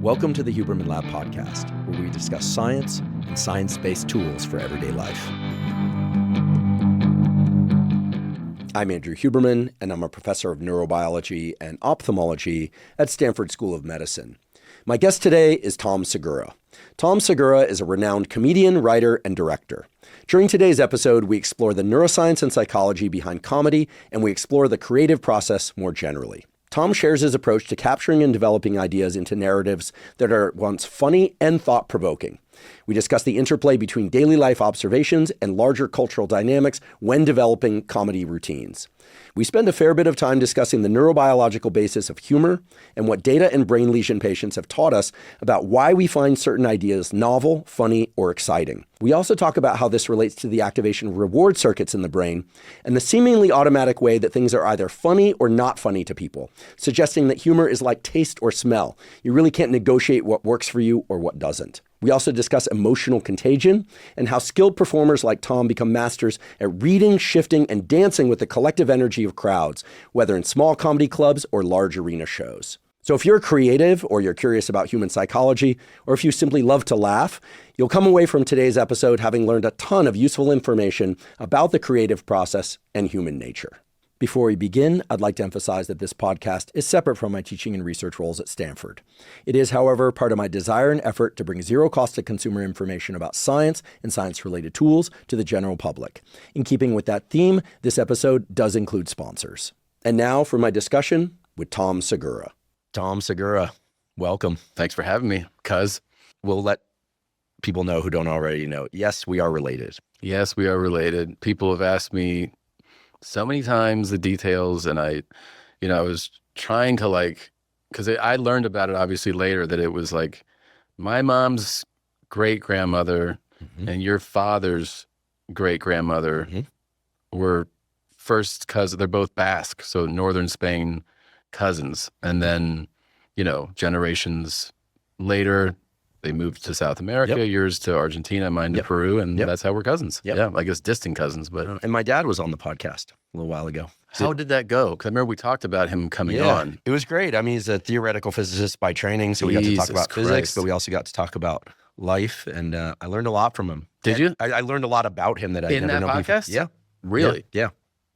Welcome to the Huberman Lab podcast, where we discuss science and science-based tools for everyday life. I'm Andrew Huberman, and I'm a professor of neurobiology and ophthalmology at Stanford School of Medicine. My guest today is Tom Segura. Tom Segura is a renowned comedian, writer, and director. During today's episode, we explore the neuroscience and psychology behind comedy, and we explore the creative process more generally. Tom shares his approach to capturing and developing ideas into narratives that are at once funny and thought-provoking. We discuss the interplay between daily life observations and larger cultural dynamics when developing comedy routines. We spend a fair bit of time discussing the neurobiological basis of humor and what data and brain lesion patients have taught us about why we find certain ideas novel, funny, or exciting. We also talk about how this relates to the activation of reward circuits in the brain and the seemingly automatic way that things are either funny or not funny to people, suggesting that humor is like taste or smell. You really can't negotiate what works for you or what doesn't. We also discuss emotional contagion and how skilled performers like Tom become masters at reading, shifting, and dancing with the collective energy of crowds, whether in small comedy clubs or large arena shows. So if you're a creative or you're curious about human psychology, or if you simply love to laugh, you'll come away from today's episode having learned a ton of useful information about the creative process and human nature. Before we begin, I'd like to emphasize that this podcast is separate from my teaching and research roles at Stanford. It is, however, part of my desire and effort to bring zero cost to consumer information about science and science-related tools to the general public. In keeping with that theme, this episode does include sponsors. And now for my discussion with Tom Segura. Tom Segura, welcome. Thanks for having me, cuz. We'll let people know who don't already know. Yes, we are related. Yes, we are related. People have asked me so many times the details, and I was trying to because I learned about it obviously later, that it was like my mom's great-grandmother and your father's great-grandmother were first cousins. They're both Basque, so northern Spain cousins. And then, generations later, they moved to South America, yours to Argentina, mine to Peru, and that's how we're cousins. Yeah, I guess distant cousins. But and my dad was on the podcast a little while ago. How did that go? Because I remember we talked about him coming on. It was great. I mean, he's a theoretical physicist by training, so we got to talk about physics, but we also got to talk about life, and I learned a lot from him. Did you? I learned a lot about him that I never known before. In that podcast? Yeah. Really? Yeah.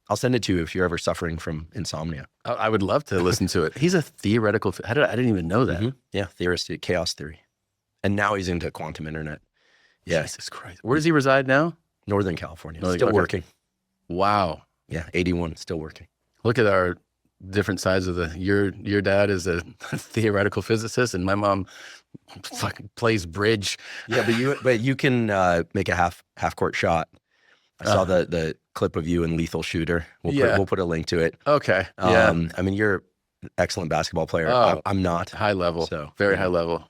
I'll send it to you if you're ever suffering from insomnia. I would love to listen to it. He's a theoretical. I didn't even know that. Yeah, theorist, chaos theory. And now he's into quantum internet. Yeah. Jesus Christ. Where does he reside now? Northern California. Still working. Wow. Yeah, 81, still working. Look at our different sides of your dad is a theoretical physicist, and my mom fucking plays bridge. Yeah, but you can make a half court shot. I saw the clip of you in Lethal Shooter. We'll put a link to it. Okay. Yeah. I mean, you're an excellent basketball player. I'm not. High level. So very high level.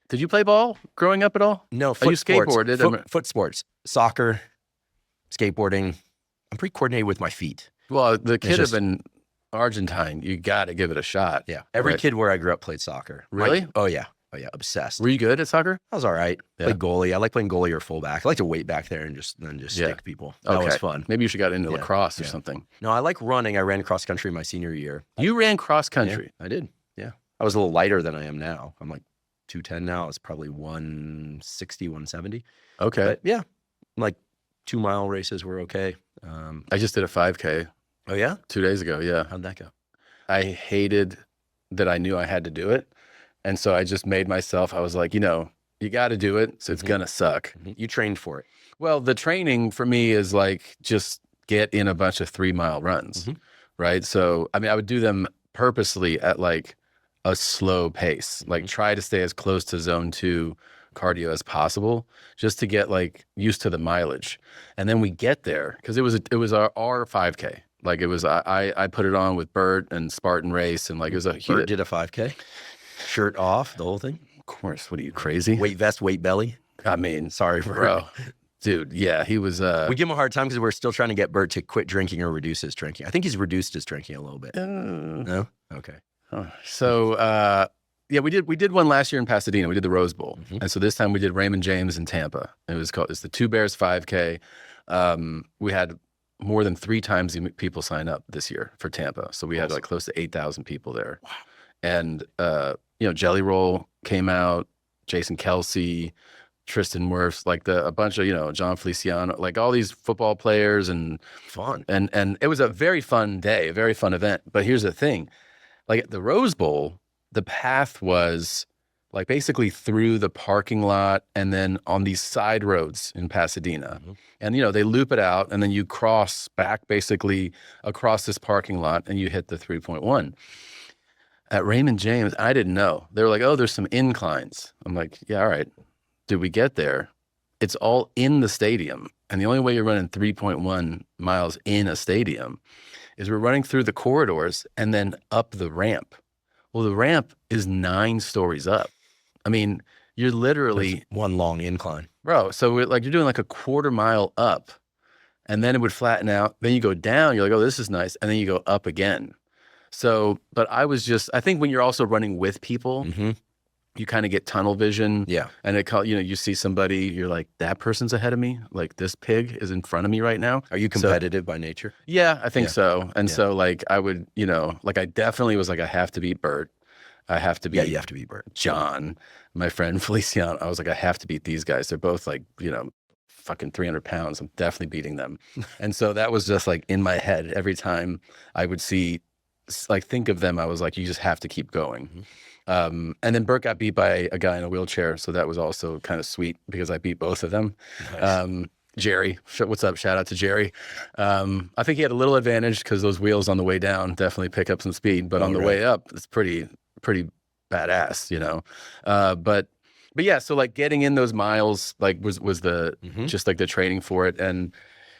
Did you play ball growing up at all? No. You skateboarded? Foot sports, soccer, skateboarding. I'm pretty coordinated with my feet. Well, the kid had been Argentine. You got to give it a shot. Yeah. Every kid where I grew up played soccer. Really? Oh yeah. Obsessed. Were you good at soccer? I was all right. Played goalie. I like playing goalie or fullback. I like to wait back there and just stick people. That was fun. Maybe you should got into lacrosse or something. No, I like running. I ran cross country my senior year. You ran cross country? Yeah, I did. Yeah. I was a little lighter than I am now. I'm like 210 now. It's probably 160, 170. Okay. But yeah, like 2-mile races were okay. I just did a 5K. Oh yeah? 2 days ago. Yeah. How'd that go? I hated that I knew I had to do it. And so I just made myself, I was like, you got to do it. So it's going to suck. You trained for it. Well, the training for me is like, just get in a bunch of 3-mile runs. Right. So, I mean, I would do them purposely at like a slow pace, like try to stay as close to zone 2 cardio as possible, just to get like used to the mileage. And then we get there because it was our 5K. Like it was, I put it on with Bert and Spartan Race, and like it was Bert did a 5K, shirt off, the whole thing. Of course. What are you, crazy? Weight vest, weight belly. I mean, sorry, bro. Dude, yeah, he was. We give him a hard time because we're still trying to get Bert to quit drinking or reduce his drinking. I think he's reduced his drinking a little bit. No? Okay. So, we did one last year in Pasadena. We did the Rose Bowl. And so this time we did Raymond James in Tampa. It's the Two Bears 5K. We had more than 3 times the people sign up this year for Tampa. So we had like close to 8,000 people there. Wow. And Jelly Roll came out, Jason Kelsey, Tristan Wirfs, like a bunch of, John Feliciano, like all these football players and Fun. and it was a very fun day, a very fun event. But here's the thing, like at the Rose Bowl, the path was like basically through the parking lot and then on these side roads in Pasadena. And, they loop it out and then you cross back basically across this parking lot and you hit the 3.1. At Raymond James, I didn't know. They were like, oh, there's some inclines. I'm like, yeah, all right. Did we get there? It's all in the stadium. And the only way you're running 3.1 miles in a stadium is we're running through the corridors and then up the ramp. Well, the ramp is 9 stories up. I mean, you're literally... That's one long incline. Bro, so you're doing like a quarter mile up and then it would flatten out. Then you go down, you're like, oh, this is nice. And then you go up again. So, but I think when you're also running with people, you kind of get tunnel vision. Yeah. And you see somebody, you're like, that person's ahead of me. Like this pig is in front of me right now. Are you competitive by nature? Yeah, I think so. And so like I would, I definitely was like, I have to beat Bert. I have to beat you have to beat Bert. John, my friend Feliciano. I was like, I have to beat these guys. They're both like, fucking 300 pounds. I'm definitely beating them. And so that was just like in my head every time I would think of them, I was like, you just have to keep going. And then Bert got beat by a guy in a wheelchair. So that was also kind of sweet because I beat both of them. Nice. Jerry, what's up? Shout out to Jerry. I think he had a little advantage because those wheels on the way down definitely pick up some speed, but on the way up, it's pretty badass, but yeah, so like getting in those miles, like was the, just like the training for it. And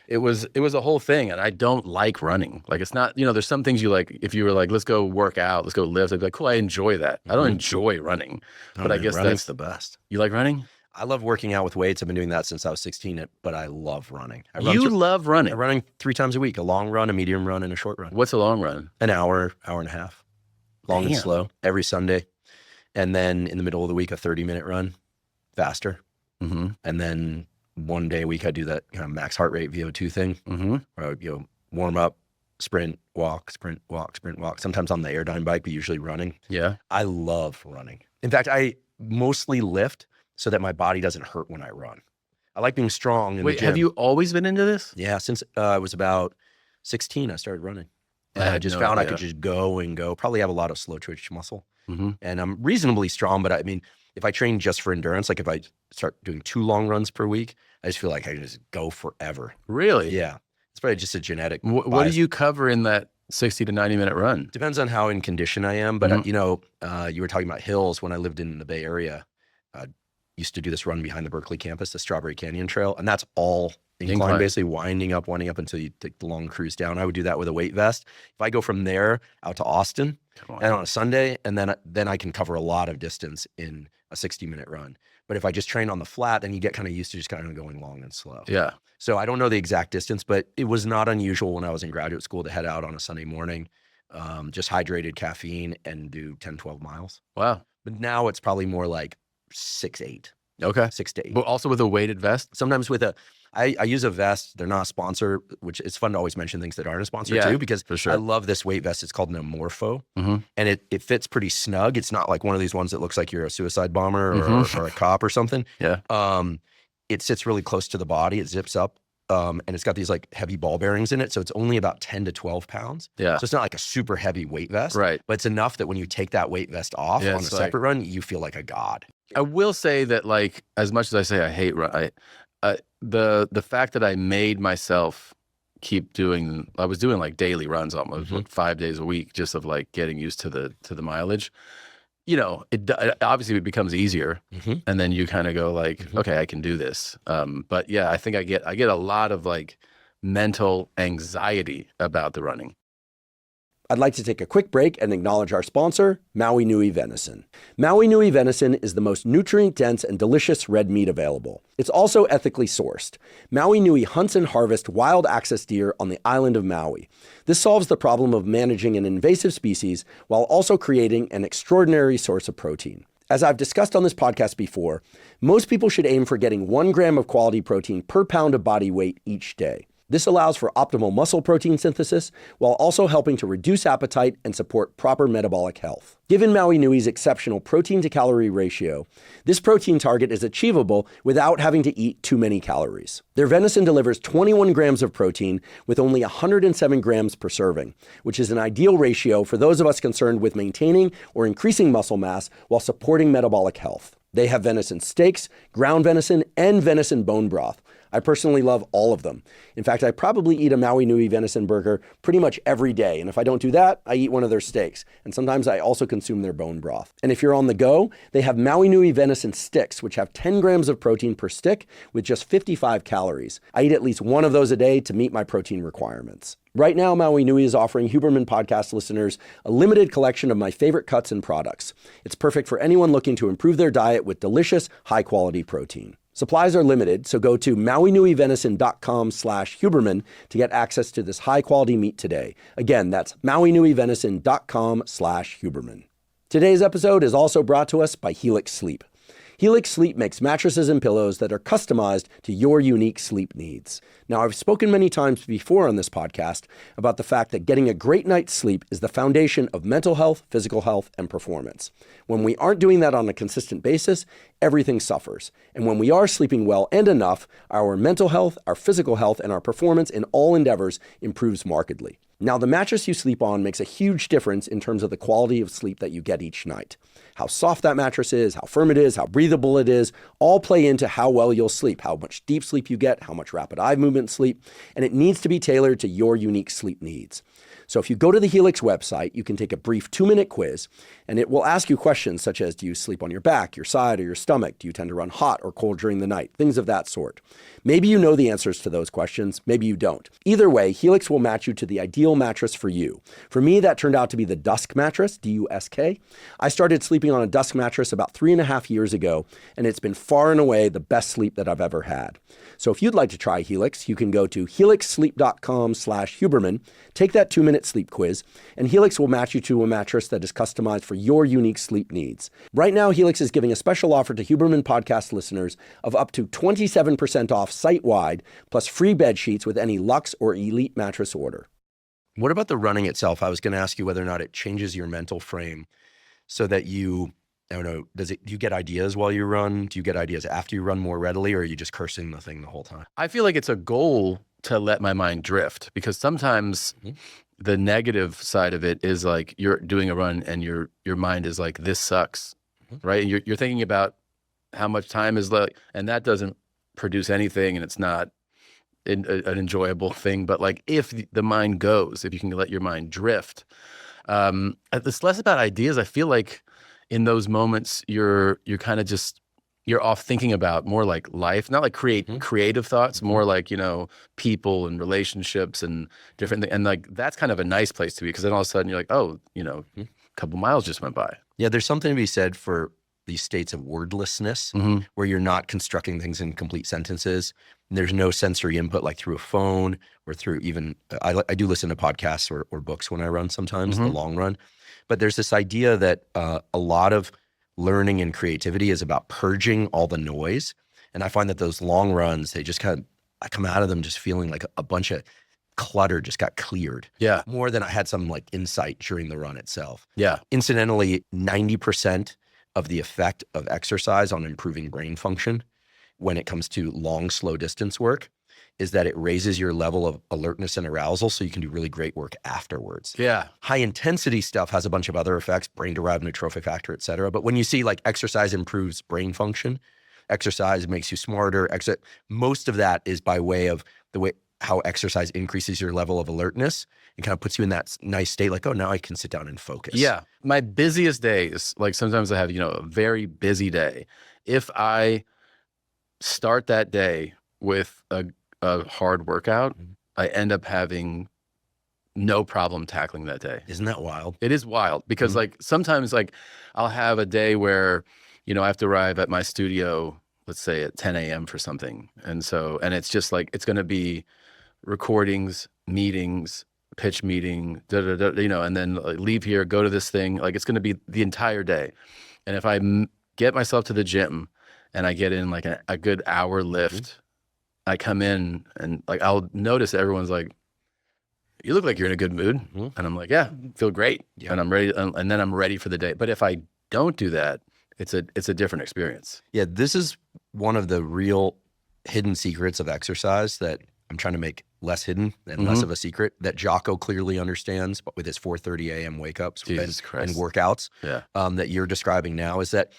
it was a whole thing. And I don't like running. Like, it's not, there's some things you like, if you were like, let's go work out, let's go lift, I'd be like, cool, I enjoy that. I don't enjoy running, but I guess running's the best. You like running? I love working out with weights. I've been doing that since I was 16, but I love running. Love running? I'm running 3 times a week, a long run, a medium run, and a short run. What's a long run? An hour and a half. Long and slow, every Sunday. And then in the middle of the week, a 30-minute run, faster. And then one day a week, I do that kind of max heart rate VO2 thing, where I would warm up, sprint, walk, sprint, walk, sprint, walk. Sometimes on the Airdyne bike, but usually running. Yeah. I love running. In fact, I mostly lift so that my body doesn't hurt when I run. I like being strong in the gym. Have you always been into this? Yeah, since I was about 16, I started running. And I just found I could just go and go. Probably have a lot of slow twitch muscle. And I'm reasonably strong, but I mean, if I train just for endurance, like if I start doing 2 long runs per week, I just feel like I can just go forever. Really? Yeah. It's probably just a genetic What do you cover in that 60 to 90-minute run? Depends on how in condition I am. But, you were talking about hills. When I lived in the Bay Area, I used to do this run behind the Berkeley campus, the Strawberry Canyon Trail. And that's all incline, basically winding up until you take the long cruise down. I would do that with a weight vest. If I go from there out to Austin and on a Sunday, and then I can cover a lot of distance in a 60-minute run. But if I just train on the flat, then you get kind of used to just kind of going long and slow. Yeah. So I don't know the exact distance, but it was not unusual when I was in graduate school to head out on a Sunday morning, just hydrated, caffeine, and do 10, 12 miles. Wow. But now it's probably more like 6, 8. Okay. 6 to 8. But also with a weighted vest? Sometimes with I use a vest. They're not a sponsor, which it's fun to always mention things that aren't a sponsor too, because for sure. I love this weight vest. It's called an Amorpho, and it fits pretty snug. It's not like one of these ones that looks like you're a suicide bomber or a cop or something. Yeah. It sits really close to the body. It zips up, and it's got these like heavy ball bearings in it. So it's only about 10 to 12 pounds. Yeah. So it's not like a super heavy weight vest. Right. But it's enough that when you take that weight vest off on a separate run, you feel like a god. I will say that, like, as much as I say I hate run, the fact that I made myself keep doing, I was doing like daily runs almost, like 5 days a week, just of like getting used to the mileage. It obviously it becomes easier, and then you kind of go like, okay, I can do this. But yeah, I think I get a lot of like mental anxiety about the running. I'd like to take a quick break and acknowledge our sponsor, Maui Nui Venison. Maui Nui Venison is the most nutrient-dense and delicious red meat available. It's also ethically sourced. Maui Nui hunts and harvests wild access deer on the island of Maui. This solves the problem of managing an invasive species while also creating an extraordinary source of protein. As I've discussed on this podcast before, most people should aim for getting 1 gram of quality protein per pound of body weight each day. This allows for optimal muscle protein synthesis while also helping to reduce appetite and support proper metabolic health. Given Maui Nui's exceptional protein to calorie ratio, this protein target is achievable without having to eat too many calories. Their venison delivers 21 grams of protein with only 107 grams per serving, which is an ideal ratio for those of us concerned with maintaining or increasing muscle mass while supporting metabolic health. They have venison steaks, ground venison, and venison bone broth. I personally love all of them. In fact, I probably eat a Maui Nui venison burger pretty much every day. And if I don't do that, I eat one of their steaks. And sometimes I also consume their bone broth. And if you're on the go, they have Maui Nui venison sticks, which have 10 grams of protein per stick with just 55 calories. I eat at least one of those a day to meet my protein requirements. Right now, Maui Nui is offering Huberman podcast listeners a limited collection of my favorite cuts and products. It's perfect for anyone looking to improve their diet with delicious, high-quality protein. Supplies are limited, so go to mauinuivenison.com/Huberman to get access to this high-quality meat today. Again, that's mauinuivenison.com/Huberman. Today's episode is also brought to us by Helix Sleep. Helix Sleep makes mattresses and pillows that are customized to your unique sleep needs. Now, I've spoken many times before on this podcast about the fact that getting a great night's sleep is the foundation of mental health, physical health, and performance. When we aren't doing that on a consistent basis, everything suffers. And when we are sleeping well and enough, our mental health, our physical health, and our performance in all endeavors improves markedly. Now, the mattress you sleep on makes a huge difference in terms of the quality of sleep that you get each night. How soft that mattress is, how firm it is, how breathable it is, all play into how well you'll sleep, how much deep sleep you get, how much rapid eye movement sleep, and it needs to be tailored to your unique sleep needs. So if you go to the Helix website, you can take a brief 2-minute quiz, and it will ask you questions such as, do you sleep on your back, your side, or your stomach? Do you tend to run hot or cold during the night? Things of that sort. Maybe you know the answers to those questions, maybe you don't. Either way, Helix will match you to the ideal mattress for you. For me, that turned out to be the Dusk mattress, D-U-S-K. I started sleeping on a Dusk mattress about 3.5 years ago, and it's been far and away the best sleep that I've ever had. So if you'd like to try Helix, you can go to helixsleep.com/Huberman, take that 2-minute sleep quiz, and Helix will match you to a mattress that is customized for your unique sleep needs. Right now, Helix is giving a special offer to Huberman podcast listeners of up to 27% off site-wide, plus free bed sheets with any Luxe or Elite mattress order. What about the running itself? I was going to ask you whether or not it changes your mental frame so that you, I don't know, do you get ideas while you run? Do you get ideas after you run more readily, or are you just cursing the thing the whole time? I feel like it's a goal to let my mind drift, because sometimes the negative side of it is like you're doing a run and your mind is like, this sucks, right? And you're thinking about how much time is left, and that doesn't produce anything, and it's not an enjoyable thing. But like, if the mind goes, if you can let your mind drift, it's less about ideas. I feel like in those moments, you're kind of just, you're off thinking about more like life, not like creative thoughts, more like, people and relationships and different things. And like, that's kind of a nice place to be, because then all of a sudden you're like, oh, a couple miles just went by. Yeah, there's something to be said for these states of wordlessness where you're not constructing things in complete sentences. There's no sensory input like through a phone or through even, I do listen to podcasts or books when I run sometimes, the long run. But there's this idea that a lot of learning and creativity is about purging all the noise. And I find that those long runs, they just I come out of them just feeling like a bunch of clutter just got cleared. Yeah. More than I had some like insight during the run itself. Yeah. Incidentally, 90% of the effect of exercise on improving brain function when it comes to long, slow distance work is that it raises your level of alertness and arousal so you can do really great work afterwards. Yeah. High intensity stuff has a bunch of other effects, brain-derived neurotrophic factor, et cetera. But when you see like exercise improves brain function, exercise makes you smarter, most of that is by way of how exercise increases your level of alertness and kind of puts you in that nice state like, oh, now I can sit down and focus. Yeah. My busiest days, like sometimes I have, a very busy day. If I start that day with a hard workout, I end up having no problem tackling that day. Isn't that wild? It is wild because like sometimes like I'll have a day where, I have to arrive at my studio, let's say at 10 a.m. for something. And it's just like, it's going to be recordings, meetings, pitch meeting, and then leave here, go to this thing. Like it's going to be the entire day. And if I get myself to the gym and I get in like a good hour lift, I come in and like I'll notice everyone's like, you look like you're in a good mood. And I'm like, yeah, feel great. Yeah. And I'm ready. And then I'm ready for the day. But if I don't do that, it's a different experience. Yeah, this is one of the real hidden secrets of exercise that I'm trying to make less hidden and less of a secret, that Jocko clearly understands, but with his 4:30 a.m. wake ups and workouts that you're describing now, is that,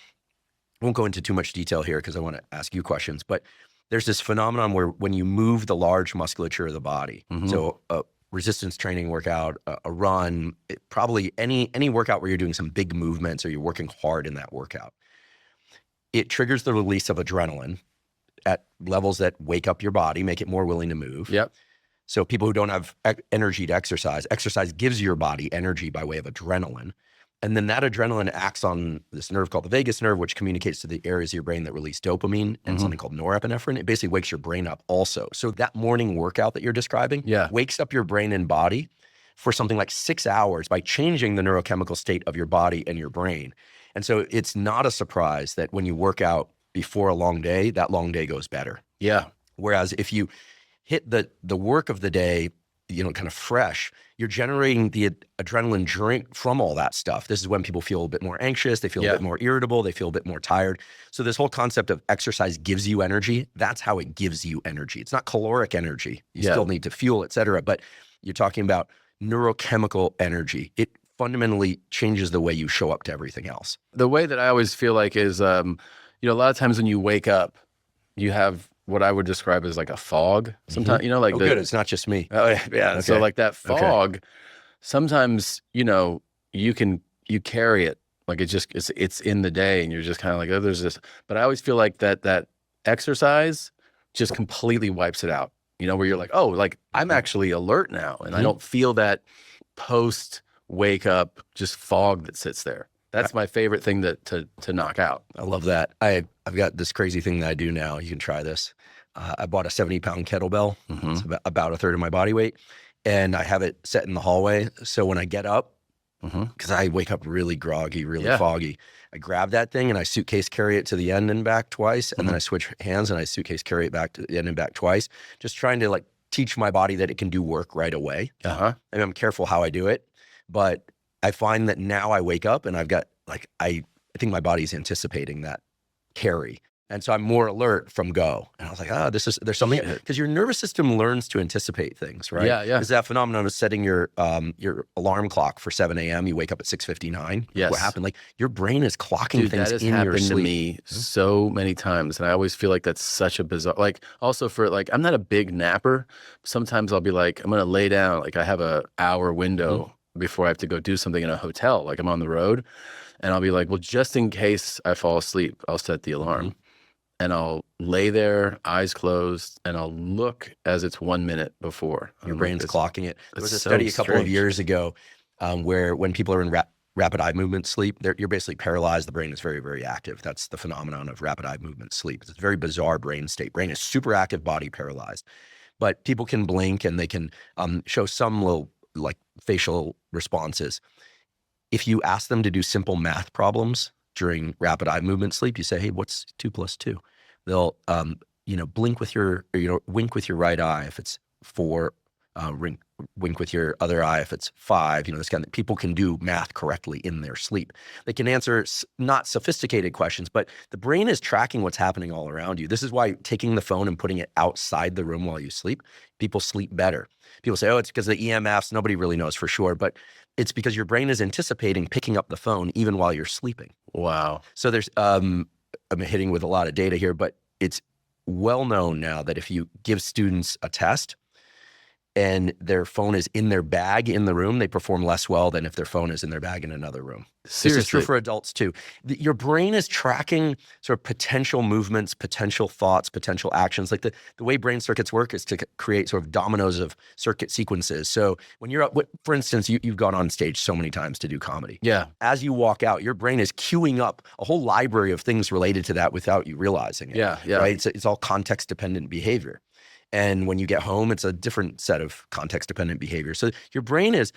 I won't go into too much detail here because I want to ask you questions, but there's this phenomenon where when you move the large musculature of the body, so a resistance training workout, a run, probably any workout where you're doing some big movements or you're working hard in that workout, it triggers the release of adrenaline at levels that wake up your body, make it more willing to move. Yep. So people who don't have energy to exercise gives your body energy by way of adrenaline. And then that adrenaline acts on this nerve called the vagus nerve, which communicates to the areas of your brain that release dopamine and something called norepinephrine. It basically wakes your brain up also. So that morning workout that you're describing wakes up your brain and body for something like 6 hours by changing the neurochemical state of your body and your brain. And so it's not a surprise that when you work out before a long day, that long day goes better. Yeah. Whereas if you hit the work of the day, kind of fresh, you're generating the adrenaline drink from all that stuff. This is when people feel a bit more anxious, they feel a bit more irritable, they feel a bit more tired. So this whole concept of exercise gives you energy, that's how it gives you energy. It's not caloric energy. You still need to fuel, et cetera, but you're talking about neurochemical energy. It fundamentally changes the way you show up to everything else. The way that I always feel like is, a lot of times when you wake up, you have what I would describe as like a fog sometimes, good. It's not just me. Oh yeah. Okay. So like that fog, sometimes, you carry it. Like it's in the day and you're just kind of like, oh, there's this, but I always feel like that exercise just completely wipes it out, where you're like, oh, like I'm actually alert now. And I don't feel that post wake up just fog that sits there. That's my favorite thing to knock out. I love that. I've got this crazy thing that I do now. You can try this. I bought a 70-pound kettlebell. It's about a third of my body weight. And I have it set in the hallway. So when I get up, because I wake up really groggy, really foggy, I grab that thing and I suitcase carry it to the end and back twice. And then I switch hands and I suitcase carry it back to the end and back twice. Just trying to like teach my body that it can do work right away. And I'm careful how I do it. But I find that now I wake up and I've got I think my body's anticipating that carry. And so I'm more alert from go. And I was like, there's something, because your nervous system learns to anticipate things, right? Yeah. There's that phenomenon of setting your alarm clock for 7 a.m. You wake up at 6:59. Yes. What happened? Like your brain is clocking things in your sleep. That has happened to me so many times. And I always feel like that's such a bizarre, like also for like, I'm not a big napper. Sometimes I'll be like, I'm going to lay down. Like I have a hour window before I have to go do something in a hotel. Like I'm on the road and I'll be like, well, just in case I fall asleep, I'll set the alarm. And I'll lay there, eyes closed, and I'll look as it's 1 minute before. Your brain's clocking it. There was a study a couple of years ago where when people are in rapid eye movement sleep, you're basically paralyzed. The brain is very, very active. That's the phenomenon of rapid eye movement sleep. It's a very bizarre brain state. Brain is super active, body paralyzed. But people can blink and they can show some little like facial responses. If you ask them to do simple math problems during rapid eye movement sleep, you say, hey, what's 2 + 2? They'll, blink with your, wink with your right eye if it's 4, wink with your other eye if it's 5, this kind of, people can do math correctly in their sleep. They can answer not sophisticated questions, but the brain is tracking what's happening all around you. This is why taking the phone and putting it outside the room while you sleep, people sleep better. People say, oh, it's because of the EMFs. Nobody really knows for sure, but it's because your brain is anticipating picking up the phone even while you're sleeping. Wow. So there's, I'm hitting with a lot of data here, but it's well known now that if you give students a test and their phone is in their bag in the room, they perform less well than if their phone is in their bag in another room. Seriously. This is true for adults too. Your brain is tracking sort of potential movements, potential thoughts, potential actions. Like the way brain circuits work is to create sort of dominoes of circuit sequences. So when you're up, for instance, you've gone on stage so many times to do comedy. Yeah. As you walk out, your brain is queuing up a whole library of things related to that without you realizing it. Yeah. Right? It's all context dependent behavior. And when you get home, it's a different set of context-dependent behavior. So your brain is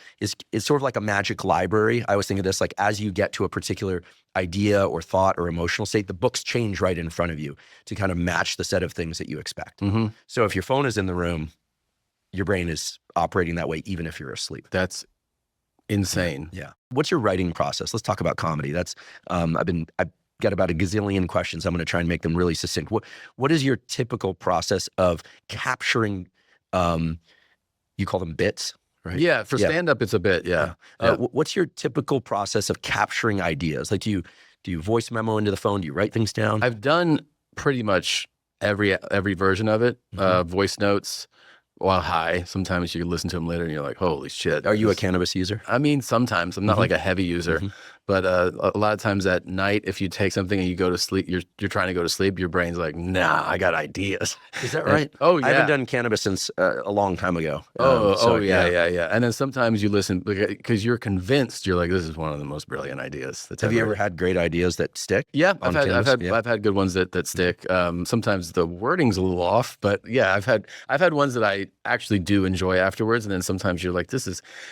sort of like a magic library. I always think of this like as you get to a particular idea or thought or emotional state, the books change right in front of you to kind of match the set of things that you expect. So if your phone is in the room, your brain is operating that way even if you're asleep. That's insane. Yeah. What's your writing process? Let's talk about comedy. That's I've got about a gazillion questions. I'm going to try and make them really succinct. What is your typical process of capturing, you call them bits, right? Yeah, for stand-up, it's a bit, yeah. What's your typical process of capturing ideas? Like, do you voice memo into the phone? Do you write things down? I've done pretty much every version of it. Voice notes while high. Sometimes you listen to them later and you're like, holy shit. Are you a cannabis user? I mean, sometimes. I'm not like a heavy user. But a lot of times at night, if you take something and you go to sleep, you're trying to go to sleep, your brain's like, nah, I got ideas. Is that right? Oh, yeah. I haven't done cannabis since a long time ago. Yeah. And then sometimes you listen because you're convinced. You're like, this is one of the most brilliant ideas. Have you ever had great ideas that stick? Yeah, I've had good ones that stick. Sometimes the wording's a little off, but yeah, I've had ones that I actually do enjoy afterwards. And then sometimes you're like,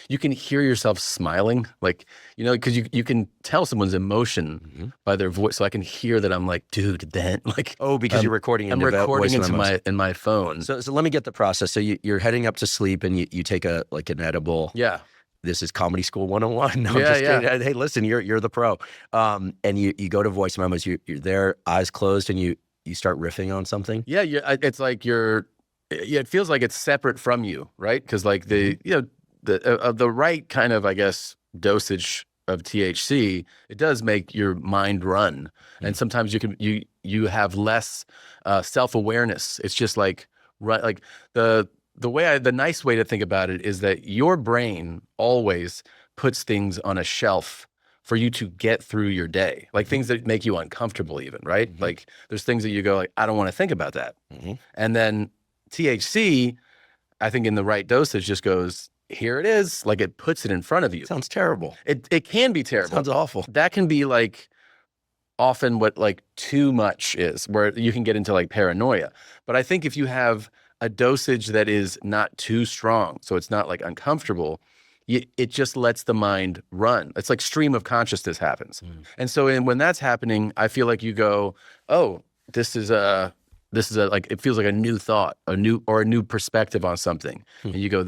you can hear yourself smiling, like, because you can tell someone's emotion by their voice. So I can hear that I'm like, dude, then like, because you're recording. I'm recording into my phone. So let me get the process. So you're heading up to sleep and you take an edible. Yeah. This is comedy school 101. No, I'm just kidding. Hey, listen, you're the pro. And you go to voice memos. You're there, eyes closed, and you start riffing on something. Yeah. It's like it feels like it's separate from you, right? Because like the right kind of, I guess, dosage of THC, it does make your mind run, and sometimes you have less self-awareness. It's just like the nice way to think about it is that your brain always puts things on a shelf for you to get through your day, like things that make you uncomfortable, even, right? Like there's things that you go like, I don't want to think about that, and then THC, I think in the right dosage, just goes, here it is. Like it puts it in front of you. Sounds terrible. It can be terrible. Sounds awful. That can be like often what like too much is, where you can get into like paranoia. But I think if you have a dosage that is not too strong, so it's not like uncomfortable, it just lets the mind run. It's like stream of consciousness happens. And so when that's happening, I feel like you go, oh, this is a like, it feels like a new thought, a new perspective on something. And you go,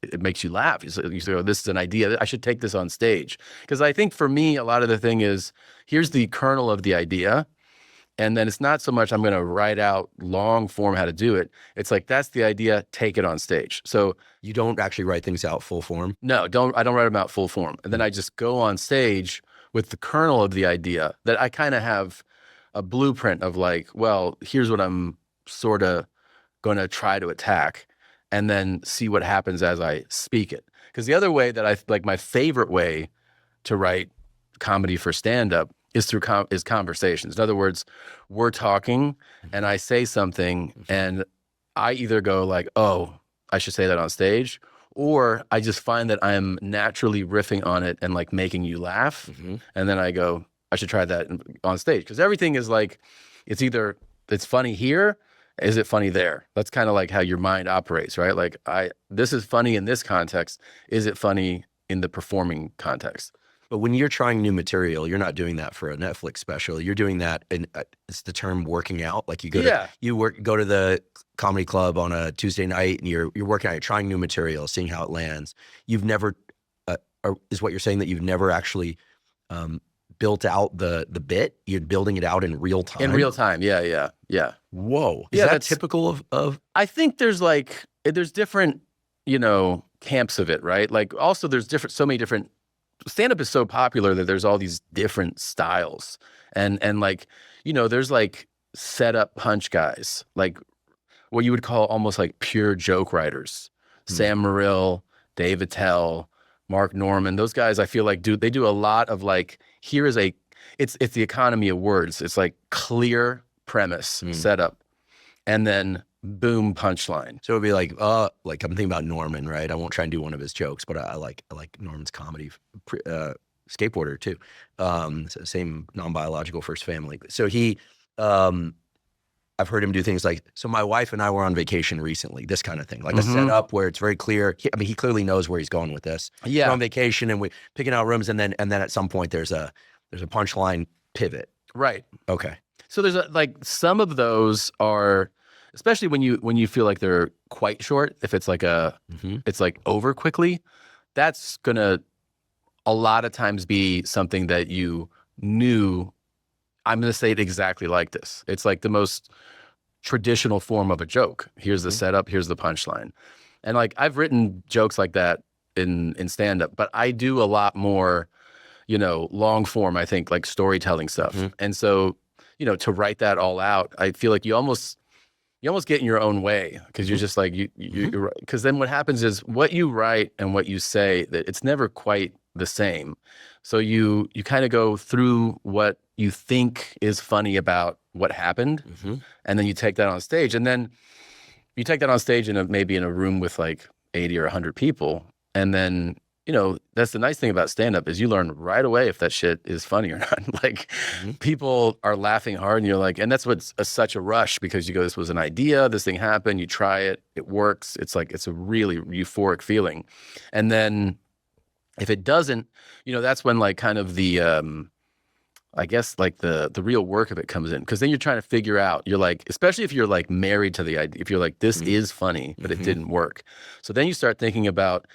it makes you laugh. You say, oh, this is an idea. I should take this on stage. Because I think for me, a lot of the thing is, here's the kernel of the idea. And then it's not so much I'm going to write out long form how to do it. It's like, that's the idea, take it on stage. So you don't actually write things out full form? No, I don't write them out full form. And then I just go on stage with the kernel of the idea that I kind of have a blueprint of like, well, here's what I'm sort of going to try to attack, and then see what happens as I speak it. Because the other way that my favorite way to write comedy for stand-up is through conversations. In other words, we're talking and I say something and I either go like, oh, I should say that on stage, or I just find that I'm naturally riffing on it and like making you laugh. And then I go, I should try that on stage. Because everything is like, it's funny here, is it funny there? That's kind of like how your mind operates, right? Like this is funny in this context. Is it funny in the performing context? But when you're trying new material, you're not doing that for a Netflix special. You're doing that, and it's the term working out. Like you go to the comedy club on a Tuesday night, and you're working out. You're trying new material, seeing how it lands. You've never, is what you're saying, that you've never actually built out the bit? You're building it out in real time. In real time, yeah. Whoa, is that typical of? I think there's different, camps of it, right? Like also there's so many different. Stand-up is so popular that there's all these different styles, and like, there's like setup punch guys, like what you would call almost like pure joke writers. Sam Morrill, Dave Attell, Mark Norman, those guys, I feel like they do a lot of like, it's the economy of words. It's like clear premise, setup, and then boom, punchline. So it'd be like I'm thinking about Norman, right? I won't try and do one of his jokes, but I like Norman's comedy. Skateboarder too, same non-biological first family. So he, I I've heard him do things like, so my wife and I were on vacation recently, this kind of thing, like a setup where it's very clear. He clearly knows where he's going with this. Yeah. We're on vacation and we picking out rooms, and then at some point there's a punchline pivot. Right. Okay. So there's like some of those are, especially when you feel like they're quite short, if it's like it's like over quickly, that's gonna a lot of times be something that you knew. I'm going to say it exactly like this. It's like the most traditional form of a joke. Here's the setup, here's the punchline. And like I've written jokes like that in stand-up, but I do a lot more, long form, I think, like storytelling stuff. And so, to write that all out, I feel like you almost get in your own way, because you're just like, because then what happens is what you write and what you say, that it's never quite the same. So you kind of go through what you think is funny about what happened, and then you take that on stage, and then you take that on stage maybe in a room with like 80 or 100 people, and then that's the nice thing about stand-up, is you learn right away if that shit is funny or not. Like people are laughing hard, and you're like, and that's what's such a rush, because you go, this was an idea, this thing happened, you try it, it works. It's like, it's a really euphoric feeling. And then if it doesn't, that's when like kind of the, I guess like the real work of it comes in, because then you're trying to figure out, you're like, especially if you're like married to the idea, if you're like, this is funny, but it didn't work. So then you start thinking about,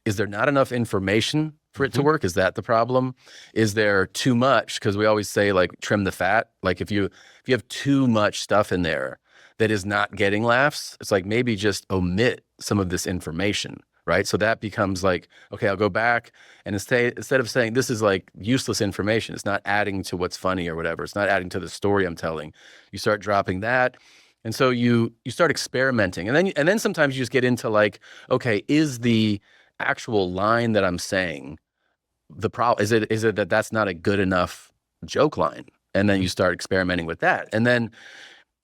is there not enough information for it to work? Is that the problem? Is there too much? Because we always say like trim the fat. Like if you have too much stuff in there that is not getting laughs, it's like maybe just omit some of this information. Right. So that becomes like, okay, I'll go back, and instead of saying this is like useless information, it's not adding to what's funny or whatever, it's not adding to the story I'm telling, you start dropping that. And so you start experimenting. And then sometimes you just get into like, okay, is the actual line that I'm saying the problem? Is it that that's not a good enough joke line? And then you start experimenting with that. And then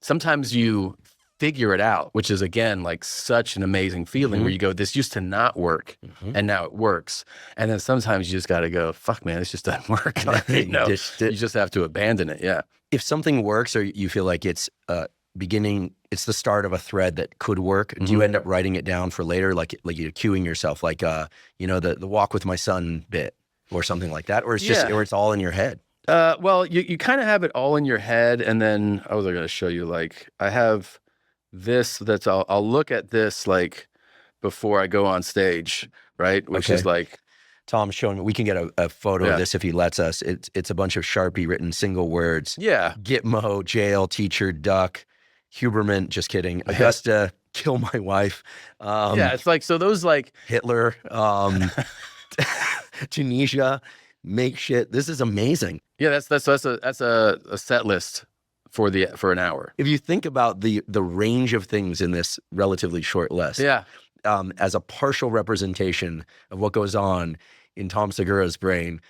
sometimes you figure it out, which is again like such an amazing feeling, where you go, this used to not work and now it works. And then sometimes you just got to go, fuck man, this just doesn't work. Like, you just have to abandon it. Yeah. If something works, or you feel like it's it's the start of a thread that could work, do you end up writing it down for later? Like you're cueing yourself, like the walk with my son bit or something like that, or it's just, or it's all in your head? Well, you kind of have it all in your head. And then I was going to show you, like I have this, I'll look at this like before I go on stage, right? Which is like, Tom's showing me, we can get a photo of this if he lets us. It's a bunch of Sharpie written single words. Yeah. Gitmo, jail, teacher, duck, Huberman, just kidding, Augusta, kill my wife. It's like, so those like Hitler, Tunisia, make shit. This is amazing. Yeah, that's a set list for an hour. If you think about the range of things in this relatively short list, as a partial representation of what goes on in Tom Segura's brain,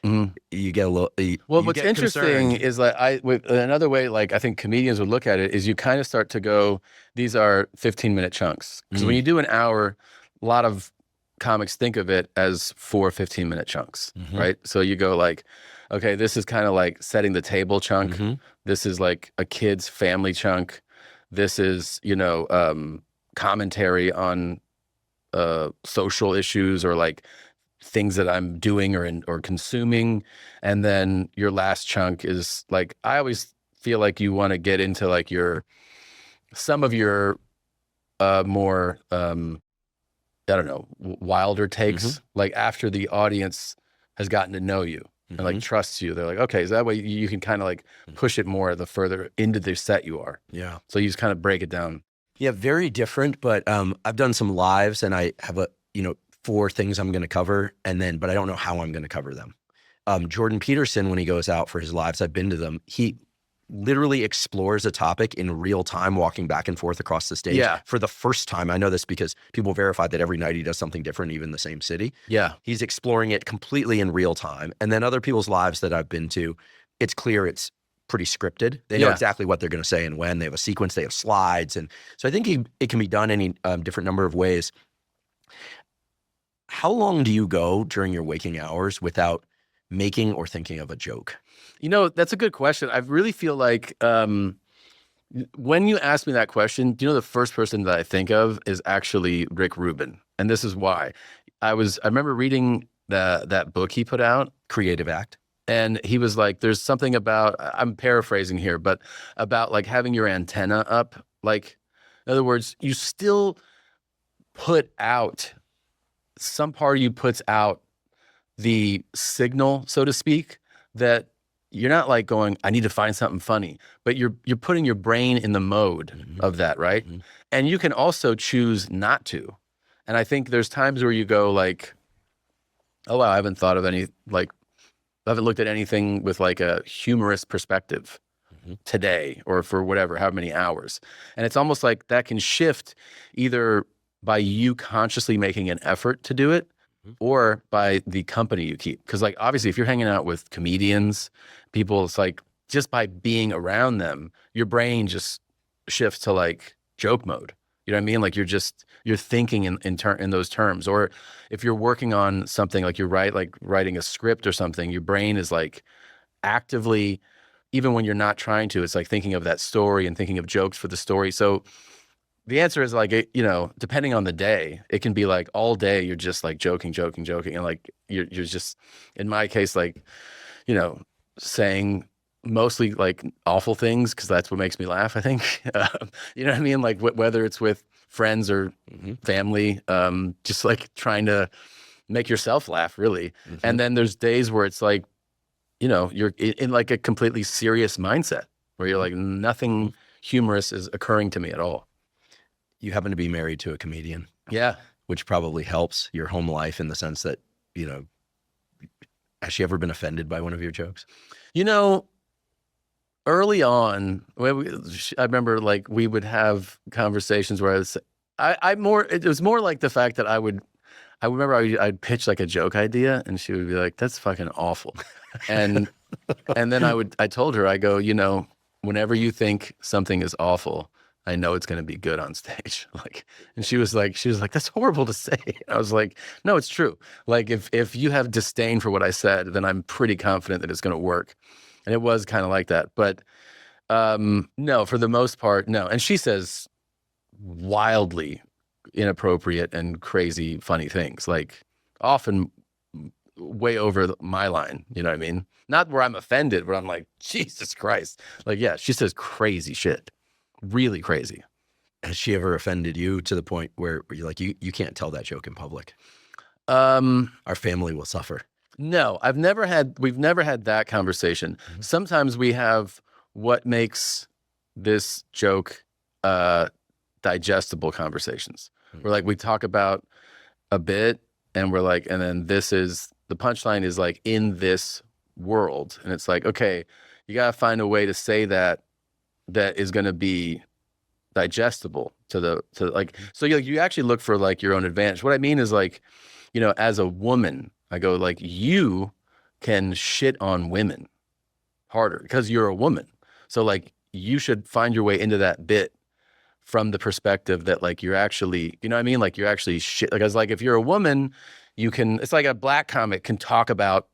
you get a little. What's interesting is like another way, like I think comedians would look at it, is you kind of start to go, these are 15-minute chunks. Because when you do an hour, a lot of comics think of it as 4 15-minute chunks, right? So you go like, okay, this is kind of like setting the table chunk. This is like a kid's family chunk. This is, commentary on social issues, or like things that I'm doing or consuming. And then your last chunk is like, I always feel like you want to get into like some of your more, I don't know, wilder takes, like after the audience has gotten to know you and like trusts you. They're like, okay, so that way you can kind of like push it more the further into the set you are. Yeah. So you just kind of break it down. Yeah, very different. But I've done some lives, and I have 4 things I'm going to cover, but I don't know how I'm going to cover them. Jordan Peterson, when he goes out for his lives, I've been to them, he literally explores a topic in real time, walking back and forth across the stage for the first time. I know this because people verified that every night he does something different, even in the same city. Yeah. He's exploring it completely in real time. And then other people's lives that I've been to, it's clear it's pretty scripted. They know exactly what they're going to say and when. They have a sequence, they have slides. And so I think it can be done any different number of ways. How long do you go during your waking hours without making or thinking of a joke? That's a good question. I really feel like, When you ask me that question, do you know the first person that I think of is actually Rick Rubin, and this is why. I remember reading that book he put out, Creative Act. and he was like, "There's something about," I'm paraphrasing here, but about like having your antenna up. Like, in other words, you still put out, some part of you puts out the signal, so to speak, that you're not like going, I need to find something funny, but you're putting your brain in the mode of that, right? And you can also choose not to. And I think there's times where you go like, oh wow, I haven't thought of any, like, I haven't looked at anything with like a humorous perspective today or for whatever, how many hours. And it's almost like that can shift either by you consciously making an effort to do it or by the company you keep. Because like, obviously, if you're hanging out with comedians, people, it's like just by being around them, your brain just shifts to like joke mode. You know what I mean? Like you're thinking in those terms. Or if you're working on something, like like writing a script or something, your brain is like actively, even when you're not trying to, it's like thinking of that story and thinking of jokes for the story. So the answer is like, depending on the day, it can be like all day you're just like joking. And like, you're just, in my case, like, saying mostly like awful things because that's what makes me laugh, I think. You know what I mean? Like whether it's with friends or family, just like trying to make yourself laugh, really. And then there's days where it's like, you're in like a completely serious mindset where you're like, nothing humorous is occurring to me at all. You happen to be married to a comedian. Yeah. Which probably helps your home life in the sense that, has she ever been offended by one of your jokes? Early on, I remember like we would have conversations where it was more like the fact that I'd pitch like a joke idea and she would be like, that's fucking awful. And then I told her, I go, whenever you think something is awful, I know it's going to be good on stage. Like, and she was like, that's horrible to say. I was like, no, it's true. Like if you have disdain for what I said, then I'm pretty confident that it's going to work. And it was kind of like that. But no, for the most part, no. And she says wildly inappropriate and crazy funny things, like often way over my line. You know what I mean? Not where I'm offended, but I'm like, Jesus Christ. Like, yeah, she says crazy shit. Really crazy. Has she ever offended you to the point where you're like, you can't tell that joke in public? Our family will suffer. No, we've never had that conversation. Sometimes we have what makes this joke digestible conversations. We're like, we talk about a bit and we're like, and then the punchline is like in this world. And it's like, okay, you got to find a way to say that is going to be digestible so you actually look for like your own advantage. What I mean is like, as a woman, I go like, you can shit on women harder because you're a woman. So like you should find your way into that bit from the perspective that like you're actually, you know what I mean? Like you're actually shit. Like I was like, if you're a woman, it's like a black comic can talk about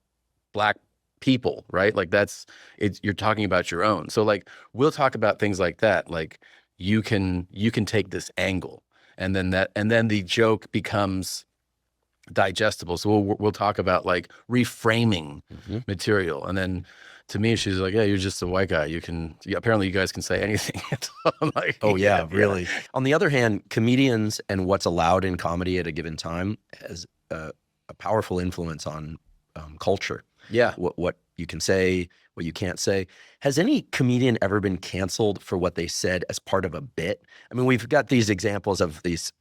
black people, right? Like you're talking about your own. So like we'll talk about things like that. Like you can take this angle and then the joke becomes digestible. So we'll talk about like reframing material. And then to me, she's like, yeah, you're just a white guy. Apparently you guys can say anything. So I'm like, oh yeah, really. Yeah. On the other hand, comedians and what's allowed in comedy at a given time has a powerful influence on culture. Yeah. What you can say, what you can't say. Has any comedian ever been canceled for what they said as part of a bit? I mean, we've got these examples of these,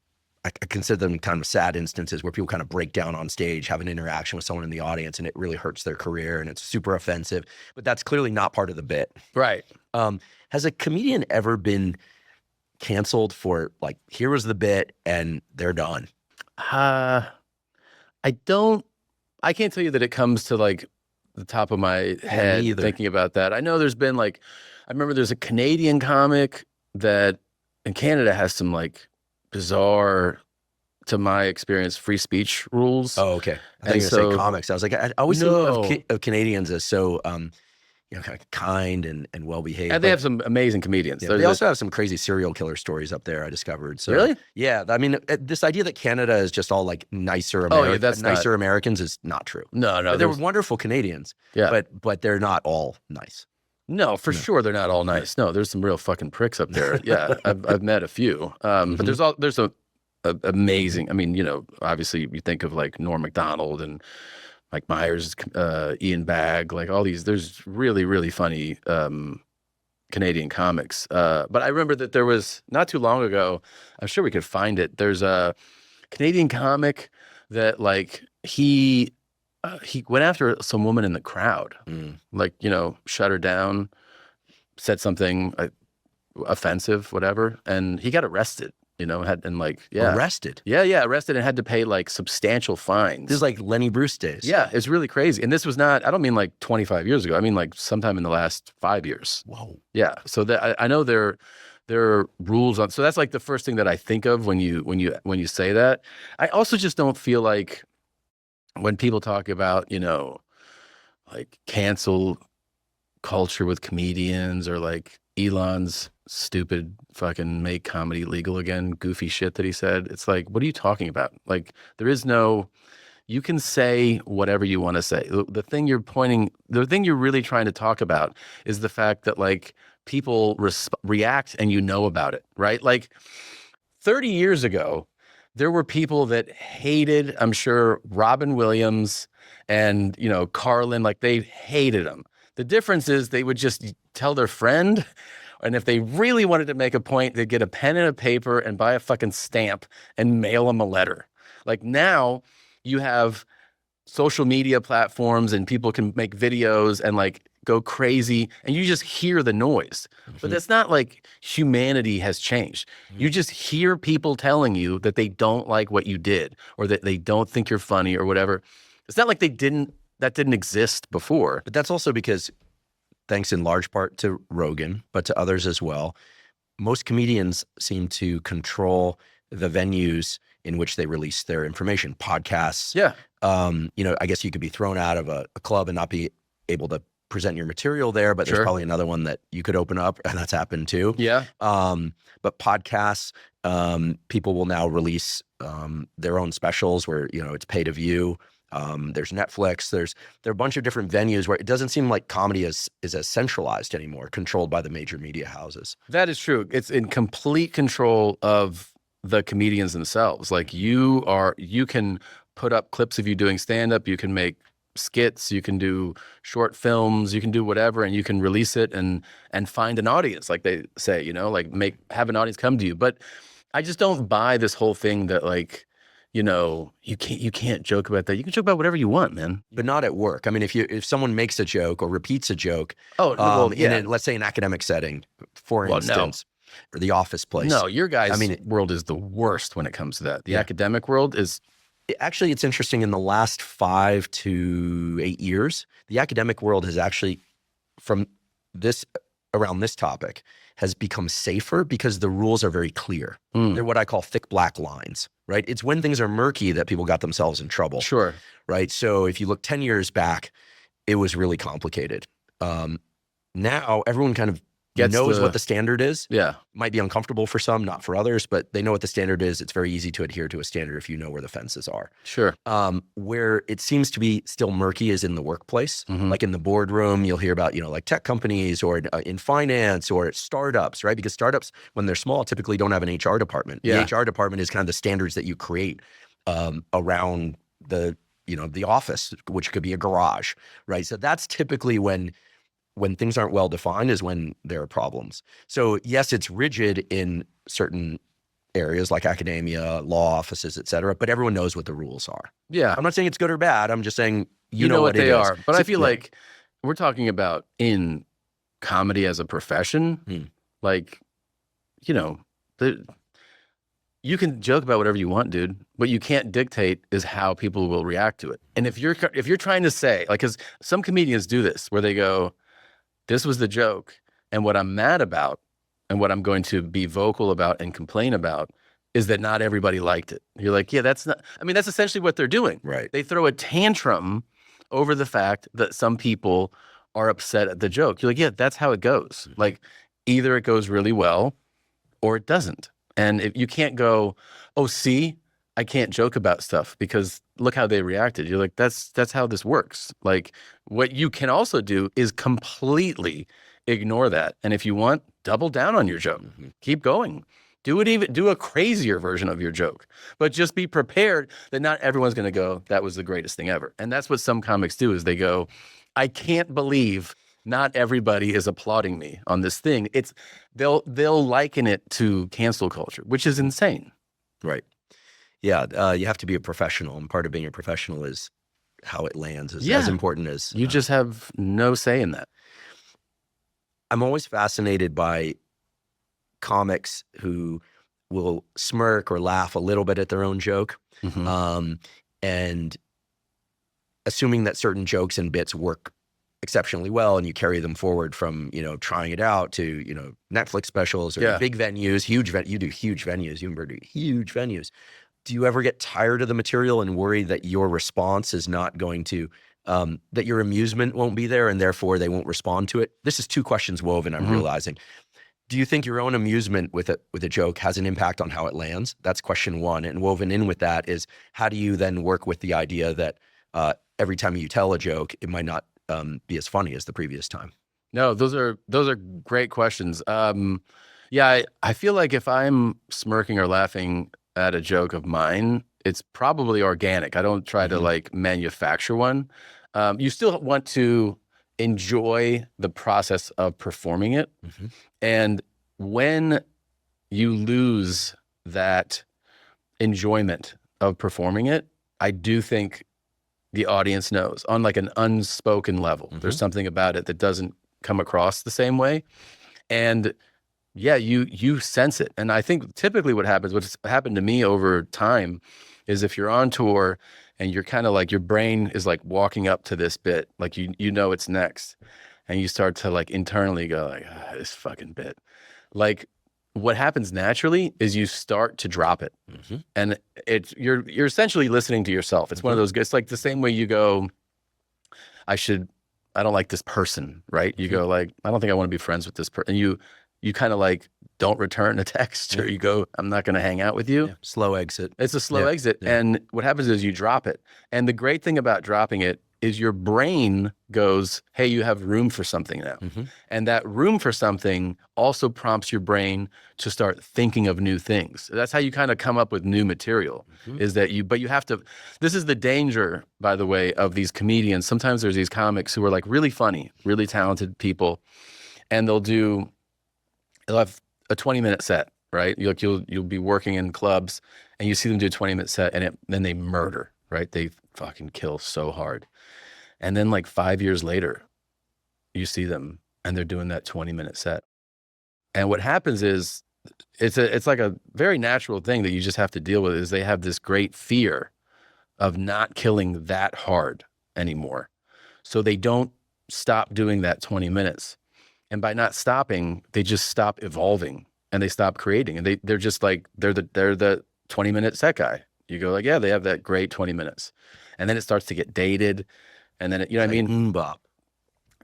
I consider them kind of sad instances where people kind of break down on stage, have an interaction with someone in the audience, and it really hurts their career and it's super offensive. But that's clearly not part of the bit. Right. Has a comedian ever been canceled for like, here was the bit and they're done? I can't tell you that it comes to like the top of my head thinking about that. I know there's been like, I remember there's a Canadian comic that in Canada has some like bizarre, to my experience, free speech rules. Oh, okay. I think you were going to say comics. I was like, I always think of Canadians as so kind of kind and well behaved. And they have some amazing comedians. Yeah, they also have some crazy serial killer stories up there, I discovered. So, really? Yeah. I mean, this idea that Canada is just all like nicer Americans is not true. No. They're wonderful Canadians. Yeah. But they're not all nice. No, for sure they're not all nice. No, there's some real fucking pricks up there. Yeah, I've met a few. But there's a amazing. I mean, you know, obviously you think of like Norm Macdonald and Mike Myers, Ian Bagg, like all these. There's really, really funny Canadian comics. But I remember that there was not too long ago. I'm sure we could find it. There's a Canadian comic that like he went after some woman in the crowd, like, you know, shut her down, said something offensive, whatever, and he got arrested. You know, Arrested. Yeah, arrested and had to pay like substantial fines. This is like Lenny Bruce days. Yeah, it's really crazy. And this was not, I don't mean like 25 years ago. I mean like sometime in the last 5 years. Whoa. Yeah. So I know there are rules on, so that's like the first thing that I think of when you say that. I also just don't feel like when people talk about, you know, like cancel culture with comedians or like Elon's stupid fucking make comedy legal again, goofy shit that he said. It's like, what are you talking about? Like, there is no, you can say whatever you want to say. The thing you're really trying to talk about is the fact that like people react and you know about it, right? Like 30 years ago, there were people that hated, I'm sure, Robin Williams and, you know, Carlin, like they hated him. The difference is they would just tell their friend, and if they really wanted to make a point, they'd get a pen and a paper and buy a fucking stamp and mail them a letter. Like now you have social media platforms and people can make videos and like go crazy and you just hear the noise. But that's not like humanity has changed. You just hear people telling you that they don't like what you did or that they don't think you're funny or whatever. It's not like that didn't exist before. But that's also because, thanks in large part to Rogan, but to others as well, most comedians seem to control the venues in which they release their information. Podcasts. Yeah. You know, I guess you could be thrown out of a club and not be able to present your material there, but there's probably another one that you could open up, and that's happened too. Yeah. But podcasts, people will now release their own specials where, you know, it's pay to view. There's Netflix. There are a bunch of different venues where it doesn't seem like comedy is as centralized anymore, controlled by the major media houses. That is true. It's in complete control of the comedians themselves. Like you can put up clips of you doing stand-up, you can make skits, you can do short films, you can do whatever, and you can release it and find an audience, like they say, you know, like have an audience come to you. But I just don't buy this whole thing that like, you know, you can't joke about that. You can joke about whatever you want, man. But not at work. I mean, if someone makes a joke or repeats a joke, in let's say an academic setting, for instance, or the office place. No, your guys' world is the worst when it comes to that. The academic world is. Actually, it's interesting. In the last 5 to 8 years, the academic world has actually, around this topic, has become safer because the rules are very clear. They're what I call thick black lines, right? It's when things are murky that people got themselves in trouble. Sure. Right? So if you look 10 years back, it was really complicated. Now everyone kind of knows what the standard is. Yeah. Might be uncomfortable for some, not for others, but they know what the standard is. It's very easy to adhere to a standard if you know where the fences are. Sure. Where it seems to be still murky is in the workplace. Like in the boardroom, you'll hear about, you know, like tech companies or in finance or startups, right? Because startups, when they're small, typically don't have an HR department. Yeah. The HR department is kind of the standards that you create around the office, which could be a garage, right? So that's typically when things aren't well defined is when there are problems. So yes, it's rigid in certain areas like academia, law offices, et cetera, but everyone knows what the rules are. Yeah. I'm not saying it's good or bad. I'm just saying you know what they are. But so, I feel like we're talking about in comedy as a profession. Like, you know, you can joke about whatever you want, dude. What you can't dictate is how people will react to it. And if you're trying to say, like, because some comedians do this where they go, this was the joke, and what I'm mad about and what I'm going to be vocal about and complain about is that not everybody liked it. You're like, yeah, that's essentially what they're doing. Right. They throw a tantrum over the fact that some people are upset at the joke. You're like, yeah, that's how it goes. Like either it goes really well or it doesn't. And if you can't go, oh, see, I can't joke about stuff because look how they reacted. You're like, that's how this works. Like what you can also do is completely ignore that. And if you want, double down on your joke. Keep going. Do a crazier version of your joke, but just be prepared that not everyone's going to go, that was the greatest thing ever. And that's what some comics do is they go, I can't believe not everybody is applauding me on this thing. They'll liken it to cancel culture, which is insane. Right. Yeah. You have to be a professional, and part of being a professional is how it lands is as important as you just have no say in that. I'm always fascinated by comics who will smirk or laugh a little bit at their own joke, and assuming that certain jokes and bits work exceptionally well, and you carry them forward from trying it out to Netflix specials or big venues, you do huge venues, you do huge venues. Do you ever get tired of the material and worry that your response is not going to that your amusement won't be there and therefore they won't respond to it? This is two questions woven, I'm realizing. Do you think your own amusement with a joke has an impact on how it lands? That's question one. And woven in with that is, how do you then work with the idea that every time you tell a joke, it might not be as funny as the previous time? No, those are great questions. I feel like if I'm smirking or laughing at a joke of mine, it's probably organic. I don't try to like manufacture one. You still want to enjoy the process of performing it. And when you lose that enjoyment of performing it, I do think the audience knows on like an unspoken level. There's something about it that doesn't come across the same way. And yeah, you sense it. And I think typically what's happened to me over time is if you're on tour and you're kind of like, your brain is like walking up to this bit, like you know it's next. And you start to like internally go like, this fucking bit. Like what happens naturally is you start to drop it. And you're essentially listening to yourself. It's one of those, it's like the same way you go, I don't like this person, right? You go like, I don't think I want to be friends with this person. And you kind of like don't return a text, or you go, I'm not going to hang out with you. Slow exit. It's a slow exit. And what happens is you drop it. And the great thing about dropping it is your brain goes, hey, you have room for something now. And that room for something also prompts your brain to start thinking of new things. That's how you kind of come up with new material, is that but you have to, this is the danger, by the way, of these comedians. Sometimes there's these comics who are like really funny, really talented people, and they'll have a 20-minute set, right? You'll be working in clubs and you see them do a 20-minute set, and then they murder, right? They fucking kill so hard. And then like 5 years later, you see them and they're doing that 20-minute set. And what happens is it's like a very natural thing that you just have to deal with, is they have this great fear of not killing that hard anymore. So they don't stop doing that 20 minutes. And by not stopping, they just stop evolving and they stop creating. And they're just like, they're the 20-minute set guy. You go like, yeah, they have that great 20 minutes. And then it starts to get dated. And then, you know what I mean? Bop.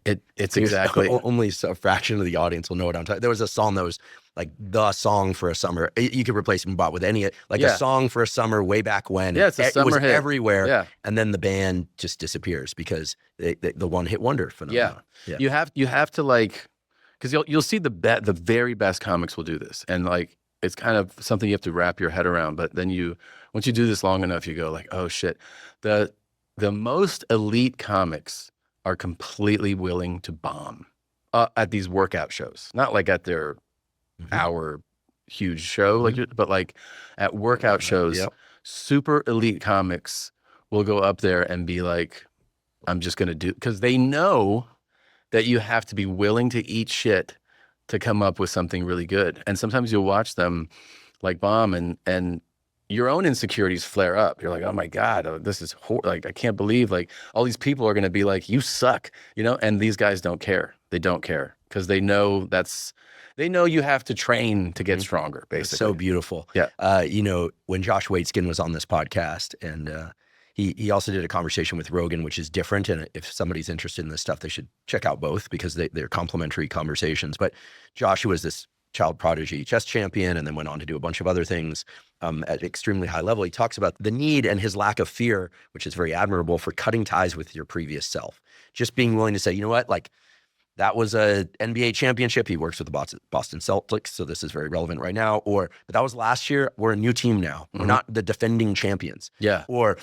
It's exactly. Only a fraction of the audience will know what I'm talking. There was a song that was like the song for a summer. You could replace Bop with any, like a song for a summer way back when. Yeah, it's a summer hit. Everywhere. Yeah. And then the band just disappears because the one hit wonder phenomenon. Yeah. You have to like, because you'll see the very best comics will do this. And like, it's kind of something you have to wrap your head around. But then once you do this long enough, you go like, oh shit. The most elite comics are completely willing to bomb at these workout shows, not like at their hour huge show, but like at workout shows. Super elite comics will go up there and be like, I'm just going to do, because they know that you have to be willing to eat shit to come up with something really good. And sometimes you'll watch them like bomb and your own insecurities flare up. You're like, oh my God, this is like, I can't believe like all these people are going to be like, you suck, and these guys don't care. They don't care because they know you have to train to get stronger, basically. So beautiful. Yeah. When Josh Waitskin was on this podcast and He also did a conversation with Rogan, which is different. And if somebody's interested in this stuff, they should check out both because they're complementary conversations. But Joshua is this child prodigy chess champion and then went on to do a bunch of other things at extremely high level. He talks about the need and his lack of fear, which is very admirable, for cutting ties with your previous self. Just being willing to say, you know what, like that was a NBA championship. He works with the Boston Celtics, so this is very relevant right now. Or that was last year. We're a new team now. We're not the defending champions. Yeah. Or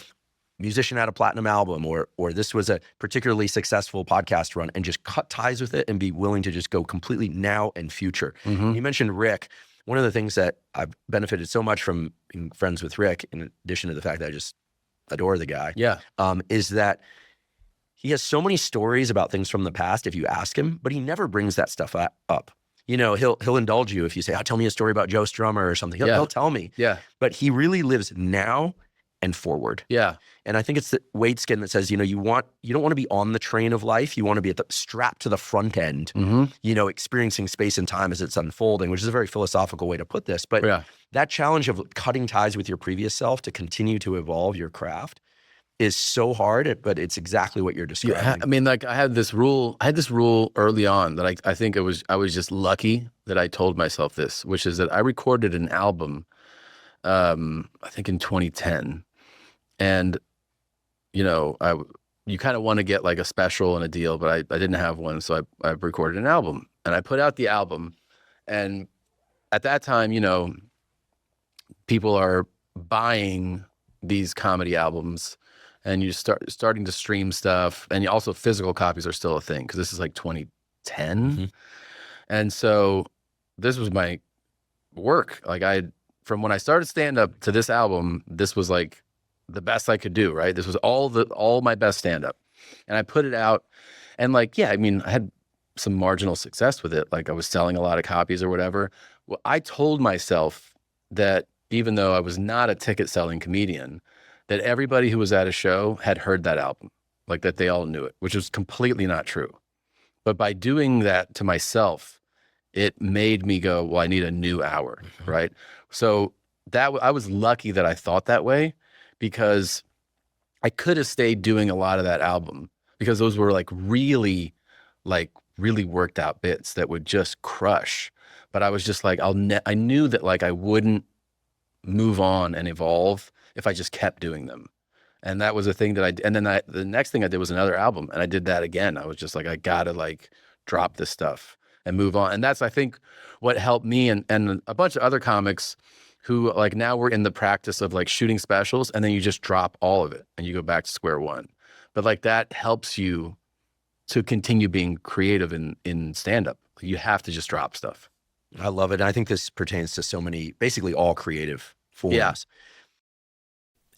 musician had a platinum album, or this was a particularly successful podcast run, and just cut ties with it and be willing to just go completely now and future. You mentioned Rick. One of the things that I've benefited so much from being friends with Rick, in addition to the fact that I just adore the guy, is that he has so many stories about things from the past if you ask him, but he never brings that stuff up. You know, he'll indulge you if you say, "Oh, tell me a story about Joe Strummer or something." He'll tell me. Yeah. But he really lives now and forward. Yeah. And I think it's the Wade Skin that says, you know, you don't want to be on the train of life. You want to be strapped to the front end, you know, experiencing space and time as it's unfolding, which is a very philosophical way to put this. But that challenge of cutting ties with your previous self to continue to evolve your craft is so hard, but it's exactly what you're describing. Yeah, I mean, like I had this rule early on that I think I was just lucky that I told myself this, which is that I recorded an album, I think in 2010. And, you know, you kind of want to get like a special and a deal, but I didn't have one. So I recorded an album and I put out the album. And at that time, you know, people are buying these comedy albums and you starting to stream stuff. And also physical copies are still a thing because this is like 2010. And so this was my work. Like from when I started stand-up to this album, this was like the best I could do, right? This was all my best stand-up. And I put it out and like, yeah, I mean, I had some marginal success with it. Like I was selling a lot of copies or whatever. Well, I told myself that even though I was not a ticket selling comedian, that everybody who was at a show had heard that album, like that they all knew it, which was completely not true. But by doing that to myself, it made me go, well, I need a new hour, right? So I was lucky that I thought that way because I could have stayed doing a lot of that album because those were like really worked out bits that would just crush. But I was just like, I knew that like I wouldn't move on and evolve if I just kept doing them. And that was a thing that and then the next thing I did was another album and I did that again. I was just like, I gotta like drop this stuff and move on. And that's, I think, what helped me and a bunch of other comics who like now we're in the practice of like shooting specials and then you just drop all of it and you go back to square one. But like that helps you to continue being creative in stand-up. You have to just drop stuff. I love it. And I think this pertains to so many, basically all creative forms. Yeah.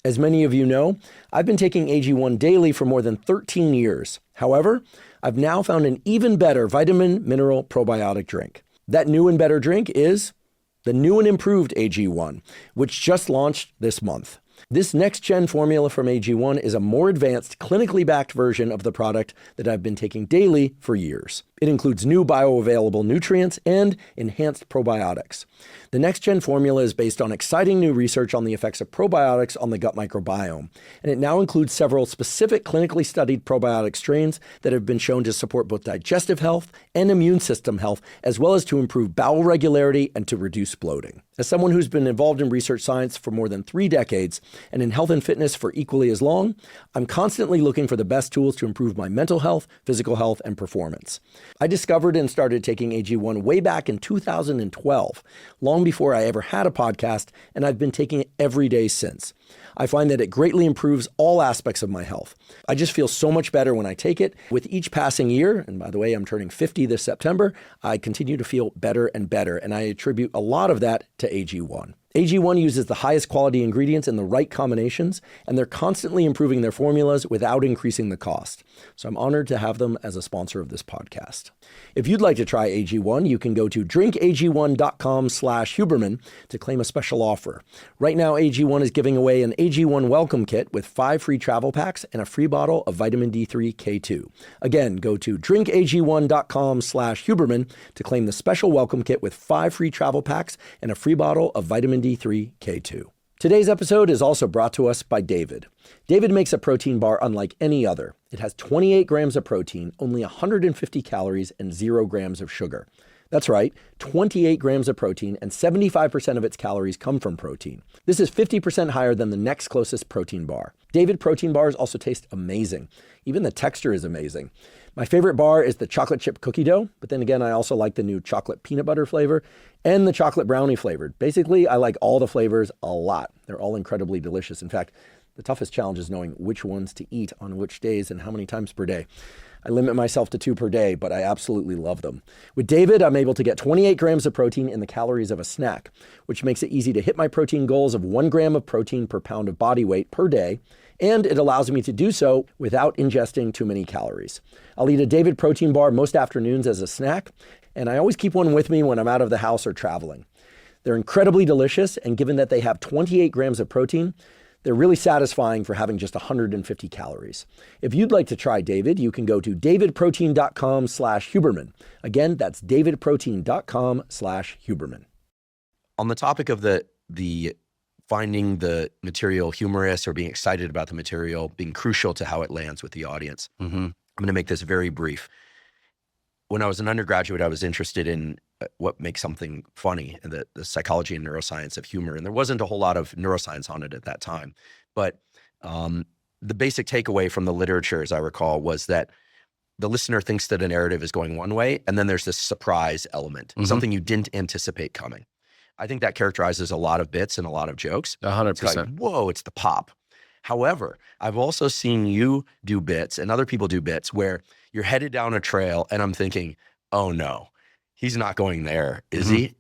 As many of you know, I've been taking AG1 daily for more than 13 years. However, I've now found an even better vitamin mineral probiotic drink. That new and better drink is the new and improved AG1, which just launched this month. This next-gen formula from AG1 is a more advanced, clinically backed version of the product that I've been taking daily for years. It includes new bioavailable nutrients and enhanced probiotics. The next-gen formula is based on exciting new research on the effects of probiotics on the gut microbiome, and it now includes several specific clinically studied probiotic strains that have been shown to support both digestive health and immune system health, as well as to improve bowel regularity and to reduce bloating. As someone who's been involved in research science for more than 3 decades and in health and fitness for equally as long, I'm constantly looking for the best tools to improve my mental health, physical health, and performance. I discovered and started taking AG1 way back in 2012, long before I ever had a podcast, and I've been taking it every day since. I find that it greatly improves all aspects of my health. I just feel so much better when I take it. With each passing year, and by the way, I'm turning 50 this September, I continue to feel better and better, and I attribute a lot of that to AG1. AG1 uses the highest quality ingredients in the right combinations, and they're constantly improving their formulas without increasing the cost. So I'm honored to have them as a sponsor of this podcast. If you'd like to try AG1, you can go to drinkag1.com/Huberman to claim a special offer. Right now, AG1 is giving away an AG1 welcome kit with 5 free travel packs and a free bottle of vitamin D3 K2. Again, go to drinkag1.com/Huberman to claim the special welcome kit with 5 free travel packs and a free bottle of vitamin D3 K2. Today's episode is also brought to us by David. David makes a protein bar unlike any other. It has 28 grams of protein, only 150 calories, and 0 grams of sugar. That's right, 28 grams of protein, and 75% of its calories come from protein. This is 50% higher than the next closest protein bar. David protein bars also taste amazing. Even the texture is amazing. My favorite bar is the chocolate chip cookie dough, but then again, I also like the new chocolate peanut butter flavor and the chocolate brownie flavored. Basically, I like all the flavors a lot. They're all incredibly delicious. In fact, the toughest challenge is knowing which ones to eat on which days and how many times per day. I limit myself to 2 per day, but I absolutely love them. With David, I'm able to get 28 grams of protein in the calories of a snack, which makes it easy to hit my protein goals of 1 gram of protein per pound of body weight per day, and it allows me to do so without ingesting too many calories. I'll eat a David protein bar most afternoons as a snack, and I always keep one with me when I'm out of the house or traveling. They're incredibly delicious, and given that they have 28 grams of protein, they're really satisfying for having just 150 calories. If you'd like to try David, you can go to davidprotein.com/Huberman. Again, that's davidprotein.com/Huberman. On the topic of the finding the material humorous or being excited about the material being crucial to how it lands with the audience, I'm going to make this very brief. When I was an undergraduate, I was interested in what makes something funny, and the psychology and neuroscience of humor. And there wasn't a whole lot of neuroscience on it at that time. But the basic takeaway from the literature, as I recall, was that the listener thinks that a narrative is going one way, and then there's this surprise element, something you didn't anticipate coming. I think that characterizes a lot of bits and a lot of jokes. 100%. It's like, whoa, it's the pop. However, I've also seen you do bits and other people do bits where you're headed down a trail and I'm thinking, oh no, he's not going there, is he?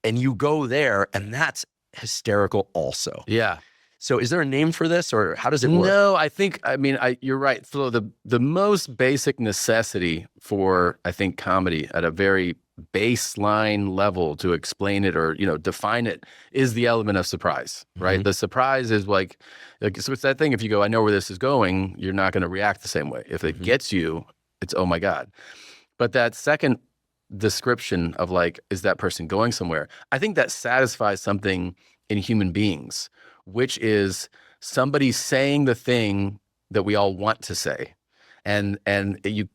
And you go there, and that's hysterical also. Yeah. So is there a name for this, or how does it work? No, you're right. So the most basic necessity for, I think, comedy at a very baseline level to explain it or, define it is the element of surprise, right? The surprise is like, so it's that thing, if you go, I know where this is going, you're not going to react the same way. If it gets you, it's, oh my God. But that second description of like, is that person going somewhere? I think that satisfies something in human beings, which is somebody saying the thing that we all want to say. And you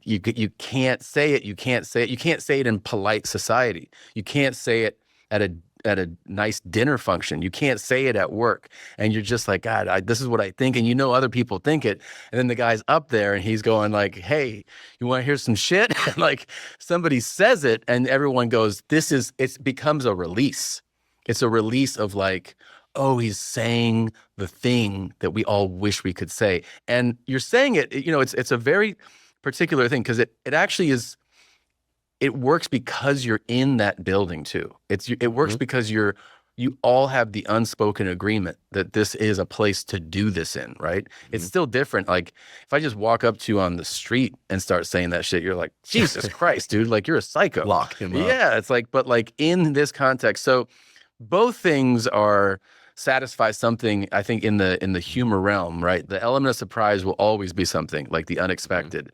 can't say it. You can't say it. You can't say it in polite society. You can't say it at a nice dinner function. You can't say it at work. And you're just like, God, this is what I think. And other people think it. And then the guy's up there and he's going like, hey, you want to hear some shit? And like somebody says it and everyone goes, it becomes a release. It's a release of like, oh, he's saying the thing that we all wish we could say. And you're saying it, it's a very particular thing because it actually is, it works because you're in that building too. It works because you all have the unspoken agreement that this is a place to do this in, right? It's still different. Like if I just walk up to you on the street and start saying that shit, you're like, Jesus Christ, dude, like you're a psycho. Lock him up. Yeah, it's like, but like in this context. So both things satisfy something, I think, in the humor realm, right? The element of surprise will always be something like the unexpected.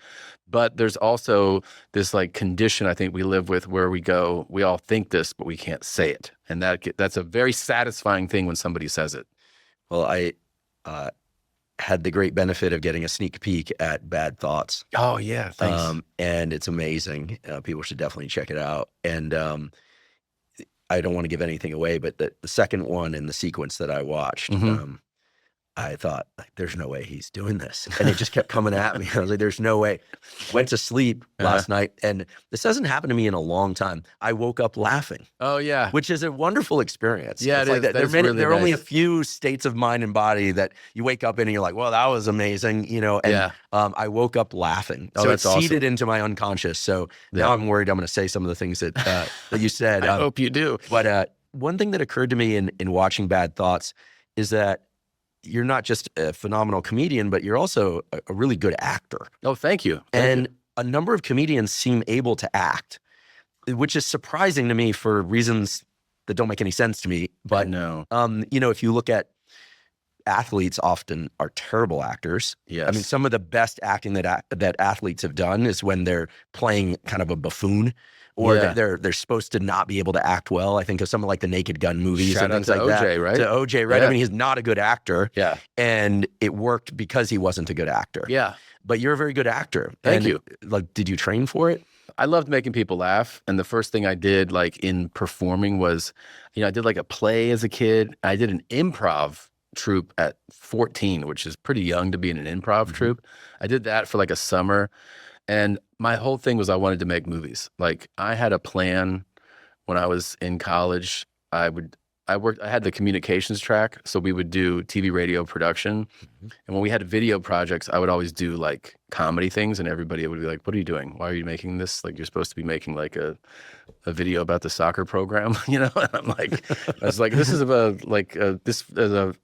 But there's also this like condition I think we live with where we all think this, but we can't say it. And that's a very satisfying thing when somebody says it. Well, I had the great benefit of getting a sneak peek at Bad Thoughts. Oh, yeah. Thanks. And it's amazing. People should definitely check it out. And I don't want to give anything away, but the second one in the sequence that I watched, I thought, like, there's no way he's doing this. And it just kept coming at me. I was like, there's no way. Went to sleep last night, and this hasn't happened to me in a long time. I woke up laughing. Oh, yeah. Which is a wonderful experience. Yeah, it's like that. There are only a few states of mind and body that you wake up in and you're like, well, that was amazing, And I woke up laughing. Oh, so that's it's seeded awesome. into my unconscious. So now I'm worried I'm going to say some of the things that that you said. I hope you do. But one thing that occurred to me in watching Bad Thoughts is that you're not just a phenomenal comedian, but you're also a really good actor. Oh, thank you. And a number of comedians seem able to act, which is surprising to me for reasons that don't make any sense to me. But no, if you look at athletes, often are terrible actors. Yes. I mean, some of the best acting that athletes have done is when they're playing kind of a buffoon. or Yeah. they're supposed to not be able to act well. I think of some of like the Naked Gun movies Shout and out things to like OJ, that. right? To OJ, right? Yeah. I mean, he's not a good actor. Yeah. And it worked because he wasn't a good actor. Yeah. But you're a very good actor. Thank And, you. Like, did you train for it? I loved making people laugh. And the first thing I did like in performing was, I did like a play as a kid. I did an improv troupe at 14, which is pretty young to be in an improv troupe. I did that for like a summer. And my whole thing was I wanted to make movies. Like I had a plan when I was in college. I had the communications track. So we would do TV, radio production. And when we had video projects, I would always do like comedy things and everybody would be like, what are you doing? Why are you making this? Like you're supposed to be making like a video about the soccer program, And I'm like, I was like, this is this is a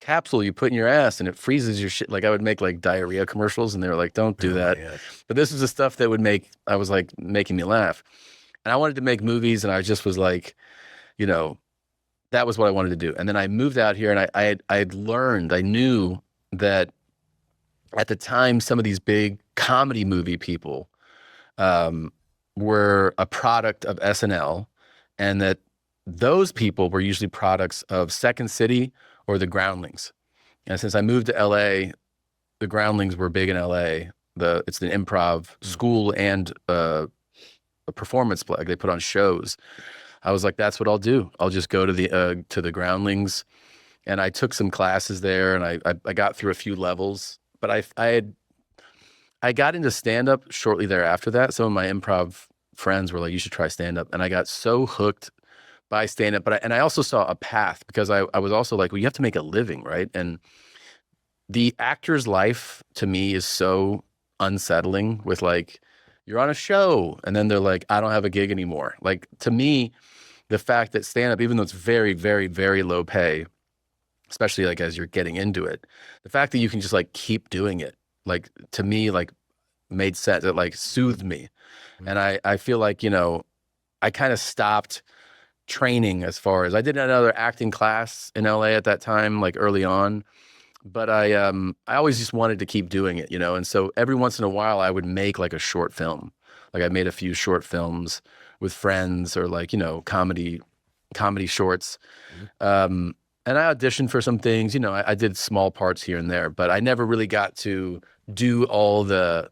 capsule you put in your ass and it freezes your shit. Like I would make like diarrhea commercials and they were like, don't do that. Yeah. But this was the stuff that I was like making me laugh. And I wanted to make movies and I just was like, that was what I wanted to do. And then I moved out here and I had learned, I knew that at the time, some of these big comedy movie people were a product of SNL and that those people were usually products of Second City or the Groundlings. And since I moved to LA, the Groundlings were big in LA. It's an improv school and a performance play. Like they put on shows. I was like, that's what I'll do. I'll just go to the Groundlings. And I took some classes there and I got through a few levels. But I got into stand-up shortly thereafter that. Some of my improv friends were like, you should try stand-up. And I got so hooked by stand-up. And I also saw a path because I was also like, well, you have to make a living, right? And the actor's life to me is so unsettling with like, you're on a show and then they're like, I don't have a gig anymore. Like to me, the fact that stand-up, even though it's very, very, very low pay, especially like as you're getting into it, the fact that you can just like keep doing it, like to me, like made sense. It like soothed me. And I feel like, I kind of stopped training as far as I did another acting class in LA at that time, like early on. But I always just wanted to keep doing it, And so every once in a while I would make like a short film. Like I made a few short films with friends or like, comedy shorts. And I auditioned for some things, I did small parts here and there, but I never really got to do all the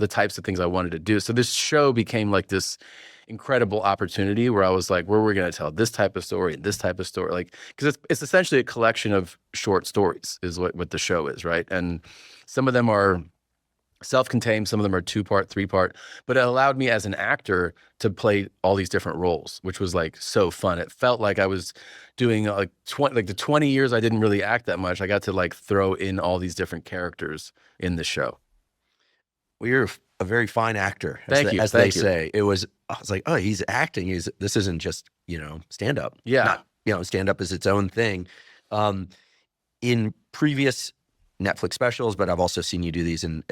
types of things I wanted to do. So this show became like this incredible opportunity where I was like, where are we going to tell this type of story and this type of story? Like, because it's essentially a collection of short stories is what the show is, right? And some of them are self-contained, some of them are 2-part, 3-part, but it allowed me as an actor to play all these different roles, which was like so fun. It felt like I was doing like the 20 years I didn't really act that much. I got to like throw in all these different characters in the show. Well, you're a very fine actor, as they say. I was like, oh, he's acting. This isn't just, stand-up. Yeah. Stand-up is its own thing. In previous Netflix specials, but I've also seen you do these in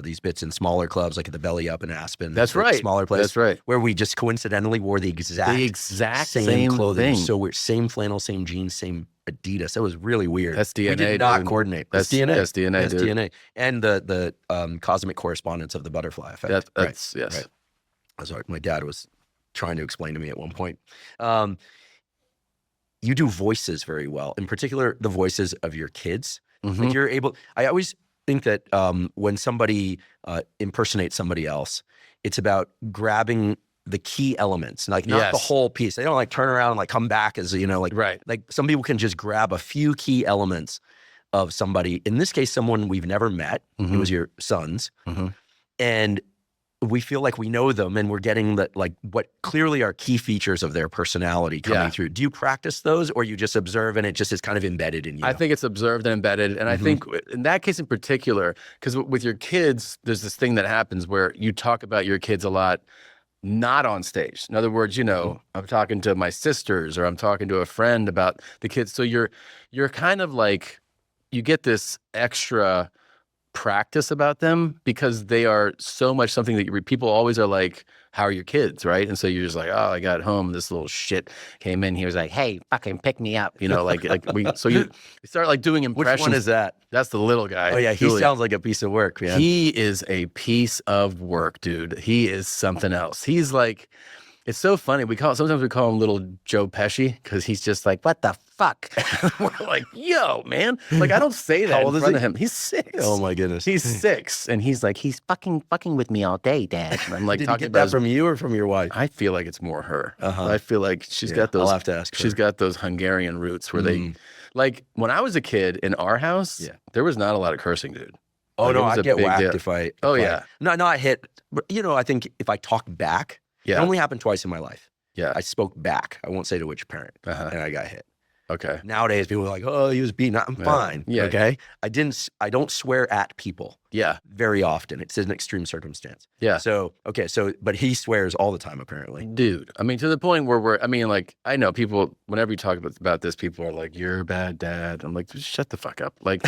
these bits in smaller clubs, like at the Belly Up in Aspen. That's right. Smaller place. That's right. Where we just coincidentally wore the exact same clothing. Thing. So we're same flannel, same jeans, same Adidas. That was really weird. That's DNA. We did not coordinate. That's DNA. That's DNA. That's dude. DNA. And the cosmic correspondence of the butterfly effect. That's yes. Right. That's what my dad was trying to explain to me at one point. You do voices very well, in particular the voices of your kids. Mm-hmm. Like you're able. I always think that when somebody impersonates somebody else, it's about grabbing the key elements, like not the whole piece. They don't like turn around and like come back as right. Like some people can just grab a few key elements of somebody. In this case, someone we've never met. Mm-hmm. It was your sons, mm-hmm. and we feel like we know them, and we're getting what clearly are key features of their personality coming through. Do you practice those, or you just observe and it just is kind of embedded in you? I think it's observed and embedded. And I think in that case in particular, because with your kids, there's this thing that happens where you talk about your kids a lot, not on stage. In other words, I'm talking to my sisters or I'm talking to a friend about the kids. So you're kind of like, you get this extra practice about them because they are so much something that people always are like, how are your kids, right? And so you're just like, oh, I got home, this little shit came in. He was like, hey, fucking pick me up, so you start like doing impressions. Which one is that? That's the little guy. Oh yeah, he Julian. sounds like a piece of work, man. He is a piece of work, dude. He is something else. He's like, It's so funny. Sometimes we call him Little Joe Pesci because he's just like, what the fuck? We're like, yo, man. Like, I don't say that in front of him. He's 6. Oh my goodness. He's 6, and he's like, he's fucking with me all day, Dad. And I'm like, Did you talking get about that from you or from your wife? I feel like it's more her. Uh-huh. I feel like she's got those. I'll have to ask her. She's got those Hungarian roots where they, like, when I was a kid in our house, there was not a lot of cursing, dude. Oh, like, no, I get whacked if I. Yeah. No, I hit. But, I think if I talk back, it only happened twice in my life. Yeah. I spoke back. I won't say to which parent, and I got hit. Okay. Nowadays, people are like, oh, he was beaten. I'm fine. Yeah. Okay. I don't swear at people. Yeah. Very often. It's an extreme circumstance. Yeah. So, but he swears all the time, apparently. Dude, I mean, to the point where like, I know people, whenever you talk about this, people are like, you're a bad dad. I'm like, just shut the fuck up. Like,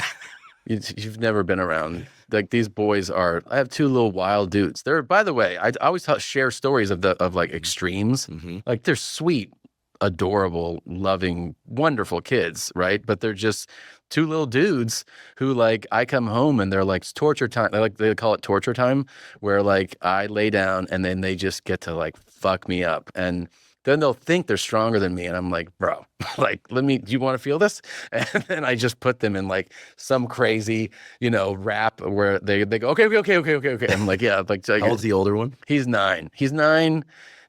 you've never been around. Like, these boys I have 2 little wild dudes. They're, by the way, I always share stories of like extremes. Like, they're sweet, adorable, loving, wonderful kids, right? But they're just 2 little dudes who, like, I come home and they're like, it's torture time. They call it torture time, where like I lay down and then they just get to like fuck me up. And then they'll think they're stronger than me. And I'm like, bro, like, do you want to feel this? And then I just put them in like some crazy, rap where they go, okay. I'm like, yeah. Like, how old's the older one? He's 9.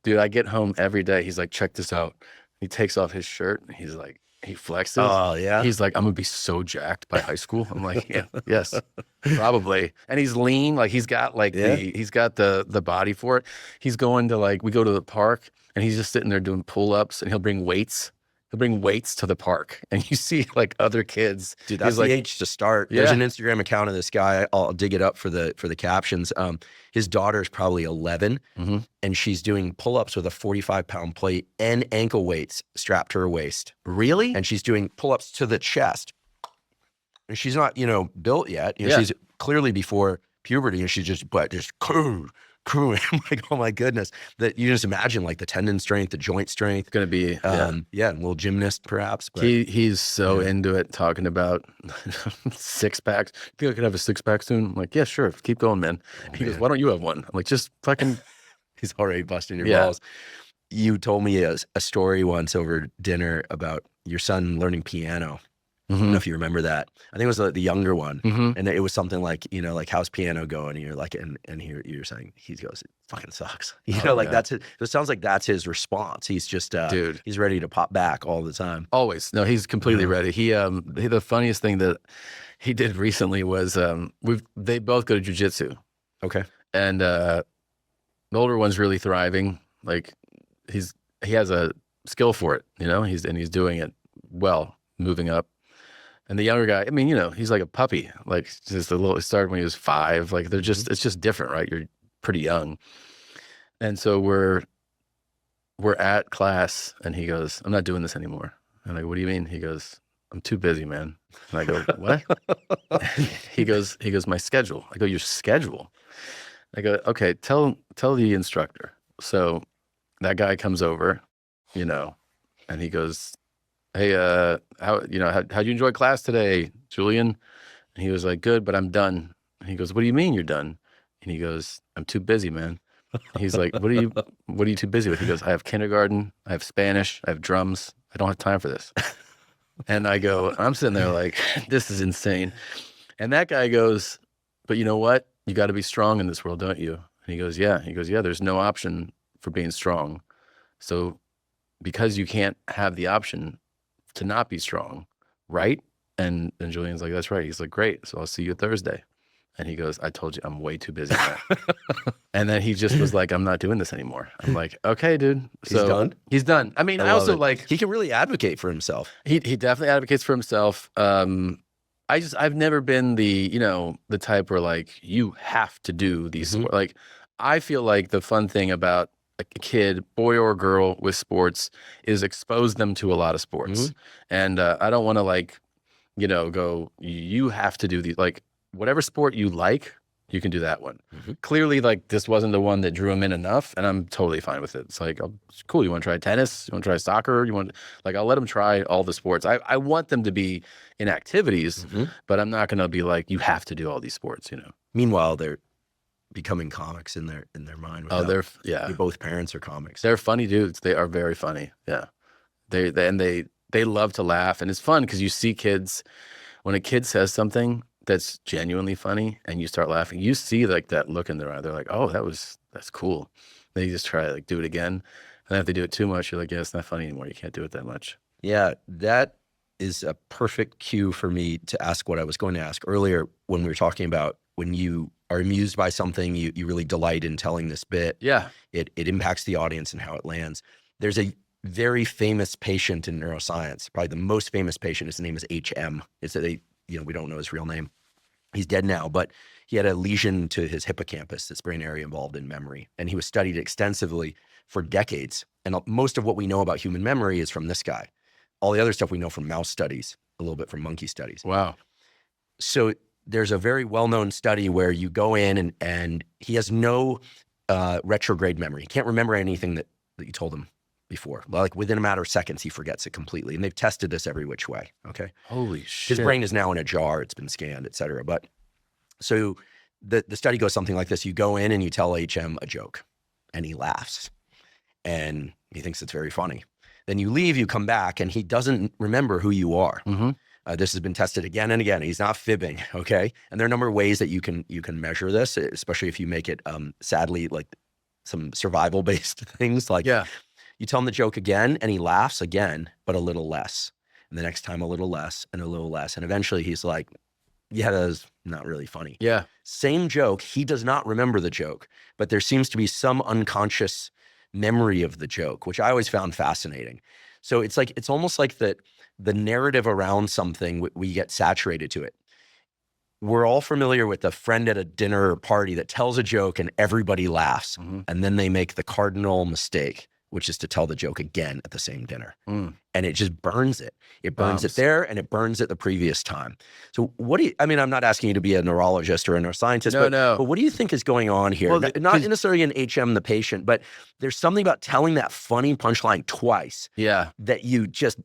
Dude, I get home every day. He's like, check this out. He takes off his shirt. And he's like, he flexes. Oh, yeah? He's like, I'm going to be so jacked by high school. I'm like, yeah, yes, probably. And he's lean. Like, he's got like he's got the body for it. He's going to we go to the park and he's just sitting there doing pull-ups and he'll bring weights. He'll bring weights to the park, and you see like other kids. Dude, that's the age to start. Yeah. There's an Instagram account of this guy. I'll dig it up for the captions. His daughter's probably 11, and she's doing pull-ups with a 45-pound plate and ankle weights strapped to her waist. Really? And she's doing pull-ups to the chest. And she's not, built yet. She's clearly before puberty, and she's just cool. I'm like, oh my goodness. That you just imagine like the tendon strength, the joint strength. Going to be, a little gymnast perhaps. But, he's so into it, talking about 6-packs. You think I could have a 6-pack soon? I'm like, yeah, sure. Keep going, man. He goes, why don't you have one? I'm like, just fucking. He's already busting your balls. You told me a story once over dinner about your son learning piano. I don't know if you remember that. I think it was the younger one. And it was something like, like, how's piano going? And you're like, and you're saying, he goes, it fucking sucks. That's it. It sounds like that's his response. He's just, dude, he's ready to pop back all the time. Always. No, he's completely ready. The funniest thing that he did recently was, they both go to jujitsu. Okay. And the older one's really thriving. Like, he has a skill for it, he's doing it well, moving up. And the younger guy, I mean, he's like a puppy. Like, just it started when he was 5. Like, it's just different, right? You're pretty young. And so we're at class, and he goes, I'm not doing this anymore. And I go, what do you mean? He goes, I'm too busy, man. And I go, what? he goes, my schedule. I go, your schedule? I go, okay, tell the instructor. So that guy comes over, and he goes, hey, how'd you enjoy class today, Julian? And he was like, good, but I'm done. And he goes, what do you mean you're done? And he goes, I'm too busy, man. And he's like, what are you too busy with? He goes, I have kindergarten, I have Spanish, I have drums. I don't have time for this. And I'm sitting there like, this is insane. And that guy goes, but you know what? You got to be strong in this world, don't you? And he goes, yeah. There's no option for being strong. So because you can't have the option to not be strong, right? And Julian's like, that's right. He's like, great. So I'll see you Thursday. And he goes, I told you, I'm way too busy. And then he just was like, I'm not doing this anymore. I'm like, okay, dude. So he's done? He's done. I mean, I also like. He can really advocate for himself. He definitely advocates for himself. I've never been the type where like, you have to do these sports. Like, I feel like the fun thing about a kid, boy or girl, with sports is expose them to a lot of sports. And I don't want to go, you have to do these, like, whatever sport you like, you can do that one. Clearly, like, this wasn't the one that drew him in enough, and I'm totally fine with it. It's like, oh, it's cool. You want to try tennis? You want to try soccer? I'll let them try all the sports. I want them to be in activities, but I'm not going to be like, you have to do all these sports, Meanwhile, they're becoming comics in their mind. Oh, without- yeah. both parents are comics. They're funny dudes. They are very funny. Yeah. They love to laugh, and it's fun because you see kids, when a kid says something that's genuinely funny and you start laughing, you see like that look in their eye. They're like, oh, that's cool. They just try to like do it again. And then if they do it too much, you're like, yeah, it's not funny anymore. You can't do it that much. Yeah, that is a perfect cue for me to ask what I was going to ask earlier when we were talking about when you are amused by something, you really delight in telling this bit. Yeah. It impacts the audience and how it lands. There's a very famous patient in neuroscience, probably the most famous patient. His name is HM. We don't know his real name. He's dead now, but he had a lesion to his hippocampus, this brain area involved in memory. And he was studied extensively for decades. And most of what we know about human memory is from this guy. All the other stuff we know from mouse studies, a little bit from monkey studies. Wow. So there's a very well-known study where you go in and he has no retrograde memory. He can't remember anything that you told him before. Like within a matter of seconds, he forgets it completely. And they've tested this every which way, okay? Holy shit. His brain is now in a jar. It's been scanned, et cetera. But so the study goes something like this. You go in and you tell HM a joke and he laughs and he thinks it's very funny. Then you leave, you come back, and he doesn't remember who you are. Mm-hmm. This has been tested again and again. He's not fibbing, okay? And there are a number of ways that you can measure this, especially if you make it, sadly, like some survival-based things. Like you tell him the joke again, and he laughs again, but a little less. And the next time a little less, and a little less. And eventually he's like, yeah, that was not really funny. Yeah. Same joke. He does not remember the joke, but there seems to be some unconscious memory of the joke, which I always found fascinating. So it's almost like the narrative around something, we get saturated to it. We're all familiar with the friend at a dinner or party that tells a joke and everybody laughs. Mm-hmm. And then they make the cardinal mistake, which is to tell the joke again at the same dinner. And it just burns it. It burns it there and it burns it the previous time. So I'm not asking you to be a neurologist or a neuroscientist, but what do you think is going on here? Well, not necessarily in HM, the patient, but there's something about telling that funny punchline twice. Yeah. That you just,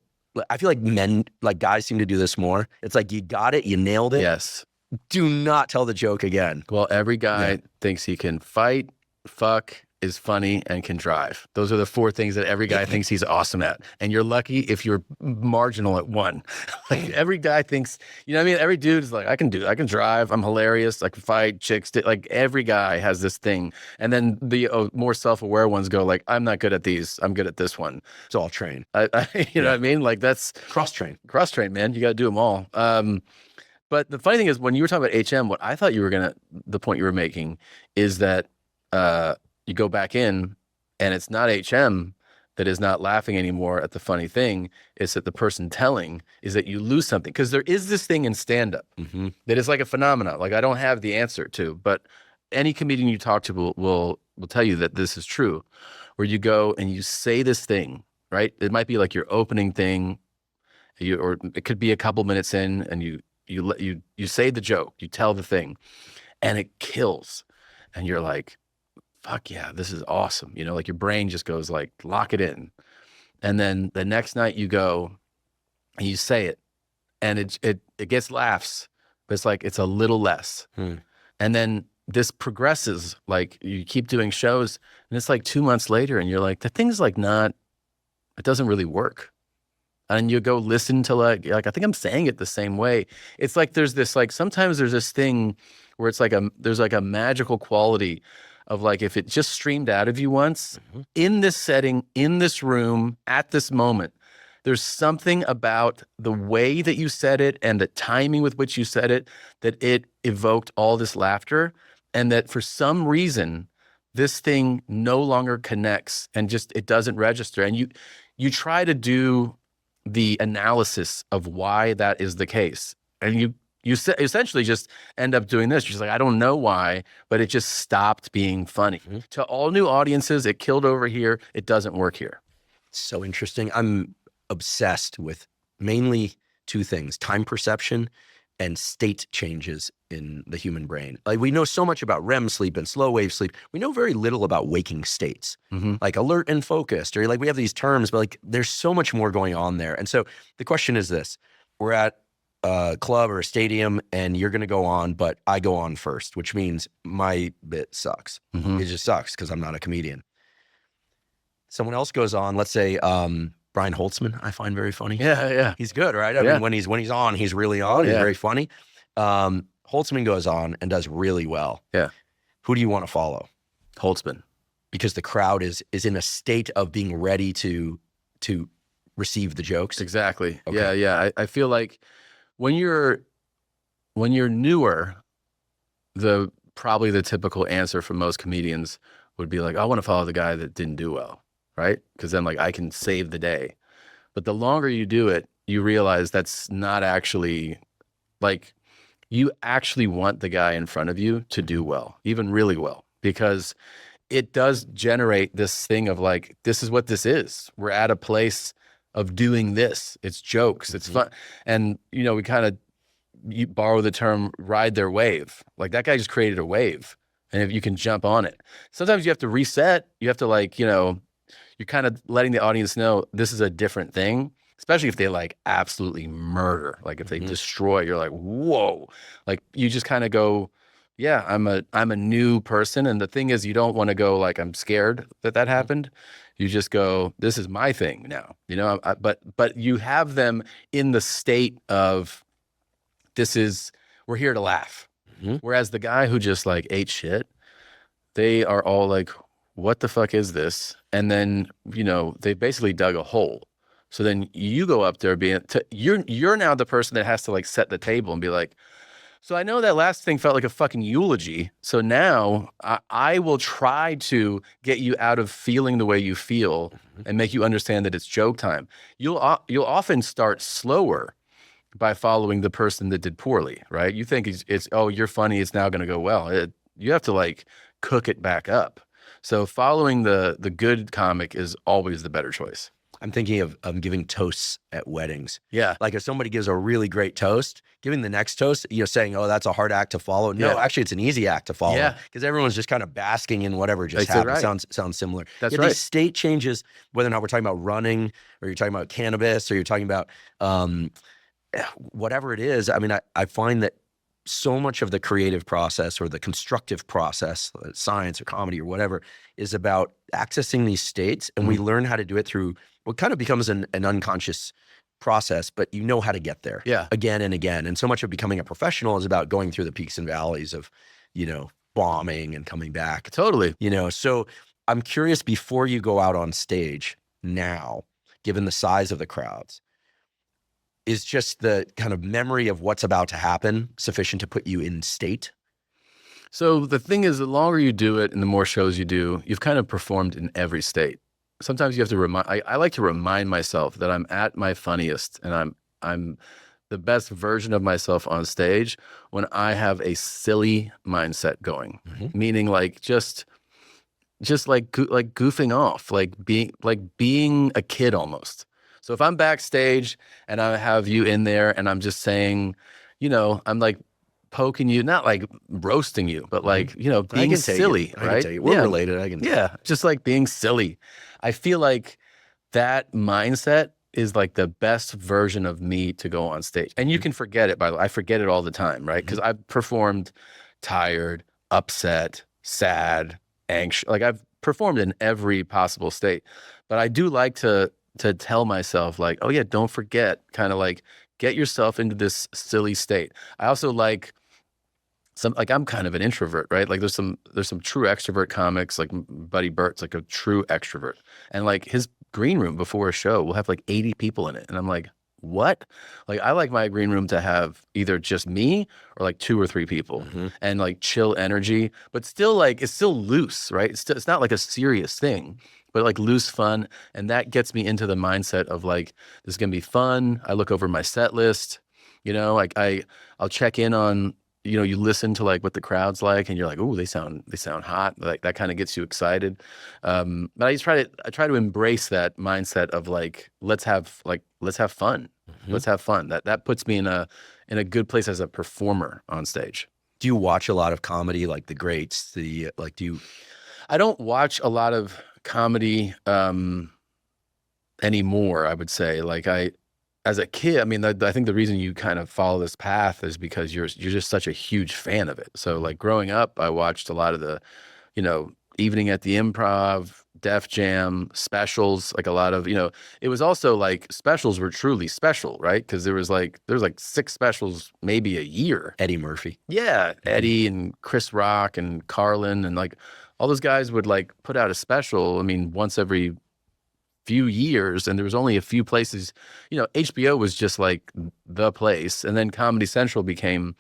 I feel like guys seem to do this more. It's like, you got it, you nailed it. Yes. Do not tell the joke again. Well, every guy thinks he can fight, fuck, is funny, and can drive. Those are the 4 things that every guy thinks he's awesome at. And you're lucky if you're marginal at one. Like every guy thinks, you know what I mean? Every dude is like, I can drive, I'm hilarious, I can fight, chicks, like every guy has this thing. And then the more self-aware ones go like, I'm not good at these, I'm good at this one. It's all trained. You know what I mean? Like that's cross-train, man. You got to do them all. But the funny thing is when you were talking about HM, what I thought the point you were making is that, you go back in and it's not HM that is not laughing anymore at the funny thing. It's that the person telling is that you lose something. Because there is this thing in stand-up that is like a phenomenon. Like I don't have the answer to, but any comedian you talk to will tell you that this is true. Where you go and you say this thing, right? It might be like your opening thing, or it could be a couple minutes in, and you say the joke, you tell the thing, and it kills. And you're like, fuck yeah, this is awesome. You know, like your brain just goes like, lock it in. And then the next night you go and you say it and it gets laughs, but it's like, it's a little less. And then this progresses, like you keep doing shows and it's like 2 months later and you're like, the thing's like it doesn't really work. And you go listen to like, I think I'm saying it the same way. It's like, there's this, like, sometimes there's this thing where it's like there's like a magical quality of like, if it just streamed out of you once, in this setting, in this room, at this moment, there's something about the way that you said it and the timing with which you said it, that it evoked all this laughter. And that for some reason, this thing no longer connects and just, it doesn't register. And you try to do the analysis of why that is the case. And you essentially just end up doing this. You're just like, I don't know why, but it just stopped being funny. To all new audiences, it killed over here. It doesn't work here. So interesting. I'm obsessed with mainly 2 things, time perception and state changes in the human brain. Like we know so much about REM sleep and slow wave sleep. We know very little about waking states, like alert and focused, or like we have these terms, but like there's so much more going on there. And so the question is this, we're at a club or a stadium and you're going to go on, but I go on first, which means my bit sucks. It just sucks because I'm not a comedian. Someone else goes on, let's say Brian Holtzman, I find very funny. Yeah. He's good, right? I mean, when he's on, he's really on. He's very funny. Holtzman goes on and does really well. Yeah. Who do you want to follow? Holtzman. Because the crowd is in a state of being ready to receive the jokes. Exactly. Okay. Yeah. I feel like when you're newer, probably the typical answer from most comedians would be like, I want to follow the guy that didn't do well, right? Because then like I can save the day. But the longer you do it, you realize that's not actually like, you actually want the guy in front of you to do well, even really well, because it does generate this thing of like, this is what this is. We're at a place of doing this. It's jokes. It's fun. And, you know, we kind of, you borrow the term ride their wave. Like that guy just created a wave and if you can jump on it. Sometimes you have to reset. You have to like, you know, you're kind of letting the audience know this is a different thing, especially if they like absolutely murder. Like if they destroy, you're like, whoa. Like you just kind of go, yeah, I'm a new person. And the thing is, you don't want to go like, I'm scared that happened. You just go, this is my thing now, you know, but you have them in the state of, we're here to laugh. Whereas the guy who just like ate shit, they are all like, what the fuck is this? And then, you know, they basically dug a hole. So then you go up there you're now the person that has to like set the table and be like, so I know that last thing felt like a fucking eulogy. So now I will try to get you out of feeling the way you feel and make you understand that it's joke time. You'll often start slower by following the person that did poorly, right? You think it's oh, you're funny, it's now going to go well. You have to like cook it back up. So following the good comic is always the better choice. I'm thinking of giving toasts at weddings. Yeah. Like if somebody gives a really great toast, giving the next toast, you know, saying, oh, that's a hard act to follow. No, actually it's an easy act to follow. Yeah. Because everyone's just kind of basking in whatever just happened. Right. Sounds similar. That's right. These state changes, whether or not we're talking about running or you're talking about cannabis or you're talking about whatever it is. I mean, I find that so much of the creative process or the constructive process, science or comedy or whatever, is about accessing these states. And we learn how to do it through what kind of becomes an unconscious process, but you know how to get there again and again. And so much of becoming a professional is about going through the peaks and valleys of, you know, bombing and coming back. Totally. You know, so I'm curious, before you go out on stage now, given the size of the crowds, is just the kind of memory of what's about to happen sufficient to put you in state? So the thing is, the longer you do it and the more shows you do, you've kind of performed in every state. Sometimes you have to I like to remind myself that I'm at my funniest and I'm the best version of myself on stage when I have a silly mindset going, meaning like just like goofing off, like being a kid almost. So if I'm backstage and I have you in there and I'm just saying, you know, I'm like poking you, not like roasting you, but like, you know, being silly, right? I can tell you. We're related. I can tell you. Just like being silly. I feel like that mindset is like the best version of me to go on stage. And you can forget it, by the way. I forget it all the time, right? Because I've performed tired, upset, sad, anxious. Like I've performed in every possible state. But I do like to tell myself like, oh yeah, don't forget, kind of like get yourself into this silly state. I also like I'm kind of an introvert, right? Like there's some true extrovert comics, like Buddy Burt's like a true extrovert. And like his green room before a show will have like 80 people in it. And I'm like, what? Like I like my green room to have either just me or like 2 or 3 people and like chill energy, but still like, it's still loose, right? It's not like a serious thing, but like loose fun. And that gets me into the mindset of like, this is going to be fun. I look over my set list, you know, like I'll check in on, you know, you listen to like what the crowd's like and you're like, oh, they sound hot. Like that kind of gets you excited. But I try to embrace that mindset of like, let's have fun. Let's have fun. That puts me in a good place as a performer on stage. Do you watch a lot of comedy, like the greats? I don't watch a lot of comedy anymore, I would say. Like as a kid, I mean, I think the reason you kind of follow this path is because you're just such a huge fan of it. So like growing up, I watched a lot of the, Evening at the Improv, Def Jam, specials, like a lot of, it was also like specials were truly special, right? Because there was like 6 specials maybe a year. Eddie Murphy. Yeah, Eddie and Chris Rock and Carlin and like all those guys would like put out a special, I mean, once every few years, and there was only a few places, HBO was just like the place, and then Comedy Central became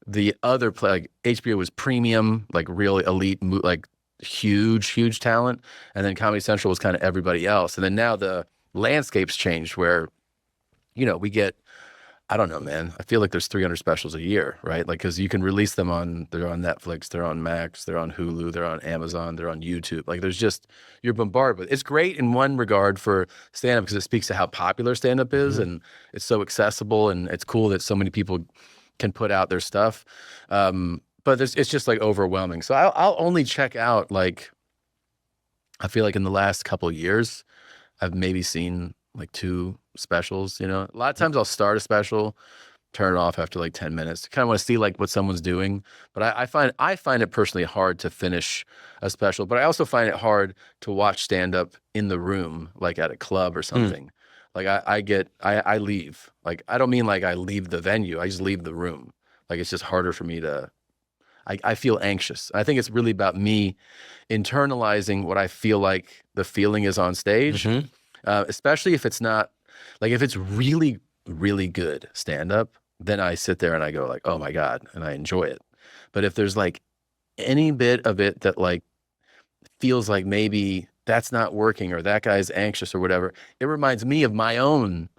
the other play. Like HBO was premium, like really elite, like huge talent, and then Comedy Central was kind of everybody else. And then now the landscape's changed where, we get, I don't know, man, I feel like there's 300 specials a year, right? Like, because you can release them they're on Netflix, they're on Max, they're on Hulu, they're on Amazon, they're on YouTube. Like, there's just, you're bombarded with. It's great in one regard for stand-up because it speaks to how popular stand-up is, and it's so accessible, and it's cool that so many people can put out their stuff. But it's just like overwhelming. So I'll only check out, like, I feel like in the last couple of years, I've maybe seen like 2 specials. A lot of times I'll start a special, turn it off after like 10 minutes. Kind of want to see like what someone's doing. But I find it personally hard to finish a special. But I also find it hard to watch stand up in the room, like at a club or something. Like I leave. Like, I don't mean like I leave the venue. I just leave the room. Like, it's just harder for me to. I feel anxious. I think it's really about me internalizing what I feel like the feeling is on stage, especially if it's not, like if it's really, really good stand-up, then I sit there and I go like, oh my God, and I enjoy it. But if there's like any bit of it that like feels like maybe that's not working or that guy's anxious or whatever, it reminds me of my own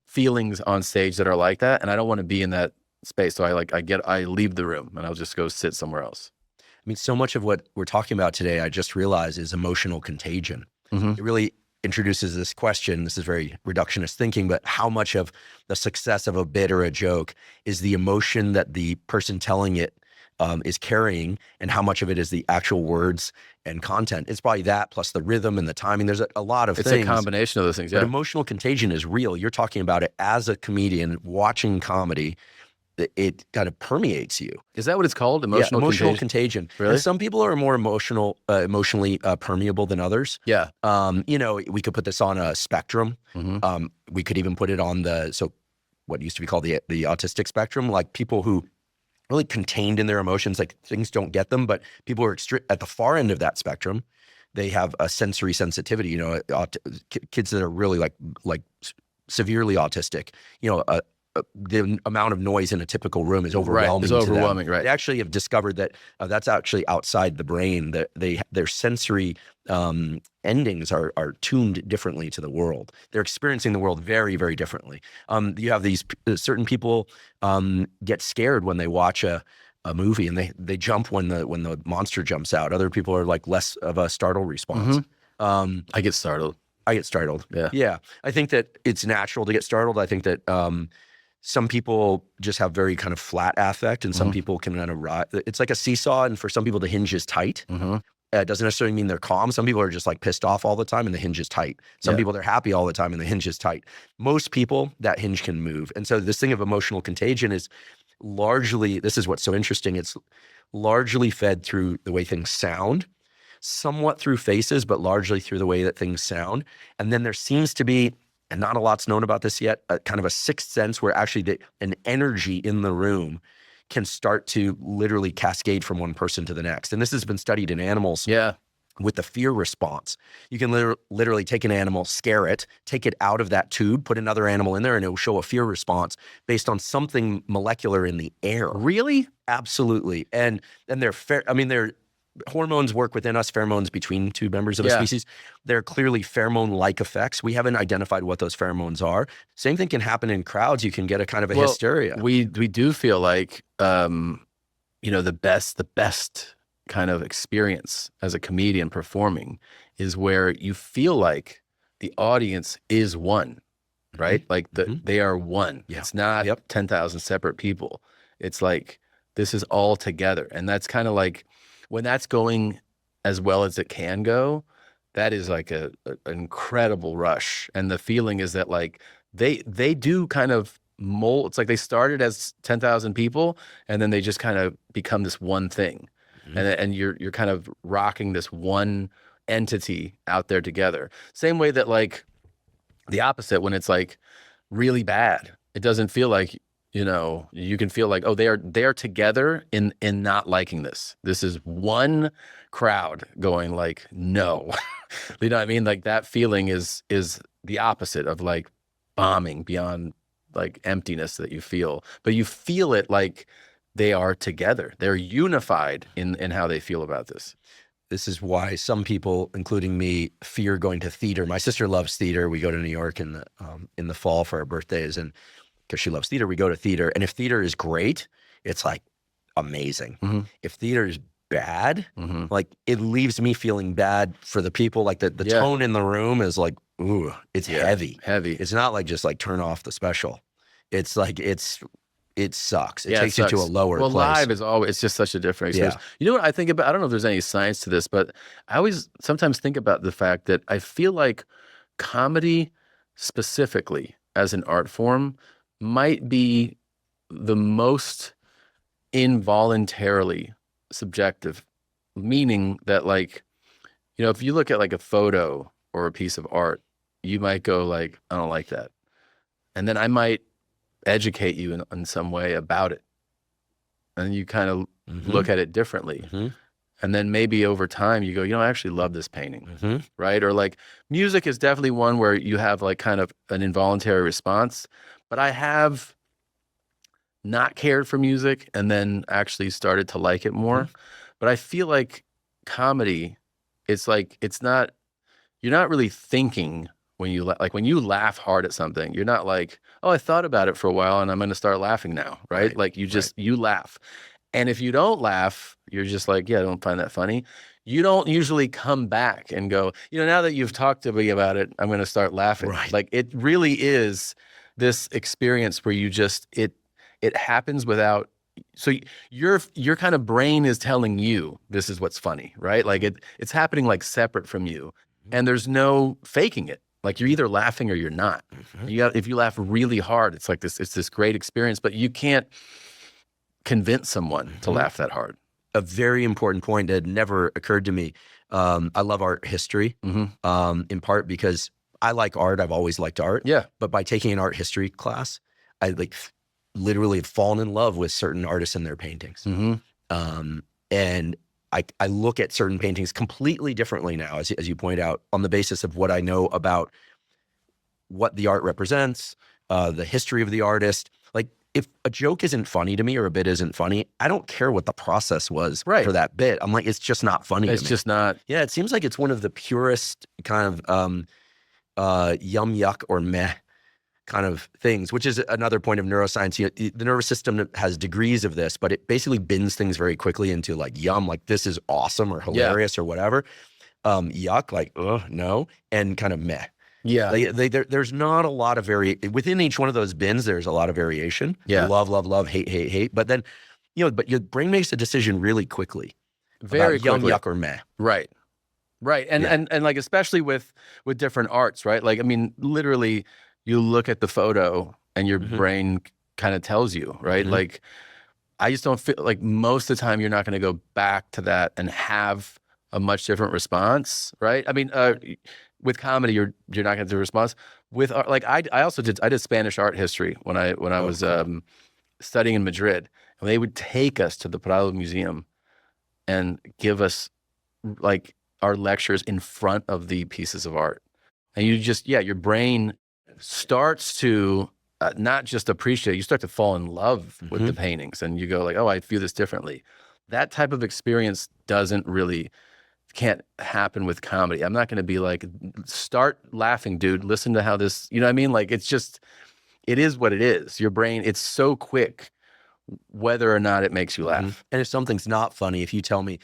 feelings on stage that are like that. And I don't want to be in that space. So I leave the room and I'll just go sit somewhere else. I mean, so much of what we're talking about today, I just realized, is emotional contagion. It really introduces this question. This is very reductionist thinking, but how much of the success of a bit or a joke is the emotion that the person telling it is carrying, and how much of it is the actual words and content? It's probably that plus the rhythm and the timing. There's a lot of things. It's a combination of those things, yeah. But emotional contagion is real. You're talking about it as a comedian watching comedy. It kind of permeates you. Is that what it's called? Emotional contagion. Really? And some people are more emotionally permeable than others. Yeah. We could put this on a spectrum. We could even put it on what used to be called the autistic spectrum, like people who really contained in their emotions, like things don't get them, but people who are at the far end of that spectrum, they have a sensory sensitivity, kids that are really like severely autistic, the amount of noise in a typical room is overwhelming. Right. It's overwhelming, right? They actually have discovered that that's actually outside the brain. That their sensory endings are tuned differently to the world. They're experiencing the world very, very differently. You have these certain people get scared when they watch a movie, and they jump when the monster jumps out. Other people are like less of a startle response. I get startled. Yeah. I think that it's natural to get startled. I think that some people just have very kind of flat affect, and some people can kind of ride. It's like a seesaw, and for some people the hinge is tight. It doesn't necessarily mean they're calm. Some people are just like pissed off all the time and the hinge is tight. Some people, they're happy all the time and the hinge is tight. Most people, that hinge can move. And so this thing of emotional contagion is largely, this is what's so interesting, it's largely fed through the way things sound, somewhat through faces, but largely through the way that things sound. And then there seems to be, and not a lot's known about this yet, kind of a sixth sense where actually an energy in the room can start to literally cascade from one person to the next. And this has been studied in animals. Yeah. With the fear response. You can literally take an animal, scare it, take it out of that tube, put another animal in there, and it will show a fear response based on something molecular in the air. Really? Absolutely. And they're hormones work within us, pheromones between two members of a species. They're clearly pheromone-like effects. We haven't identified what those pheromones are. Same thing can happen in crowds. You can get a kind of a hysteria. We do feel like, the best kind of experience as a comedian performing is where you feel like the audience is one, right? Like they are one. Yeah. It's not 10,000 separate people. It's like, this is all together. And that's kind of like, when that's going as well as it can go, that is like an incredible rush. And the feeling is that like they do kind of mold. It's like they started as 10,000 people, and then they just kind of become this one thing. And you're kind of rocking this one entity out there together. Same way that like the opposite, when it's like really bad, it doesn't feel like, you know, you can feel like, oh, they're together in not liking this. This is one crowd going like, no. You know what I mean? Like that feeling is the opposite of like bombing beyond like emptiness that you feel, but you feel it like they are together. They're unified in how they feel about this. This is why some people, including me, fear going to theater. My sister loves theater. We go to New York in the fall for our birthdays, and because she loves theater, we go to theater. And if theater is great, it's like amazing. Mm-hmm. If theater is bad, like it leaves me feeling bad for the people. Like the tone in the room is like, ooh, it's heavy. It's not like just like turn off the special. It's like it sucks. It takes you to a lower place. Well, live is always, it's just such a different experience. Yeah. You know what I think about? I don't know if there's any science to this, but I always sometimes think about the fact that I feel like comedy specifically as an art form might be the most involuntarily subjective, meaning that like, you know, if you look at like a photo or a piece of art, you might go like, I don't like that. And then I might educate you in some way about it. And you kind of look at it differently. And then maybe over time you go, you know, I actually love this painting, right? Or like music is definitely one where you have like kind of an involuntary response, but I have not cared for music and then actually started to like it more. But I feel like comedy, it's like, you're not really thinking when you like when you laugh hard at something, you're not like, oh, I thought about it for a while and I'm going to start laughing now, right? Like you just, you laugh. And if you don't laugh, you're just like, yeah, I don't find that funny. You don't usually come back and go, you know, now that you've talked to me about it, I'm going to start laughing. Like it really is this experience where you just, it happens without, so your kind of brain is telling you this is what's funny, right? Like it's happening like separate from you and there's no faking it. Like you're either laughing or you're not. If you laugh really hard, it's like it's this great experience, but you can't convince someone to laugh that hard. A very important point that never occurred to me. I love art history, in part because I like art. I've always liked art. Yeah. But by taking an art history class, I like literally have fallen in love with certain artists and their paintings. And I look at certain paintings completely differently now, as you point out, on the basis of what I know about what the art represents, the history of the artist. Like if a joke isn't funny to me or a bit isn't funny, I don't care what the process was for that bit. I'm like, it's just not funny to me. It's just not. Yeah, it seems like it's one of the purest kind of yum, yuck, or meh kind of things, which is another point of neuroscience. The nervous system has degrees of this, but it basically bins things very quickly into like yum, like this is awesome or hilarious or whatever. Yuck, like, no, and kind of meh. Yeah. There's not a lot of within each one of those bins, there's a lot of variation. Yeah. Love, love, love, hate, hate, hate. But then, you know, but your brain makes a decision really quickly. Very about yum, quickly. yuck, or meh. Right. And like, especially with different arts, right? Like, I mean, literally you look at the photo and your brain kind of tells you, right? Like, I just don't feel like most of the time you're not going to go back to that and have a much different response, right? I mean, with comedy, you're not going to do a response. With art, like I did Spanish art history when I was studying in Madrid, and they would take us to the Prado Museum and give us like our lectures in front of the pieces of art, and you just your brain starts to not just appreciate, you start to fall in love with the paintings, and you go like, oh, I view this differently. That type of experience can't happen with comedy. I'm not going to be like, start laughing, dude. Listen to how this, you know what I mean? Like, it's just, it is what it is. Your brain, it's so quick whether or not it makes you laugh. And if something's not funny, if you tell me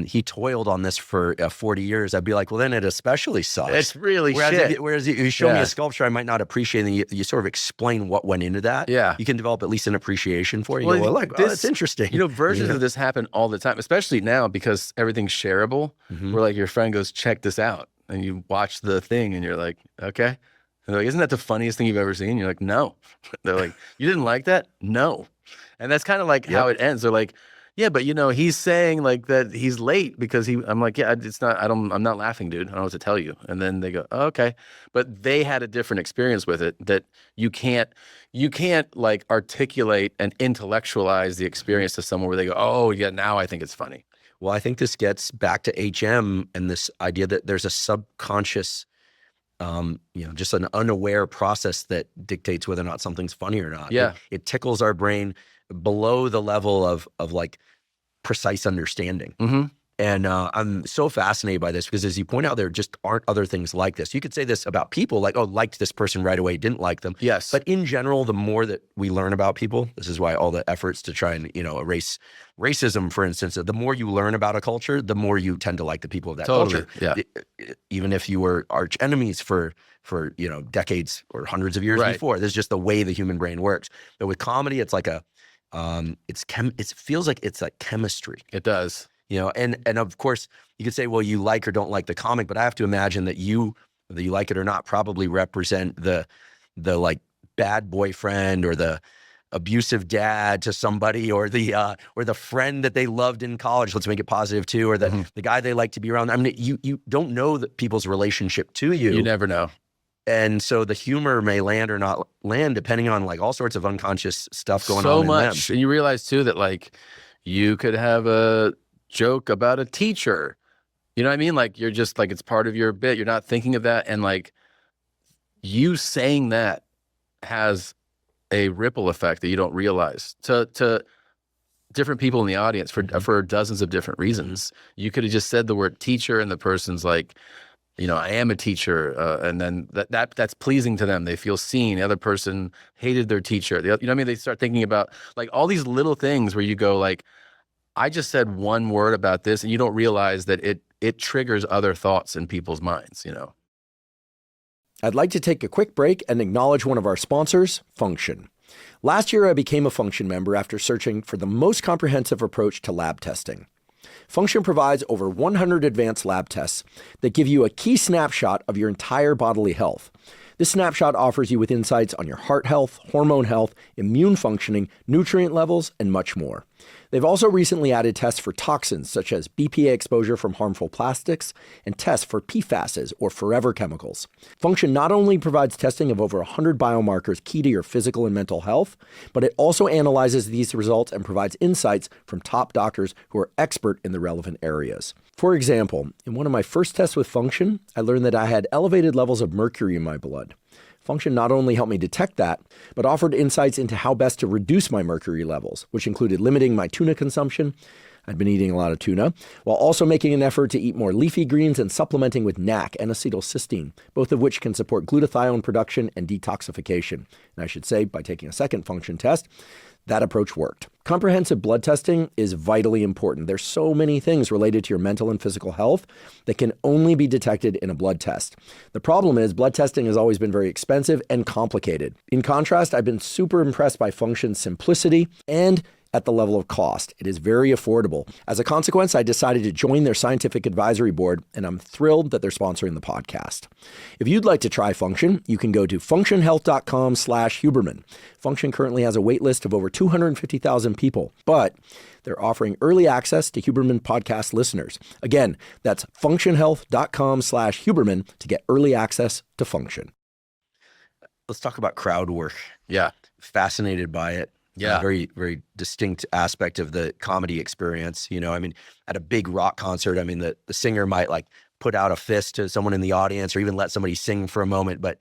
he toiled on this for 40 years, I'd be like, well, then it especially sucks. It's really shit. Whereas you show me a sculpture I might not appreciate, and you sort of explain what went into that. Yeah. You can develop at least an appreciation for it. Well, like, that's interesting. You know, versions of this happen all the time, especially now because everything's shareable. Where like your friend goes, check this out. And you watch the thing and you're like, okay. they're like, isn't that the funniest thing you've ever seen? You're like, no. They're like, you didn't like that? No. And that's kind of like how it ends. They're like, yeah, but he's saying like that he's late because I'm like, yeah, it's not, I'm not laughing, dude. I don't know what to tell you. And then they go, oh, okay. But they had a different experience with it that you can't like articulate and intellectualize the experience to someone where they go, oh yeah, now I think it's funny. Well, I think this gets back to HM and this idea that there's a subconscious, just an unaware process that dictates whether or not something's funny or not. Yeah. It tickles our brain below the level of like precise understanding. Mm-hmm. And I'm so fascinated by this because, as you point out, there just aren't other things like this. You could say this about people, like, oh, liked this person right away, didn't like them. Yes. But in general, the more that we learn about people, this is why all the efforts to try and, erase racism, for instance, the more you learn about a culture, the more you tend to like the people of that culture. Yeah. Even if you were arch enemies for decades or hundreds of years before. This is just the way the human brain works. But with comedy, it's like it feels like it's like chemistry. It does. And of course you could say, well, you like or don't like the comic, but I have to imagine that whether you like it or not, probably represent the like bad boyfriend or the abusive dad to somebody, or the friend that they loved in college. Let's make it positive too, or the guy they like to be around. I mean, you don't know that people's relationship to you. You never know. And so the humor may land or not land depending on like all sorts of unconscious stuff going on so in much. them. And you realize too that like you could have a joke about a teacher. You know what I mean? Like you're just like, it's part of your bit. You're not thinking of that. And like you saying that has a ripple effect that you don't realize to different people in the audience for dozens of different reasons. You could have just said the word teacher and the person's like, I am a teacher. And then that's pleasing to them. They feel seen. The other person hated their teacher. You know what I mean? They start thinking about like all these little things where you go like, I just said one word about this, and you don't realize that it triggers other thoughts in people's minds, I'd like to take a quick break and acknowledge one of our sponsors, Function. Last year, I became a Function member after searching for the most comprehensive approach to lab testing. Function provides over 100 advanced lab tests that give you a key snapshot of your entire bodily health. This snapshot offers you with insights on your heart health, hormone health, immune functioning, nutrient levels, and much more. They've also recently added tests for toxins such as BPA exposure from harmful plastics and tests for PFASs or forever chemicals. Function not only provides testing of over 100 biomarkers key to your physical and mental health, but it also analyzes these results and provides insights from top doctors who are expert in the relevant areas. For example, in one of my first tests with Function, I learned that I had elevated levels of mercury in my blood. Function not only helped me detect that, but offered insights into how best to reduce my mercury levels, which included limiting my tuna consumption. I'd been eating a lot of tuna, while also making an effort to eat more leafy greens and supplementing with NAC and acetylcysteine, both of which can support glutathione production and detoxification. And I should say, by taking a second Function test, that approach worked. Comprehensive blood testing is vitally important. There's so many things related to your mental and physical health that can only be detected in a blood test. The problem is blood testing has always been very expensive and complicated. In contrast, I've been super impressed by Function's simplicity and at the level of cost. It is very affordable. As a consequence, I decided to join their scientific advisory board, and I'm thrilled that they're sponsoring the podcast. If you'd like to try Function, you can go to functionhealth.com/Huberman. Function currently has a wait list of over 250,000 people, but they're offering early access to Huberman podcast listeners. Again, that's functionhealth.com/Huberman to get early access to Function. Let's talk about crowd work. Yeah. Fascinated by it. Yeah. A very, very distinct aspect of the comedy experience. I mean, at a big rock concert, I mean, the singer might like put out a fist to someone in the audience or even let somebody sing for a moment, but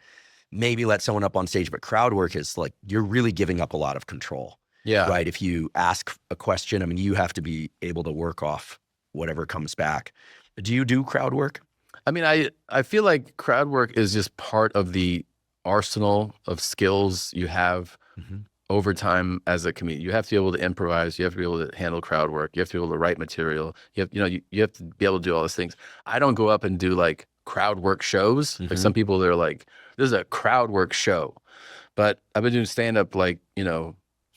maybe let someone up on stage. But crowd work is like, you're really giving up a lot of control. Yeah. Right. If you ask a question, I mean, you have to be able to work off whatever comes back. Do you do crowd work? I mean, I feel like crowd work is just part of the arsenal of skills you have over time as a comedian. You have to be able to improvise. You have to be able to handle crowd work. You have to be able to write material. You have to be able to do all those things. I don't go up and do like crowd work shows. Like some people, they're like, this is a crowd work show. But I've been doing stand-up like,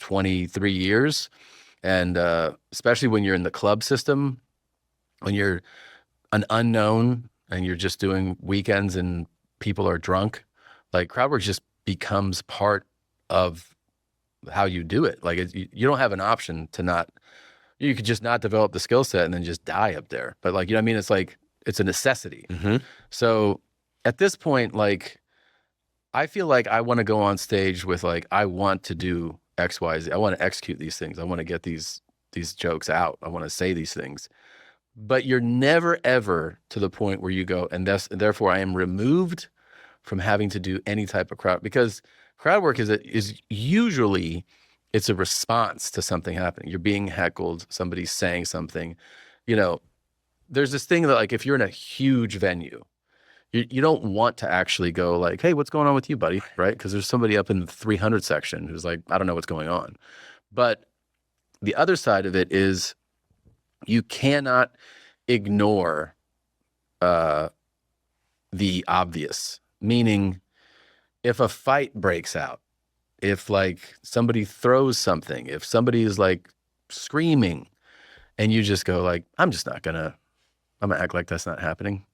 23 years. And especially when you're in the club system, when you're an unknown and you're just doing weekends and people are drunk, like crowd work just becomes part of how you do it. Like you don't have an option to not, you could just not develop the skill set and then just die up there. But like, you know what I mean? It's like, it's a necessity. So at this point, like, I feel like I want to go on stage with like, I want to do X, Y, Z. I want to execute these things. I want to get these jokes out. I want to say these things. But you're never, ever to the point where you go, and therefore I am removed from having to do any type of crowd, because crowd work is usually, it's a response to something happening. You're being heckled, somebody's saying something. You know, there's this thing that like, if you're in a huge venue, you don't want to actually go like, hey, what's going on with you, buddy? Right? Because there's somebody up in the 300 section who's like, I don't know what's going on. But the other side of it is you cannot ignore the obvious. Meaning, if a fight breaks out, if like somebody throws something, if somebody is like screaming, and you just go like, I'm gonna act like that's not happening.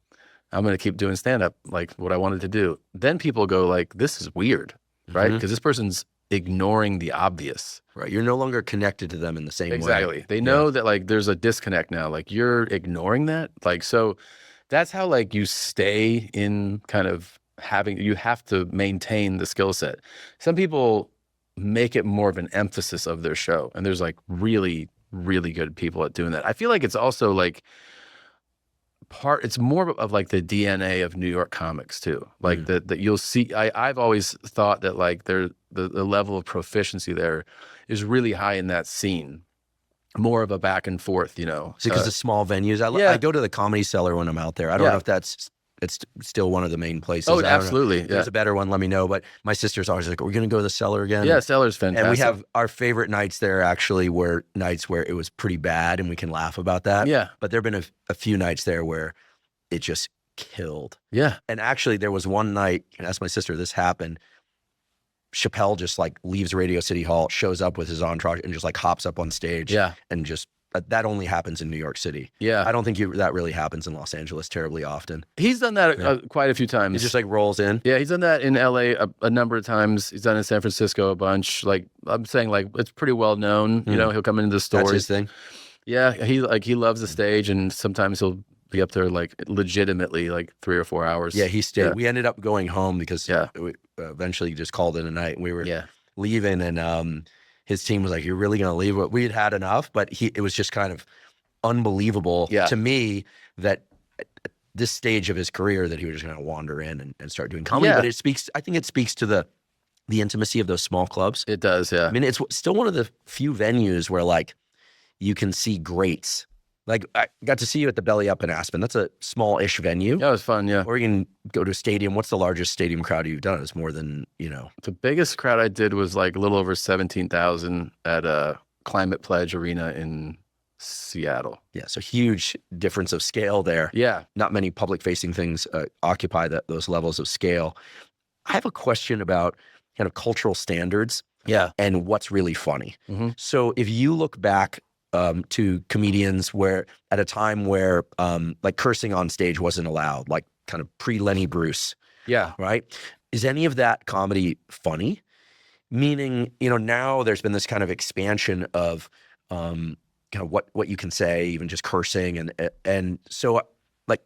I'm gonna keep doing stand-up like what I wanted to do. Then people go like, this is weird, right? Because this person's ignoring the obvious. Right. You're no longer connected to them in the same way. Exactly. They know that like there's a disconnect now. Like you're ignoring that. Like, so that's how like you stay in kind of you have to maintain the skill set. Some people make it more of an emphasis of their show. And there's like really, really good people at doing that. I feel like it's also like it's more of like the DNA of New York comics too. Like that you'll see, I've always thought that like the level of proficiency there is really high in that scene. More of a back and forth, you know. Because the small venues, I go to the Comedy Cellar when I'm out there. I don't know if it's still one of the main places. Oh, absolutely. If there's a better one, let me know. But my sister's always like, we're going to go to the Cellar again. Yeah, Cellar's fantastic. And we have our favorite nights there actually were nights where it was pretty bad and we can laugh about that. Yeah. But there have been a few nights there where it just killed. Yeah. And actually there was one night, and asked my sister, this happened. Chappelle just like leaves Radio City Hall, shows up with his entourage and just like hops up on stage. Yeah. And just, that only happens in New York City. Yeah. I don't think that really happens in Los Angeles terribly often. He's done that quite a few times. He just like rolls in. Yeah, he's done that in LA a number of times. He's done it in San Francisco a bunch. Like I'm saying, like it's pretty well known. You know, he'll come into the stores. That's his thing. Yeah, he loves the stage, and sometimes he'll be up there like legitimately like 3 or 4 hours. Yeah, he stayed. Yeah. We ended up going home because we eventually just called it a night, and we were leaving, and his team was like, "You're really going to leave?" We had had enough, but it was just kind of unbelievable to me that at this stage of his career that he was just going to wander in and start doing comedy. But I think it speaks to the intimacy of those small clubs. It does, yeah. I mean, it's still one of the few venues where like you can see greats. Like I got to see you at the Belly Up in Aspen. That's a small-ish venue. Yeah, it was fun, yeah. Or you can go to a stadium. What's the largest stadium crowd you've done? It's more than, you know. The biggest crowd I did was like a little over 17,000 at a Climate Pledge Arena in Seattle. Yeah, so huge difference of scale there. Yeah. Not many public-facing things occupy those levels of scale. I have a question about kind of cultural standards and what's really funny. So if you look back to comedians where at a time where like cursing on stage wasn't allowed, like kind of pre-Lenny Bruce. Yeah. Right? Is any of that comedy funny? Meaning, you know, now there's been this kind of expansion of kind of what you can say, even just cursing. And so like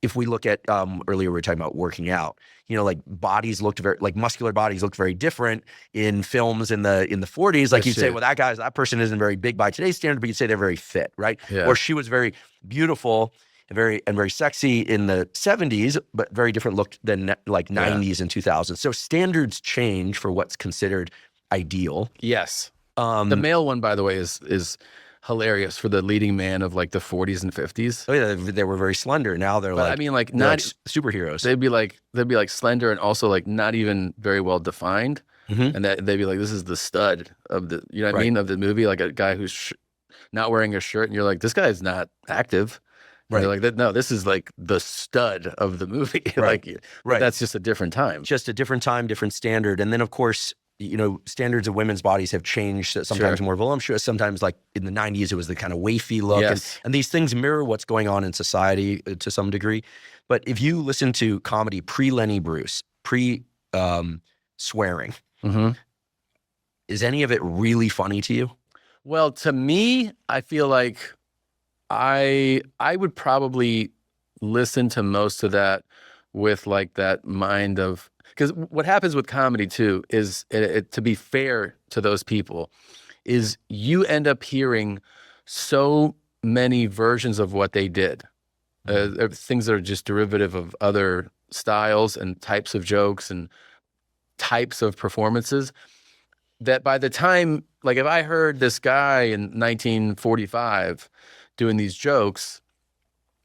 if we look at earlier we were talking about working out, you know, like bodies looked like muscular bodies looked very different in films in the 40s. Like you'd say, well, that person isn't very big by today's standard, but you'd say they're very fit, right? Yeah. Or she was very beautiful and very sexy in the 70s, but very different look than like 90s and 2000s. So standards change for what's considered ideal. Yes. The male one, by the way, is hilarious for the leading man of like the 40s and 50s. Oh yeah, they were very slender. Now they're like, I mean, like not like superheroes. They'd be like slender and also like not even very well defined. And that they'd be like, this is the stud of the, you know what I mean, of the movie, like a guy who's not wearing a shirt, and you're like, this guy's not active. Right. Like that. No, this is like the stud of the movie. Like, that's just a different time. Just a different time, different standard. And then of course, you know, standards of women's bodies have changed, sometimes more voluptuous, sometimes like in the 90s, it was the kind of wafy look. And these things mirror what's going on in society to some degree. But if you listen to comedy pre-Lenny Bruce, pre swearing. Mm-hmm. Is any of it really funny to you? Well, to me, I feel like I would probably listen to most of that with like that mind of, because what happens with comedy too is, to be fair to those people, is you end up hearing so many versions of what they did, things that are just derivative of other styles and types of jokes and types of performances, that by the time, like if I heard this guy in 1945 doing these jokes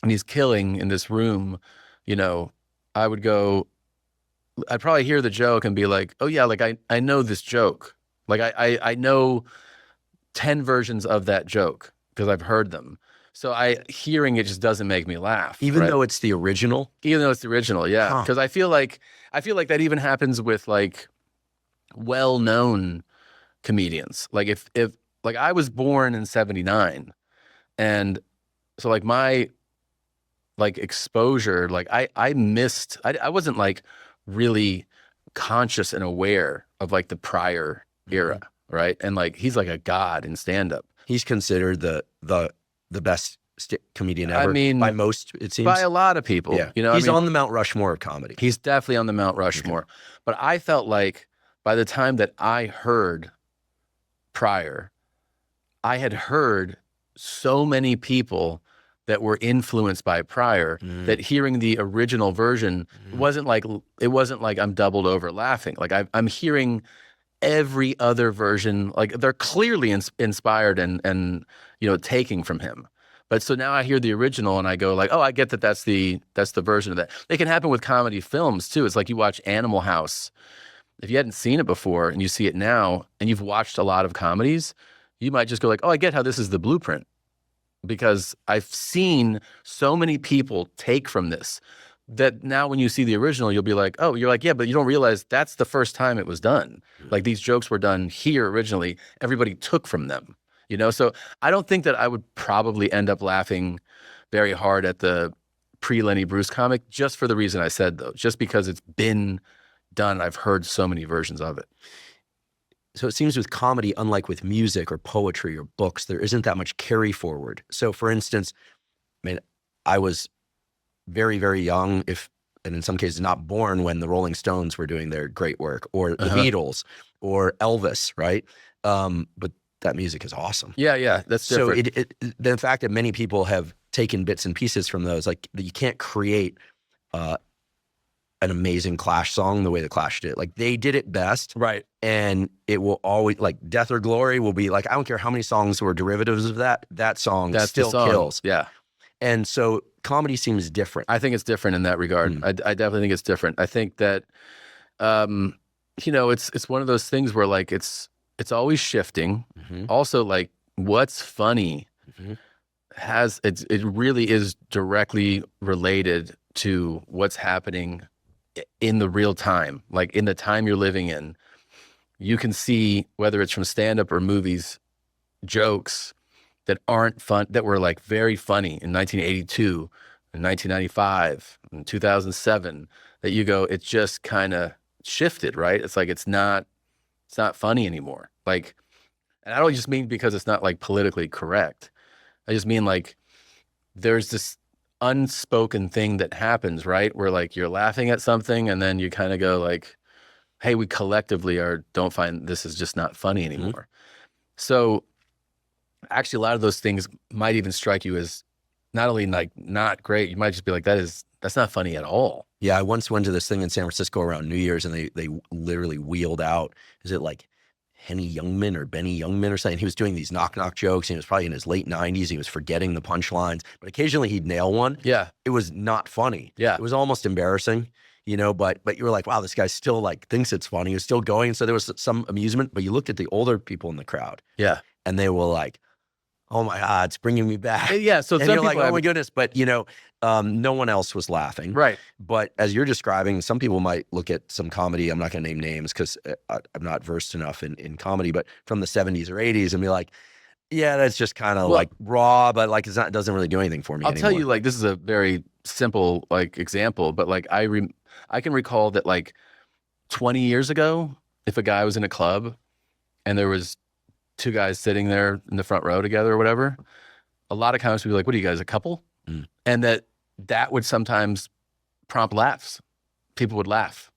and he's killing in this room, you know, I would go, I'd probably hear the joke and be like, oh yeah, like I know this joke. Like I know 10 versions of that joke because I've heard them. So hearing it just doesn't make me laugh. Even though it's the original? Even though it's the original, yeah. Because I feel like that even happens with like well-known comedians. Like if like I was born in 79, and so like my like exposure, like I missed, I wasn't like really conscious and aware of like the prior era, right? And like he's like a god in stand-up. He's considered the best comedian ever. I mean, by most, it seems. By a lot of people. Yeah. You know, he's on the Mount Rushmore of comedy. He's definitely on the Mount Rushmore. Okay. But I felt like by the time that I heard Pryor, I had heard so many people that were influenced by Pryor that hearing the original version wasn't like I'm doubled over laughing. Like I'm hearing every other version, like they're clearly inspired and you know, taking from him. But so now I hear the original and I go like, oh, I get that that's the version of that. It can happen with comedy films too. It's like you watch Animal House. If you hadn't seen it before and you see it now and you've watched a lot of comedies, you might just go like, oh, I get how this is the blueprint, because I've seen so many people take from this that now when you see the original, you'll be like, oh, you're like, yeah, but you don't realize that's the first time it was done. Like these jokes were done here originally. Everybody took from them, you know? So I don't think that I would probably end up laughing very hard at the pre-Lenny Bruce comic, just for the reason I said though, just because it's been done. I've heard so many versions of it. So it seems with comedy, unlike with music or poetry or books, there isn't that much carry forward. So for instance, I mean, I was very, very young, and in some cases not born when the Rolling Stones were doing their great work, or the Beatles, or Elvis, right? But that music is awesome. Yeah, that's different. So the fact that many people have taken bits and pieces from those, like you can't create an amazing Clash song the way the Clash did. Like they did it best. Right. And it will always, like Death or Glory will be like, I don't care how many songs were derivatives of that song still kills. Yeah. And so comedy seems different. I think it's different in that regard. I definitely think it's different. I think that, you know, it's one of those things where like, it's always shifting. Also like what's funny it really is directly related to what's happening in the real time, like in the time you're living in. You can see, whether it's from stand-up or movies, jokes that aren't fun, that were like very funny in 1982, in 1995, in 2007, that you go, it just kind of shifted, right? It's like, it's not funny anymore. Like, and I don't just mean because it's not like politically correct. I just mean like, there's this unspoken thing that happens, right? Where like you're laughing at something and then you kind of go like, hey, we collectively don't find this is just not funny anymore. So actually a lot of those things might even strike you as not only like not great, you might just be like, that's not funny at all. Yeah, I once went to this thing in San Francisco around New Year's and they literally wheeled out, is it like Benny Youngman or something? He was doing these knock-knock jokes, and he was probably in his late 90s. He was forgetting the punchlines, but occasionally he'd nail one. Yeah. It was not funny. Yeah. It was almost embarrassing, you know, but you were like, wow, this guy still like thinks it's funny. He was still going. So there was some amusement, but you looked at the older people in the crowd. Yeah. And they were like, oh my God, it's bringing me back. Yeah. So and you're like, oh my goodness. But you know, no one else was laughing. Right. But as you're describing, some people might look at some comedy, I'm not going to name names because I'm not versed enough in comedy, but from the 70s or 80s and be like, yeah, that's just kind of like raw, but like it doesn't really do anything for me anymore. I'll tell you, like, this is a very simple like example, but like I can recall that like 20 years ago, if a guy was in a club and there was two guys sitting there in the front row together or whatever, a lot of comics would be like, what are you guys, a couple? And that would sometimes prompt laughs. People would laugh.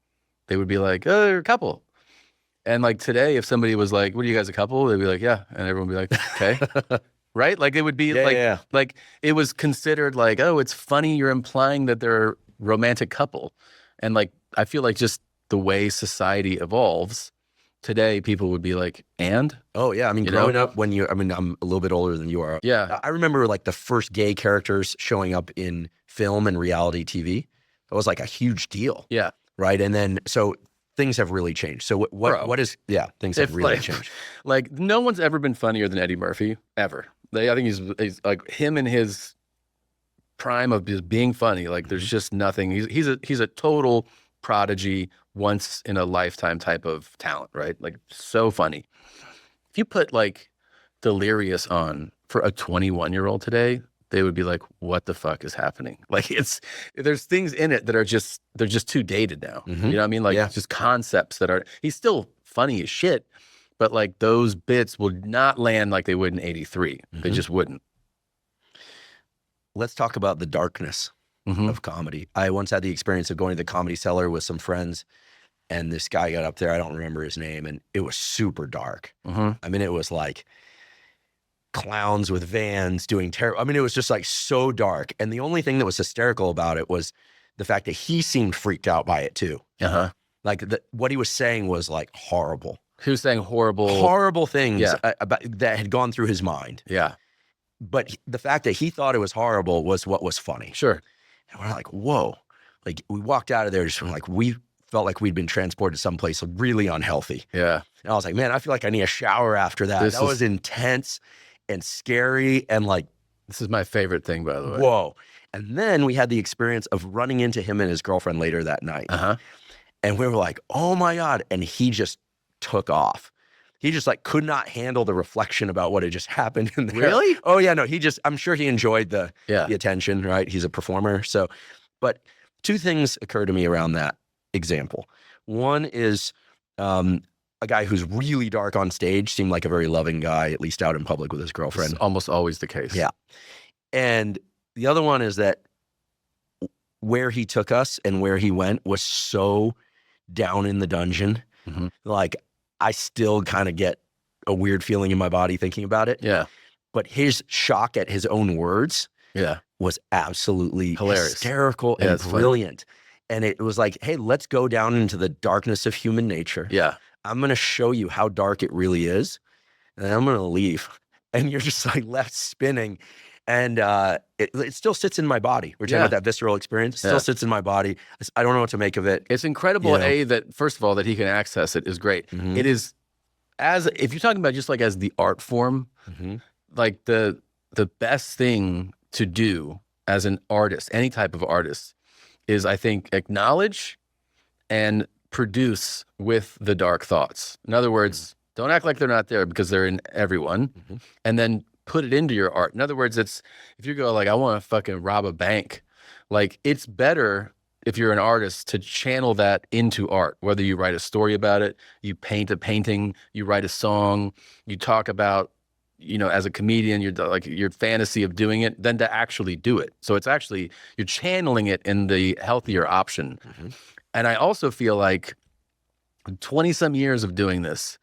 They would be like, oh, they're a couple. And like today, if somebody was like, what are you guys, a couple? They'd be like, yeah. And everyone would be like, okay. Right? Like it would be like it was considered like, oh, it's funny. You're implying that they're a romantic couple. And like, I feel like just the way society evolves today, people would be like, and? Oh yeah. I mean, growing up I'm a little bit older than you are. Yeah. I remember like the first gay characters showing up in film and reality TV. That was like a huge deal. Yeah. Right. And then, so things have really changed. So things have really changed. Like no one's ever been funnier than Eddie Murphy, ever. I think he's like him in his prime of just being funny. Like there's just nothing. He's a total prodigy, once in a lifetime type of talent, right? Like so funny. If you put like Delirious on for a 21-year-old today, they would be like, what the fuck is happening? Like there's things in it that they're just too dated now. You know what I mean? Like just concepts that he's still funny as shit, but like those bits would not land like they would in 83. They just wouldn't. Let's talk about the darkness of comedy. I once had the experience of going to the Comedy Cellar with some friends, and this guy got up there, I don't remember his name, and it was super dark. I mean, it was like clowns with vans doing terror. I mean, it was just like so dark. And the only thing that was hysterical about it was the fact that he seemed freaked out by it too. Like what he was saying was like horrible. He was saying horrible things about, that had gone through his mind. Yeah. But the fact that he thought it was horrible was what was funny. Sure. And we're like, whoa. Like we walked out of there just from like, we felt like we'd been transported someplace really unhealthy. Yeah. And I was like, man, I feel like I need a shower after that. That was intense and scary. And like, this is my favorite thing, by the way. Whoa. And then we had the experience of running into him and his girlfriend later that night. And we were like, oh my God. And he just took off. He just like could not handle the reflection about what had just happened in there. Really? Oh yeah, no, I'm sure he enjoyed the attention, right? He's a performer. So, but two things occur to me around that example. One is a guy who's really dark on stage, seemed like a very loving guy, at least out in public with his girlfriend. It's almost always the case. Yeah. And the other one is that where he took us and where he went was so down in the dungeon. Like I still kind of get a weird feeling in my body thinking about it. Yeah. But his shock at his own words was absolutely hilarious, hysterical, and brilliant. And it was like, hey, let's go down into the darkness of human nature. Yeah. I'm going to show you how dark it really is. And then I'm going to leave. And you're just like left spinning. And it still sits in my body. We're talking about that visceral experience. It still sits in my body. I don't know what to make of it. It's incredible, that first of all, that he can access it is great. It is, if you're talking about just like as the art form, like the best thing to do as an artist, any type of artist, is I think acknowledge and produce with the dark thoughts. In other words, don't act like they're not there because they're in everyone. And then put it into your art. In other words, it's if you go like, I want to fucking rob a bank, like it's better if you're an artist to channel that into art, whether you write a story about it, you paint a painting, you write a song, you talk about, as a comedian, you're like your fantasy of doing it, than to actually do it. So it's actually, you're channeling it in the healthier option. And I also feel like 20 some years of doing this,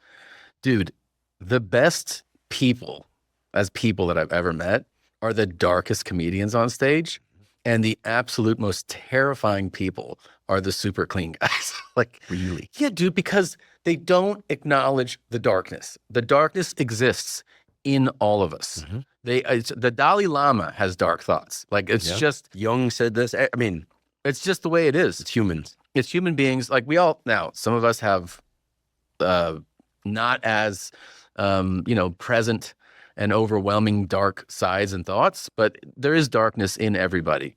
dude, the best people that I've ever met are the darkest comedians on stage, and the absolute most terrifying people are the super clean guys. Like, really? Yeah, dude, because they don't acknowledge the darkness. The darkness exists in all of us. The Dalai Lama has dark thoughts. Like, it's just Jung said this. I mean, it's just the way it is. It's humans. It's human beings. Like now, some of us have not as present and overwhelming dark sides and thoughts, but there is darkness in everybody.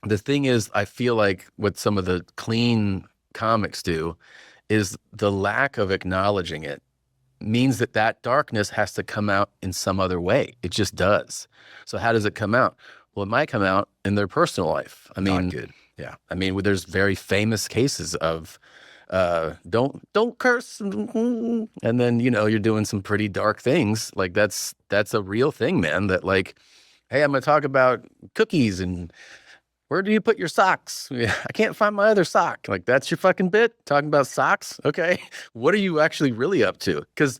The thing is, I feel like what some of the clean comics do is the lack of acknowledging it means that darkness has to come out in some other way. It just does. So how does it come out? Well, it might come out in their personal life. I mean, not good. Yeah. I mean, there's very famous cases of don't curse, and then you're doing some pretty dark things. Like that's a real thing, man. That like, hey, I'm gonna talk about cookies and where do you put your socks? Yeah, I can't find my other sock. Like that's your fucking bit, talking about socks. Okay, what are you actually really up to? Because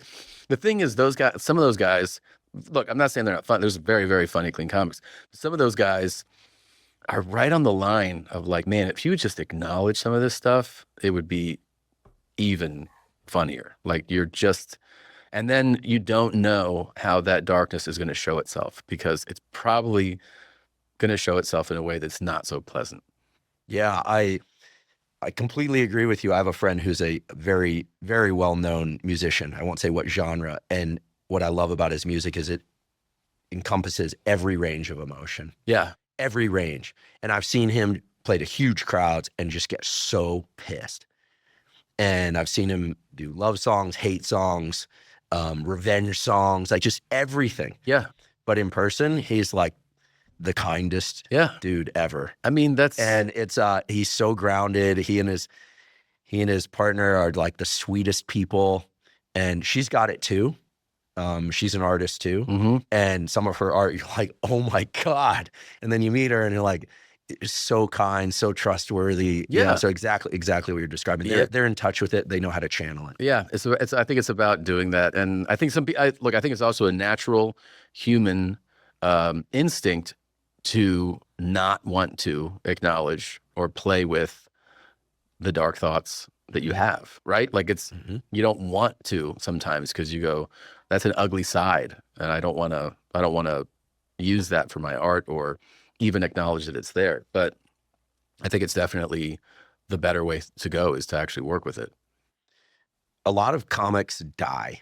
the thing is, those guys, some of those guys, look, I'm not saying they're not fun. There's very, very funny clean comics. But some of those guys are right on the line of like, man, if you would just acknowledge some of this stuff, it would be even funnier. Like and then you don't know how that darkness is going to show itself, because it's probably going to show itself in a way that's not so pleasant. Yeah, I completely agree with you. I have a friend who's a very, very well-known musician. I won't say what genre. And what I love about his music is it encompasses every range of emotion. Yeah. Every range. And I've seen him play to huge crowds and just get so pissed. And I've seen him do love songs, hate songs, revenge songs, like just everything. Yeah. But in person, he's like the kindest dude ever. I mean, and it's he's so grounded. He and his partner are like the sweetest people, and she's got it too. She's an artist too. Mm-hmm. And some of her art, you're like, oh my God. And then you meet her and you're like, so kind, so trustworthy. Yeah. So exactly what you're describing. They're in touch with it. They know how to channel it. Yeah. I think it's about doing that. And I think I think it's also a natural human instinct to not want to acknowledge or play with the dark thoughts that you have, right? Like you don't want to sometimes, because you go, that's an ugly side, and I don't want to use that for my art or even acknowledge that it's there. But I think it's definitely the better way to go, is to actually work with it. A lot of comics die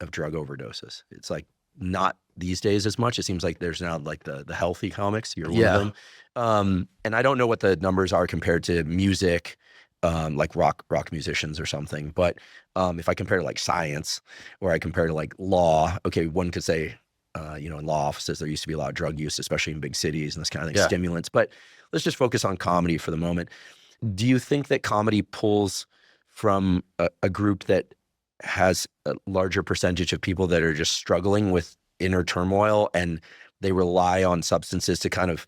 of drug overdoses. It's like not these days as much. It seems like there's now like the healthy comics. You're one of them. And I don't know what the numbers are compared to music, like rock musicians or something. But if I compare to like science, or I compare to like law, okay, one could say, in law offices, there used to be a lot of drug use, especially in big cities and this kind of thing, stimulants. But let's just focus on comedy for the moment. Do you think that comedy pulls from a group that has a larger percentage of people that are just struggling with inner turmoil, and they rely on substances to kind of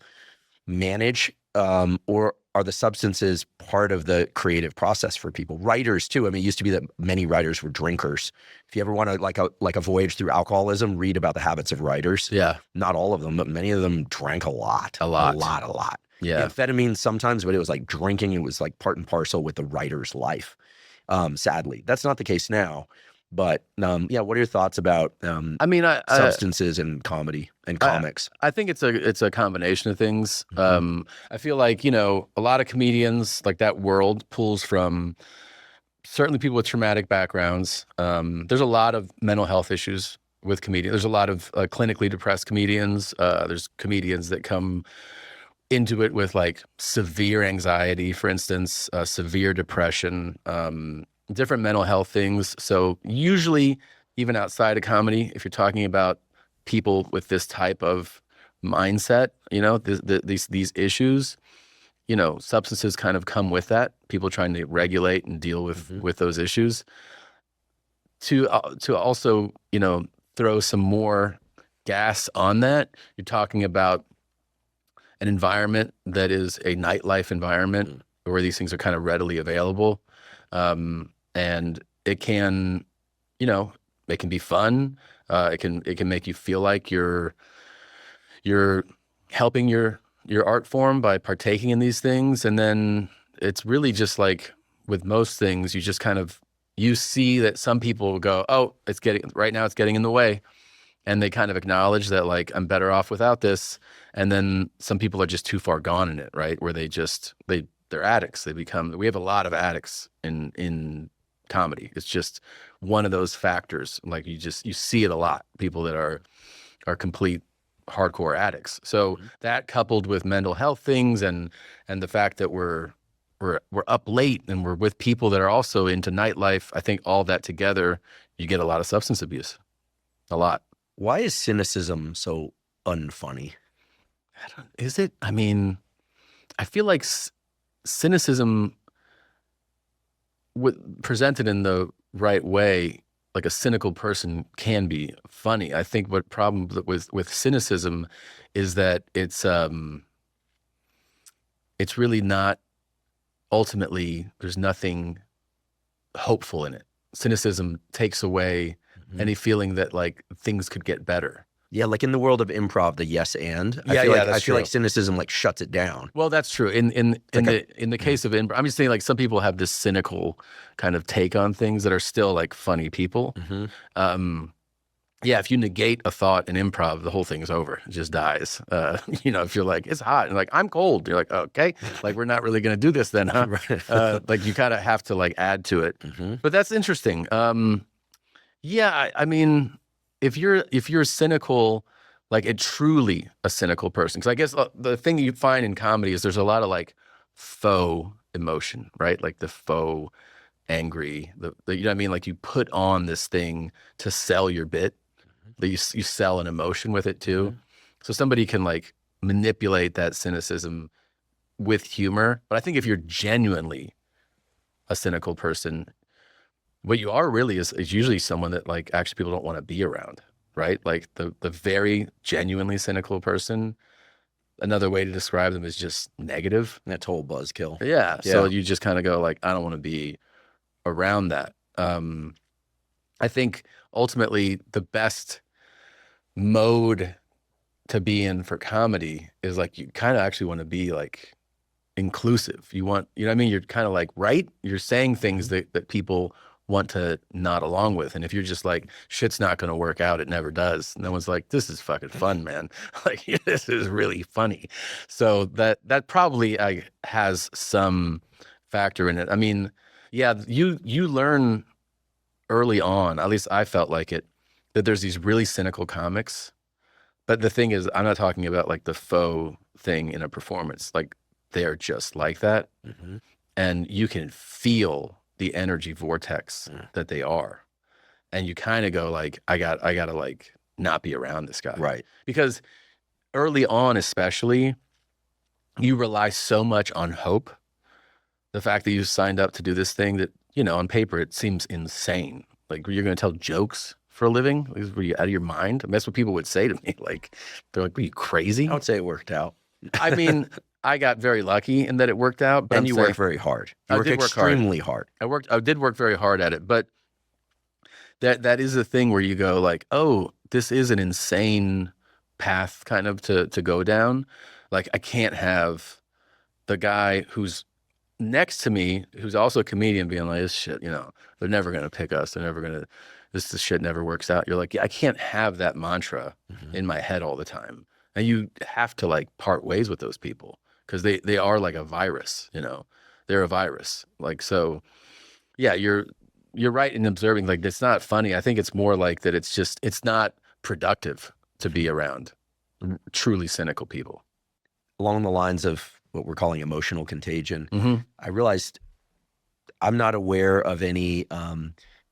manage, or are the substances part of the creative process for people? Writers too. I mean, it used to be that many writers were drinkers. If you ever want to like a voyage through alcoholism, read about the habits of writers. Yeah. Not all of them, but many of them drank a lot. A lot. Yeah. Amphetamine sometimes, but it was like drinking. It was like part and parcel with the writer's life. Sadly, that's not the case now. But what are your thoughts about substances and comedy and comics? I think it's a combination of things. Mm-hmm. I feel like, a lot of comedians, like that world pulls from certainly people with traumatic backgrounds. There's a lot of mental health issues with comedians. There's a lot of clinically depressed comedians. There's comedians that come into it with like severe anxiety, for instance, severe depression, different mental health things. So usually, even outside of comedy, if you're talking about people with this type of mindset, these issues, substances kind of come with that. People trying to regulate and deal with those issues. To also, throw some more gas on that, you're talking about an environment that is a nightlife environment where these things are kind of readily available. And it can, it can be fun. It can make you feel like you're helping your art form by partaking in these things. And then it's really just like with most things, you see that some people go, oh, right now it's getting in the way. And they kind of acknowledge that, like, I'm better off without this. And then some people are just too far gone in it, right? Where they're addicts. We have a lot of addicts in comedy. It's just one of those factors. Like you see it a lot. People that are complete hardcore addicts. So that coupled with mental health things and the fact that we're up late and we're with people that are also into nightlife, I think all that together, you get a lot of substance abuse. A lot. Why is cynicism so unfunny? Is it? I mean, I feel like cynicism presented in the right way, like a cynical person can be funny. I think what problem with cynicism is that it's really not, ultimately there's nothing hopeful in it. Cynicism takes away any feeling that like things could get better. Yeah, like in the world of improv, the yes and. Yeah, I feel like cynicism like shuts it down. Well, that's true. In the case of improv, I'm just saying like some people have this cynical kind of take on things that are still like funny people. Yeah, if you negate a thought in improv, the whole thing is over. It just dies. If you're like, it's hot, and like, I'm cold. You're like, okay, like we're not really going to do this then, huh? Like you kind of have to like add to it. But that's interesting. Yeah, I mean, if you're cynical, like truly a cynical person, because I guess the thing you find in comedy is there's a lot of like faux emotion, right? Like the faux angry, the you know what I mean? Like you put on this thing to sell your bit. That you sell an emotion with it too. So somebody can like manipulate that cynicism with humor. But I think if you're genuinely a cynical person, what you are really is usually someone that like actually people don't want to be around, right? Like the very genuinely cynical person, another way to describe them is just negative. That total buzzkill. Yeah. So you just kind of go like, I don't want to be around that. I think ultimately the best mode to be in for comedy is like you kind of actually want to be like inclusive. You want, you know what I mean? You're kind of like, right? You're saying things that people want to nod along with. And if you're just like, shit's not going to work out, it never does. No one's like, this is fucking fun, man. Like, this is really funny. So that probably has some factor in it. I mean, yeah, you learn early on, at least I felt like it, that there's these really cynical comics. But the thing is, I'm not talking about like the faux thing in a performance. Like they are just like that. And you can feel the energy vortex that they are. And you kind of go like, I got to like not be around this guy. Right. Because early on, especially, you rely so much on hope. The fact that you signed up to do this thing that, on paper, it seems insane. Like you're going to tell jokes for a living? Were you out of your mind? I mean, that's what people would say to me. Like, they're like, were you crazy? I would say it worked out. I mean, I got very lucky in that it worked out. But and you worked very hard. You worked extremely hard. I did work very hard at it. But that is a thing where you go like, oh, this is an insane path kind of to go down. Like, I can't have the guy who's next to me, who's also a comedian, being like, this shit, they're never going to pick us. They're never going to, this shit never works out. You're like, yeah, I can't have that mantra in my head all the time. And you have to like part ways with those people because they are like a virus, they're a virus. Like, so yeah, you're right in observing, like, it's not funny. I think it's more like that. It's not productive to be around truly cynical people. Along the lines of what we're calling emotional contagion, I realized I'm not aware of any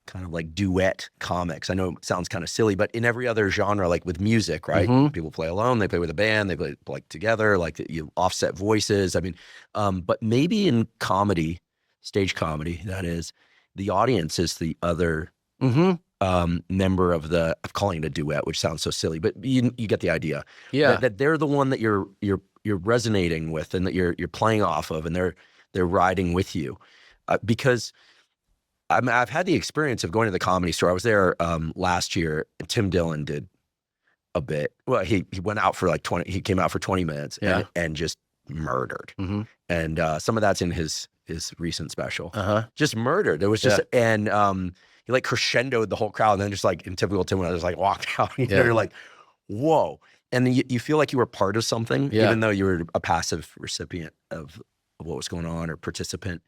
kind of like duet comics. I know it sounds kind of silly, but in every other genre, like with music, right? People play alone, they play with a band, they play like together, like you offset voices. I mean, but maybe in comedy, stage comedy, that is, the audience is the other member of the, I'm calling it a duet, which sounds so silly, but you get the idea. Yeah. That they're the one that you're resonating with and that you're playing off of, and they're riding with you. Because I've had the experience of going to the Comedy Store. I was there last year, and Tim Dillon did a bit. Well, he went out for like 20, he came out for 20 minutes and just murdered. And some of that's in his recent special. Just murdered. It was just, and he like crescendoed the whole crowd, and then just like in typical Tim, I just like walked out. You're like, whoa. And then you feel like you were part of something, even though you were a passive recipient of what was going on or participant.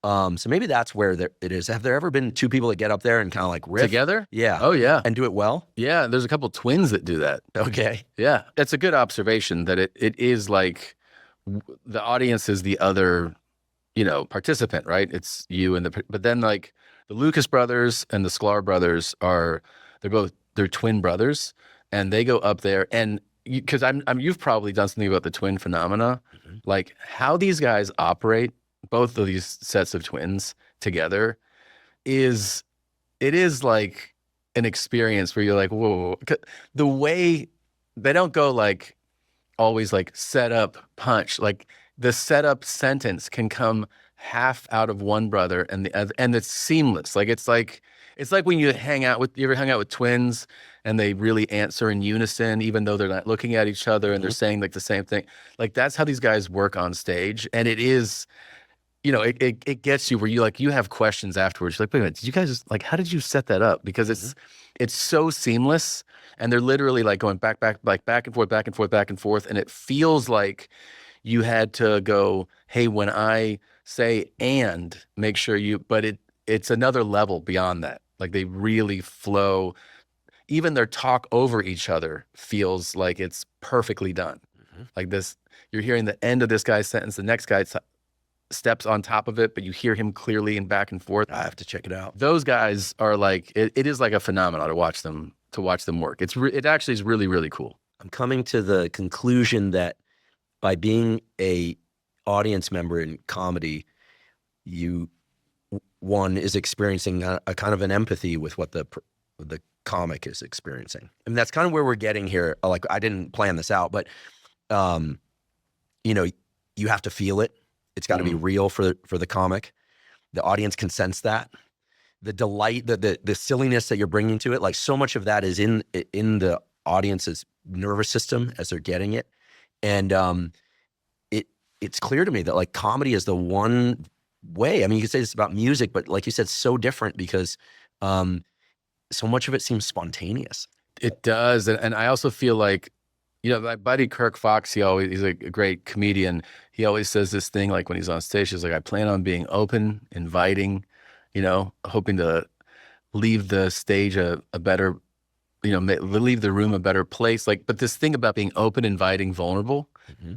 So maybe that's where it is. Have there ever been two people that get up there and kind of like riff together? Yeah. Oh yeah. And do it well? Yeah. There's a couple twins that do that. Okay. Yeah. That's a good observation that it is like the audience is the other, participant, right? It's you and but then like the Lucas brothers and the Sklar brothers they're twin brothers, and they go up there and because you've probably done something about the twin phenomena, like how these guys operate. Both of these sets of twins together is like an experience where you're like, whoa. The way they don't go like always like set up, punch. Like the setup sentence can come half out of one brother and the other, and it's seamless. Like it's like when you ever hang out with twins and they really answer in unison, even though they're not looking at each other and they're saying like the same thing. Like that's how these guys work on stage. And it is, it gets you where you have questions afterwards. You're like, wait a minute, did you guys like, how did you set that up? Because it's so seamless, and they're literally like going back and forth, back and forth, back and forth. And it feels like you had to go, hey, when I say and make sure but it's another level beyond that. Like they really flow. Even their talk over each other feels like it's perfectly done. Like this, you're hearing the end of this guy's sentence, the next guy steps on top of it, but you hear him clearly and back and forth. I have to check it out. Those guys are like, it is like a phenomenon to watch them work. It actually is really, really cool. I'm coming to the conclusion that by being a audience member in comedy, one is experiencing a kind of an empathy with what the comic is experiencing. And that's kind of where we're getting here. Like I didn't plan this out, but you have to feel it. It's got to be real for the comic. The audience can sense that. The delight, the silliness that you're bringing to it, like so much of that is in the audience's nervous system as they're getting it. And it's clear to me that like comedy is the one way. I mean, you could say this about music, but like you said, so different because so much of it seems spontaneous. It does. And I also feel like, my buddy Kirk Fox, he's a great comedian. He always says this thing, like when he's on stage, he's like, I plan on being open, inviting, hoping to leave the stage a better, leave the room a better place. Like, but this thing about being open, inviting, vulnerable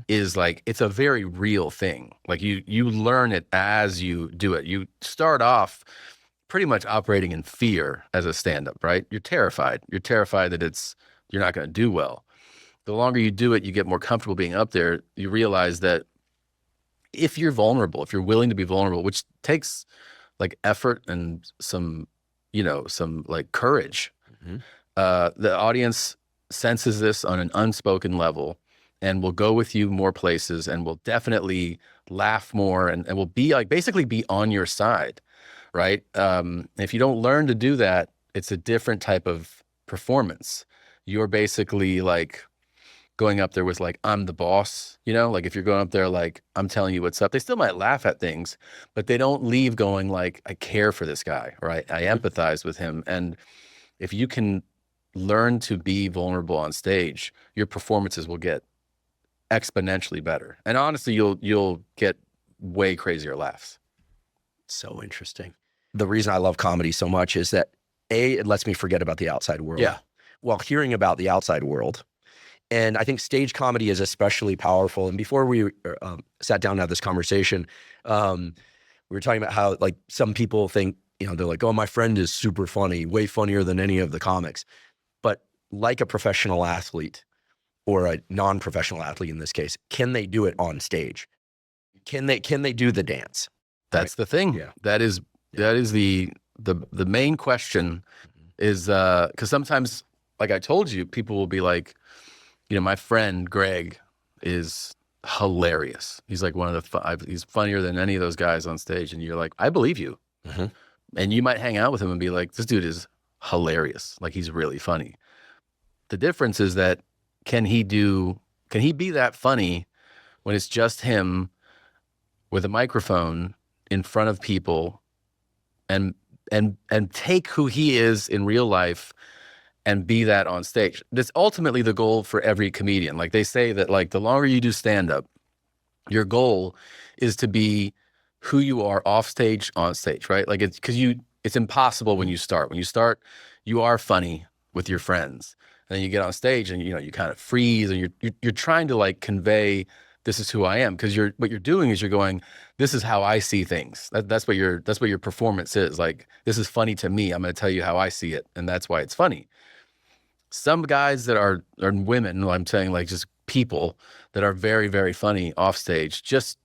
is like, it's a very real thing. Like you learn it as you do it. You start off pretty much operating in fear as a stand-up, right? You're terrified. You're terrified that you're not going to do well. The longer you do it, you get more comfortable being up there. You realize that if you're vulnerable, if you're willing to be vulnerable, which takes like effort and some like courage, the audience senses this on an unspoken level and will go with you more places and will definitely laugh more and will be like basically be on your side, right? If you don't learn to do that, it's a different type of performance. You're basically like going up there with like, I'm the boss, like if you're going up there, like I'm telling you what's up, they still might laugh at things, but they don't leave going like, I care for this guy, or I empathize with him. And if you can learn to be vulnerable on stage, your performances will get exponentially better. And honestly, you'll get way crazier laughs. So interesting. The reason I love comedy so much is that it lets me forget about the outside world. Yeah. While hearing about the outside world. And I think stage comedy is especially powerful. And before we sat down to have this conversation, we were talking about how like some people think, they're like, oh, my friend is super funny, way funnier than any of the comics. But like a professional athlete or a non-professional athlete in this case, can they do it on stage? Can they do the dance? That's right? The thing. Yeah. That is the main question is because sometimes, like I told you, people will be like, my friend Greg is hilarious. He's like one of he's funnier than any of those guys on stage. And you're like, I believe you. And you might hang out with him and be like, this dude is hilarious. Like he's really funny. The difference is that can he be that funny when it's just him with a microphone in front of people and take who he is in real life and be that on stage. That's ultimately the goal for every comedian. Like they say that like the longer you do stand-up, your goal is to be who you are off stage, on stage, right? Like it's impossible when you start. When you start, you are funny with your friends. And then you get on stage and you kind of freeze and you're trying to like convey this is who I am, because what you're doing is you're going, this is how I see things. That's what your performance is. Like this is funny to me. I'm going to tell you how I see it, and that's why it's funny. Some guys that are women, I'm saying like just people that are very, very funny off stage, just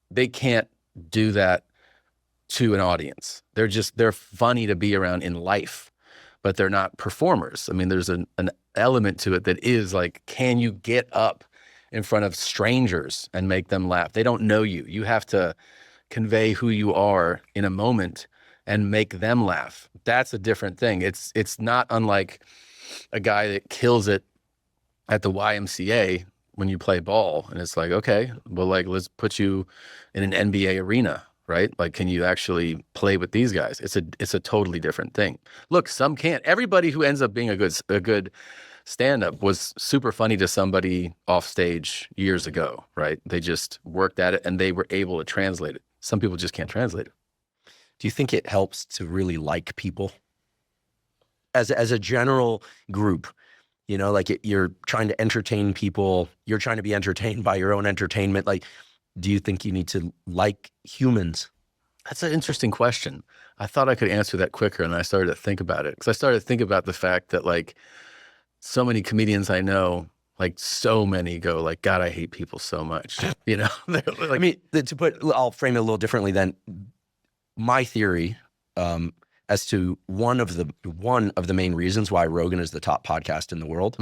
they can't do that to an audience. They're funny to be around in life, but they're not performers. I mean, there's an element to it that is like, can you get up in front of strangers and make them laugh? They don't know you. You have to convey who you are in a moment and make them laugh. That's a different thing. It's not unlike a guy that kills it at the YMCA when you play ball, and it's like, okay, well, like, let's put you in an NBA arena, right? Like, can you actually play with these guys? It's a totally different thing. Look, some can't. Everybody who ends up being a good stand-up was super funny to somebody off stage years ago, right? They just worked at it and they were able to translate it. Some people just can't translate it. Do you think it helps to really like people as a general group? You know, like you're trying to entertain people, you're trying to be entertained by your own entertainment. Like, do you think you need to like humans? That's an interesting question. I thought I could answer that quicker, and I started to think about it because I started to think about the fact that, like, so many comedians I know, like, so many go like, God, I hate people so much. You know, like, I mean, I'll frame it a little differently then. My theory, as to one of the main reasons why Rogan is the top podcast in the world.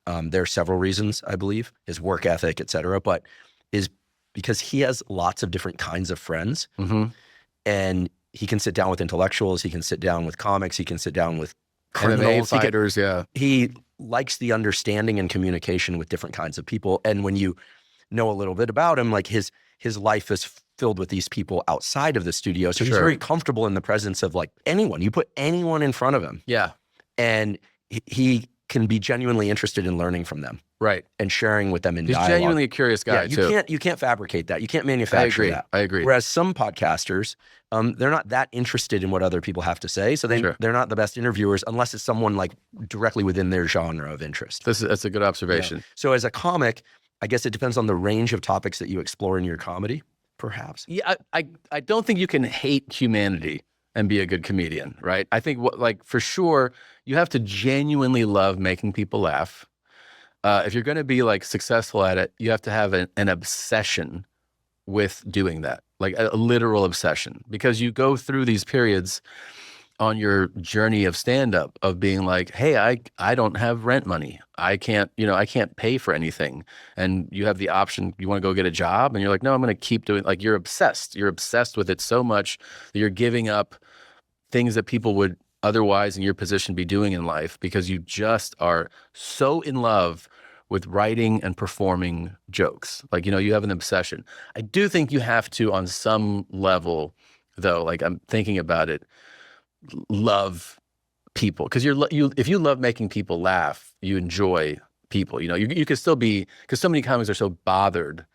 There are several reasons, I believe, his work ethic, et cetera, but is because he has lots of different kinds of friends, and he can sit down with intellectuals, he can sit down with comics, he can sit down with criminals, fighters. He likes the understanding and communication with different kinds of people, and when you know a little bit about him, like his life is filled with these people outside of the studio. So he's very comfortable in the presence of like anyone. You put anyone in front of him. Yeah. And he can be genuinely interested in learning from them. Right. And sharing with them in dialogue. He's genuinely a curious guy, You can't fabricate that. You can't manufacture that. I agree. Whereas some podcasters, they're not that interested in what other people have to say. So they're not the best interviewers unless it's someone like directly within their genre of interest. That's a good observation. Yeah. So as a comic, I guess it depends on the range of topics that you explore in your comedy. Perhaps. Yeah, I don't think you can hate humanity and be a good comedian, right? I think for sure, you have to genuinely love making people laugh. If you're going to be like successful at it, you have to have an obsession with doing that, like a literal obsession, because you go through these periods on your journey of stand-up of being like, hey, I don't have rent money. I can't pay for anything. And you have the option, you want to go get a job? And you're like, no, I'm going to keep doing, like, you're obsessed. You're obsessed with it so much that you're giving up things that people would otherwise in your position be doing in life because you just are so in love with writing and performing jokes. Like, you have an obsession. I do think you have to, on some level, though, like I'm thinking about it, love people, because if you love making people laugh, you enjoy people. You could still be, because so many comics are so bothered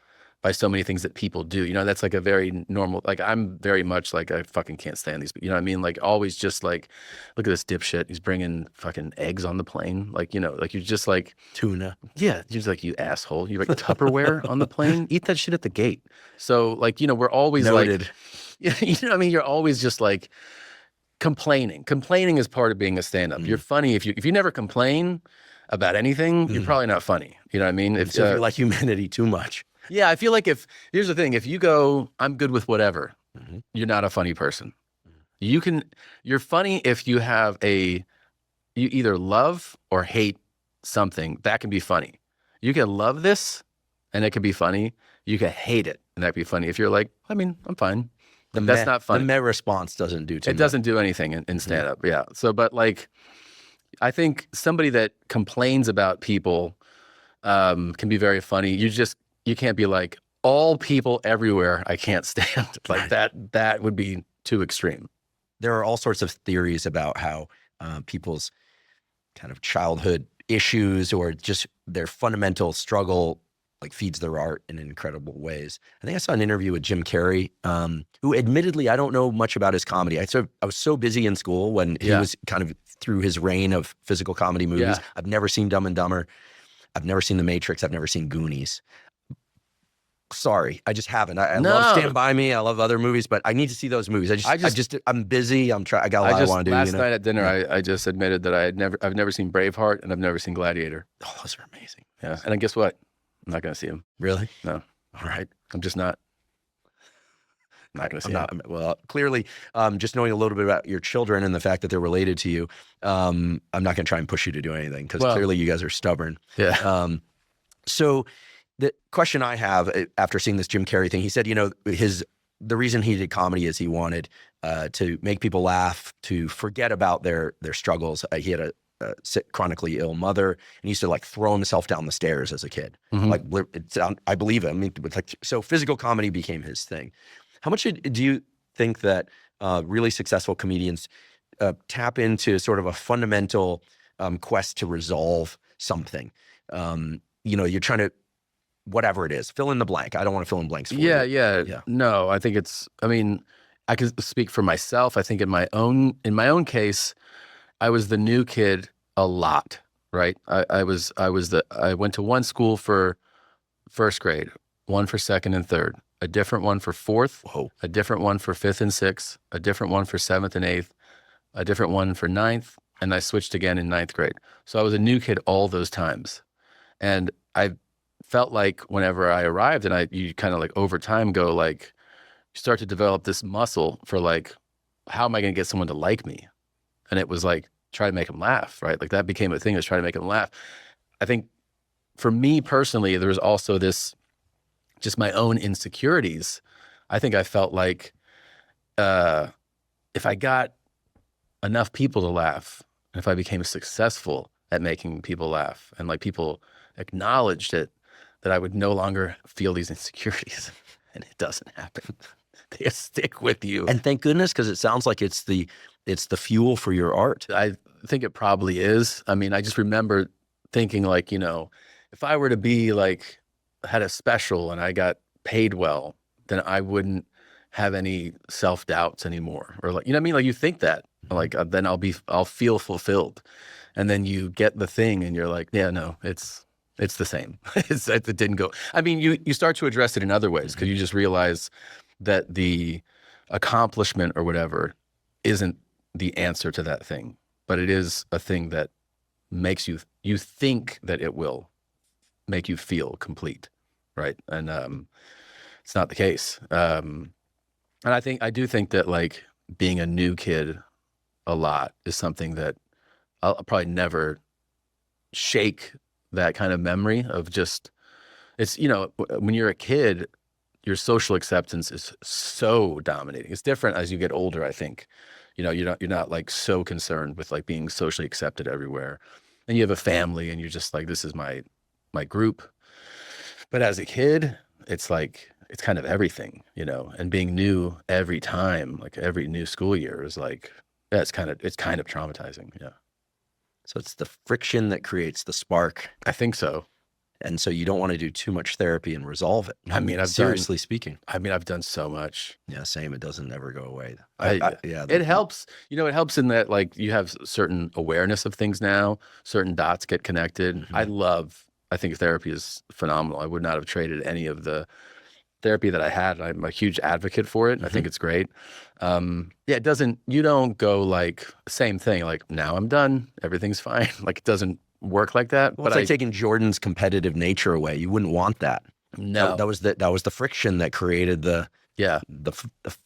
by so many things that people do. That's like a very normal, like I'm very much like, I fucking can't stand these, you know what I mean? Like always just like, look at this dipshit, he's bringing fucking eggs on the plane. Like, like you're just like tuna. Yeah, you're just like, you asshole. You're like Tupperware on the plane. Eat that shit at the gate. So like, we're always Noted. Like, you know what I mean? You're always just like complaining. Complaining is part of being a stand-up. You're funny if you never complain about anything, you're probably not funny. You know what I mean? If you like humanity too much. Yeah, I feel like here's the thing, if you go, I'm good with whatever, you're not a funny person. You're funny if you either love or hate something, that can be funny. You can love this and it can be funny. You can hate it and that can be funny. If you're like, I mean, I'm fine. That's not funny. The meh response doesn't do too much. It doesn't do anything in stand-up, yeah. So, but like, I think somebody that complains about people can be very funny. You can't be like, all people everywhere I can't stand. Like that would be too extreme. There are all sorts of theories about how people's kind of childhood issues or just their fundamental struggle like feeds their art in incredible ways. I think I saw an interview with Jim Carrey, who admittedly, I don't know much about his comedy. I was so busy in school when he was kind of through his reign of physical comedy movies. Yeah. I've never seen Dumb and Dumber. I've never seen The Matrix. I've never seen Goonies. Sorry, I just haven't. I love Stand By Me. I love other movies, but I need to see those movies. I'm busy. I got a lot I want to do. Last night at dinner, I just admitted that I've never seen Braveheart and I've never seen Gladiator. Oh, those are amazing. Yeah, and then guess what? I'm not going to see them. Really? No. All right. I'm just not. not going to say I'm not, well, clearly, just knowing a little bit about your children and the fact that they're related to you, I'm not going to try and push you to do anything because clearly you guys are stubborn. Yeah. So the question I have after seeing this Jim Carrey thing, he said, the reason he did comedy is he wanted to make people laugh, to forget about their struggles. He had a sick, chronically ill mother, and he used to like throw himself down the stairs as a kid. Like, I believe him. I mean, so physical comedy became his thing. How much do you think that really successful comedians tap into sort of a fundamental quest to resolve something? You're trying to, whatever it is, fill in the blank. I don't want to fill in blanks for you. Yeah. No, I think I can speak for myself. I think in my own case, I was the new kid a lot, right? I went to one school for first grade, one for second and third, a different one for fourth, a different one for fifth and sixth, a different one for seventh and eighth, a different one for ninth, and I switched again in ninth grade. So I was a new kid all those times. And I felt like whenever I arrived, and you kind of like over time go like, you start to develop this muscle for like, how am I going to get someone to like me? And it was like, try to make them laugh, right? Like that became a thing, was try to make them laugh. I think for me personally, there was also this, just my own insecurities. I think I felt like if I got enough people to laugh, and if I became successful at making people laugh, and like people acknowledged it, that I would no longer feel these insecurities. And it doesn't happen. They stick with you. And thank goodness, because it sounds like it's the fuel for your art. I think it probably is. I mean, I just remember thinking like, if I were to be like, had a special and I got paid well, then I wouldn't have any self-doubts anymore. Or like, you know what I mean? Like you think that, like, then I'll feel fulfilled. And then you get the thing and you're like, yeah, no, it's the same. It didn't go. I mean, you start to address it in other ways because you just realize that the accomplishment or whatever isn't the answer to that thing, but it is a thing that makes you think that it will make you feel complete, right? And it's not the case. And I do think that like being a new kid a lot is something that I'll probably never shake that kind of memory of just, it's, when you're a kid, your social acceptance is so dominating. It's different as you get older, I think. You're not like so concerned with like being socially accepted everywhere. And you have a family and you're just like, this is my group. But as a kid, it's like, it's kind of everything, and being new every time, like every new school year is like, yeah, it's kind of traumatizing. Yeah. So it's the friction that creates the spark. I think so. And so you don't want to do too much therapy and resolve it. I mean, seriously speaking. I've done so much. Yeah, same. It doesn't ever go away. It helps. It helps in that like you have certain awareness of things now, certain dots get connected. Mm-hmm. I think therapy is phenomenal. I would not have traded any of the therapy that I had. I'm a huge advocate for it. Mm-hmm. I think it's great. You don't go like same thing, like now I'm done, everything's fine. Like it doesn't work like that. Well, it's like taking Jordan's competitive nature away. You wouldn't want that. No. That was the friction that created the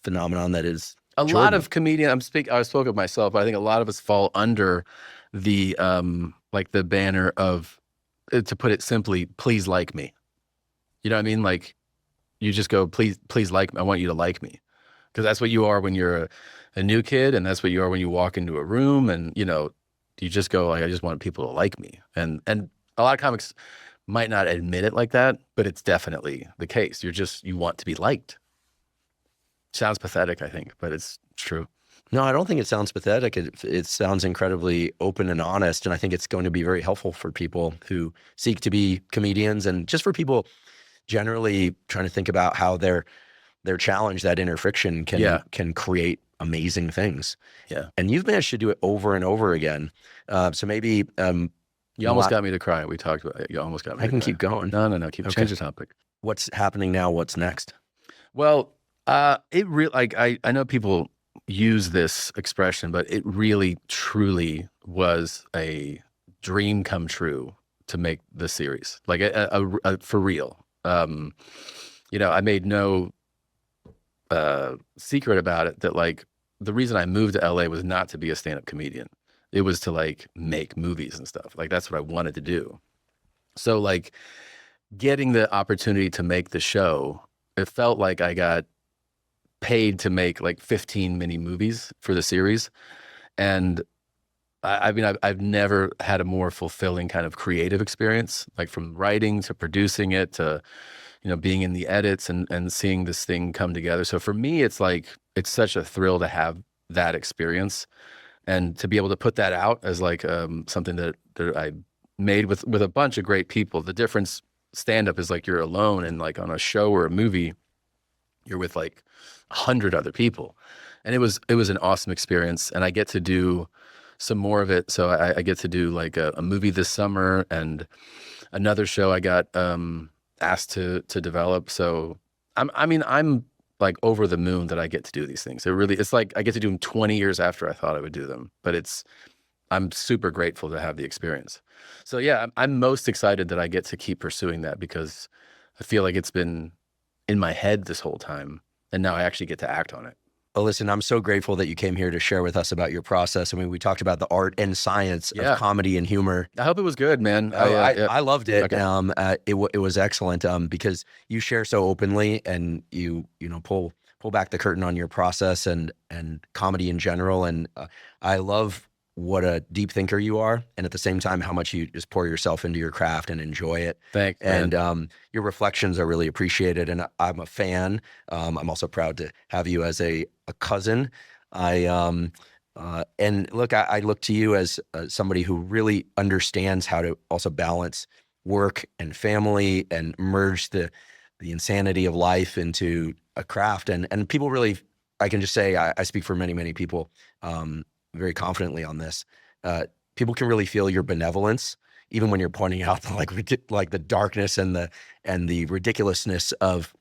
phenomenon that is Jordan. Lot of comedians, I spoke of myself, but I think a lot of us fall under the like the banner of, to put it simply, please like me. You know what I mean? Like you just go, please like me. I want you to like me. Because that's what you are when you're a new kid, and that's what you are when you walk into a room, and you just go like, I just want people to like me. And a lot of comics might not admit it like that, but it's definitely the case. You want to be liked. Sounds pathetic, I think, but it's true. No, I don't think it sounds pathetic. It sounds incredibly open and honest, and I think it's going to be very helpful for people who seek to be comedians, and just for people generally trying to think about how their challenge, that inner friction, can create amazing things. Yeah. And you've managed to do it over and over again. So maybe you almost got me to cry. We talked about it. You almost got me. I can keep going. No. Change the topic. What's happening now? What's next? Well, it really, like, I know people use this expression, but it really truly was a dream come true to make the series, like a for real. I made no secret about it that like the reason I moved to LA was not to be a stand-up comedian. It was to like make movies and stuff. Like that's what I wanted to do. So like getting the opportunity to make the show, it felt like I got paid to make like 15 mini movies for the series. And I mean, I've never had a more fulfilling kind of creative experience, like from writing to producing it to, you know, being in the edits and seeing this thing come together. So for me, it's like, it's such a thrill to have that experience and to be able to put that out as like something that I made with a bunch of great people. The difference stand-up is like you're alone, and like on a show or a movie, you're with like 100 other people. And it was an awesome experience. And I get to do some more of it. So I get to do like a movie this summer and another show I got asked to develop. So I'm like over the moon that I get to do these things. It's like I get to do them 20 years after I thought I would do them, but I'm super grateful to have the experience. So yeah, I'm most excited that I get to keep pursuing that because I feel like it's been in my head this whole time and now I actually get to act on it. Well, listen, I'm so grateful that you came here to share with us about your process. I mean, we talked about the art and science of comedy and humor. I hope it was good, man. I loved it. Okay. It was excellent because you share so openly and you pull back the curtain on your process and comedy in general. And I love what a deep thinker you are, and at the same time, how much you just pour yourself into your craft and enjoy it. Thanks, and your reflections are really appreciated, and I'm a fan. I'm also proud to have you as a cousin. And look, I look to you as somebody who really understands how to also balance work and family and merge the insanity of life into a craft. And people really, I can just say, I speak for many, many people, very confidently on this. People can really feel your benevolence, even when you're pointing out the darkness and the ridiculousness of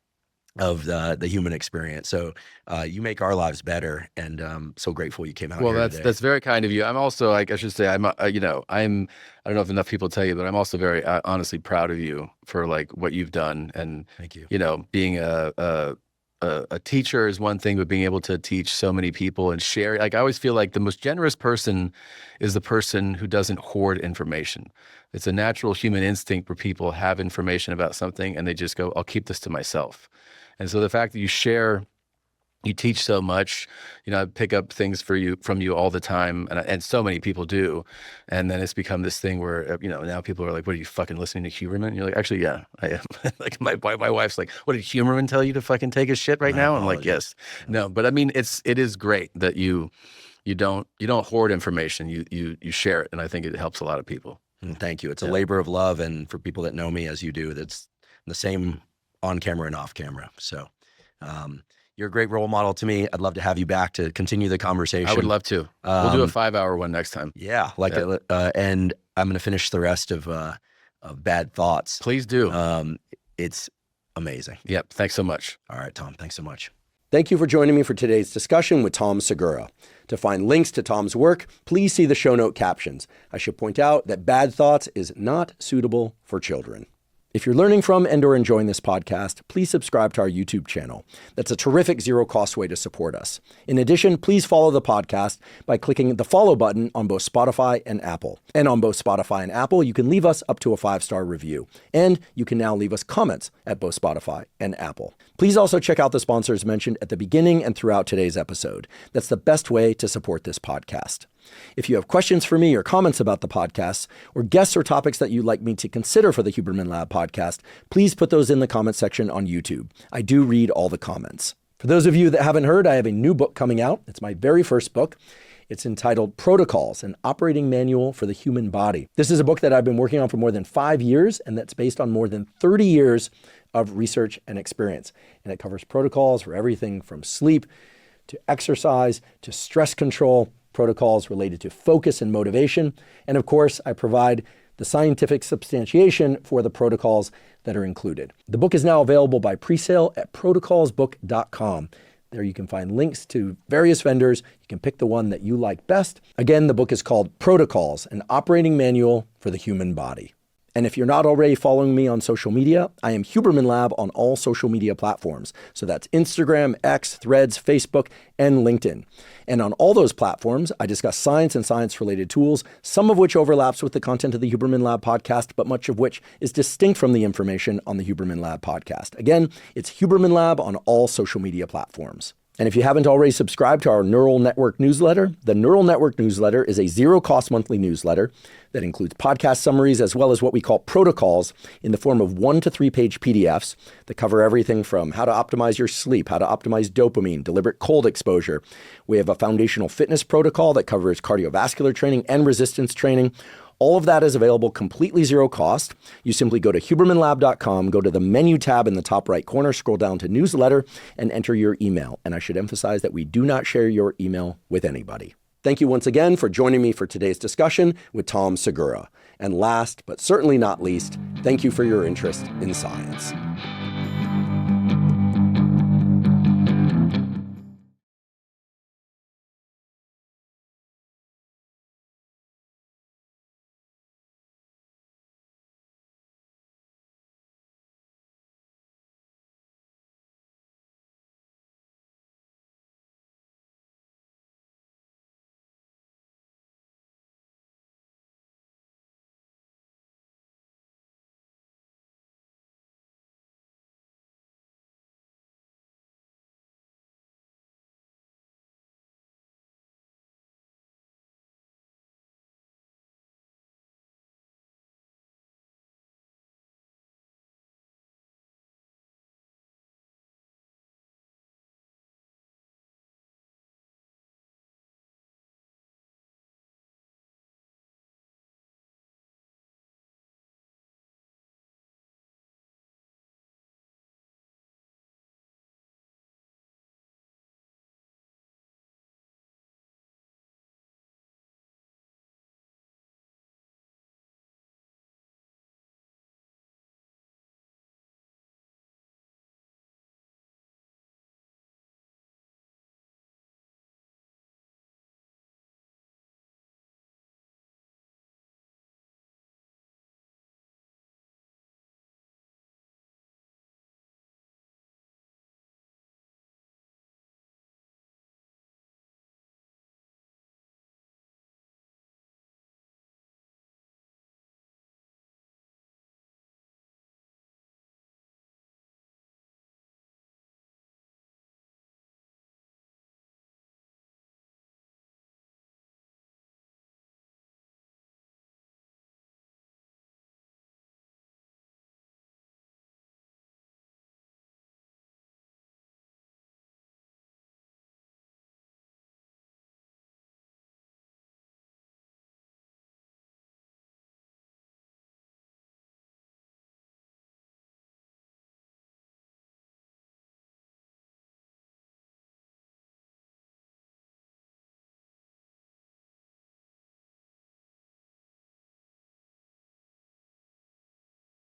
the human experience. So you make our lives better, and so grateful you came out. Well, here today. that's very kind of you. I'm also, like, I should say, I don't know if enough people tell you, but I'm also very honestly proud of you for like what you've done. And thank you. You know, being a teacher is one thing, but being able to teach so many people and share, like I always feel like the most generous person is the person who doesn't hoard information. It's a natural human instinct where people have information about something and they just go, I'll keep this to myself. And so the fact that you teach so much, I pick up things from you all the time, and so many people do. And then it's become this thing where, now people are like, what are you fucking listening to Huberman? And you're like, actually, yeah, I am. Like my wife's like, what did Huberman tell you to fucking take his shit right now? I'm like, yes. No, but I mean, it is great that you don't hoard information. You share it. And I think it helps a lot of people. Thank you. It's a labor of love. And for people that know me as you do, that's the same on camera and off camera. So, you're a great role model to me. I'd love to have you back to continue the conversation. I would love to. We'll do a 5-hour one next time. Yeah, and I'm going to finish the rest of Bad Thoughts. Please do. It's amazing. Yep. Thanks so much. All right, Tom. Thanks so much. Thank you for joining me for today's discussion with Tom Segura. To find links to Tom's work, please see the show note captions. I should point out that Bad Thoughts is not suitable for children. If you're learning from and or enjoying this podcast, please subscribe to our YouTube channel. That's a terrific zero-cost way to support us. In addition, please follow the podcast by clicking the follow button on both Spotify and Apple. And on both Spotify and Apple, you can leave us up to a 5-star review. And you can now leave us comments at both Spotify and Apple. Please also check out the sponsors mentioned at the beginning and throughout today's episode. That's the best way to support this podcast. If you have questions for me or comments about the podcast, or guests or topics that you'd like me to consider for the Huberman Lab podcast, please put those in the comment section on YouTube. I do read all the comments. For those of you that haven't heard, I have a new book coming out. It's my very first book. It's entitled Protocols, an Operating Manual for the Human Body. This is a book that I've been working on for more than 5 years, and that's based on more than 30 years of research and experience. And it covers protocols for everything from sleep to exercise to stress control, protocols related to focus and motivation. And of course, I provide the scientific substantiation for the protocols that are included. The book is now available by pre-sale at protocolsbook.com. There you can find links to various vendors. You can pick the one that you like best. Again, the book is called Protocols, an Operating Manual for the Human Body. And if you're not already following me on social media, I am Huberman Lab on all social media platforms. So that's Instagram, X, Threads, Facebook, and LinkedIn. And on all those platforms, I discuss science and science-related tools, some of which overlaps with the content of the Huberman Lab podcast, but much of which is distinct from the information on the Huberman Lab podcast. Again, it's Huberman Lab on all social media platforms. And if you haven't already subscribed to our Neural Network newsletter, the Neural Network newsletter is a zero-cost monthly newsletter that includes podcast summaries as well as what we call protocols in the form of 1 to 3 page PDFs that cover everything from how to optimize your sleep, how to optimize dopamine, deliberate cold exposure. We have a foundational fitness protocol that covers cardiovascular training and resistance training. All of that is available completely zero cost. You simply go to hubermanlab.com, go to the menu tab in the top right corner, scroll down to newsletter, and enter your email. And I should emphasize that we do not share your email with anybody. Thank you once again for joining me for today's discussion with Tom Segura. And last, but certainly not least, thank you for your interest in science.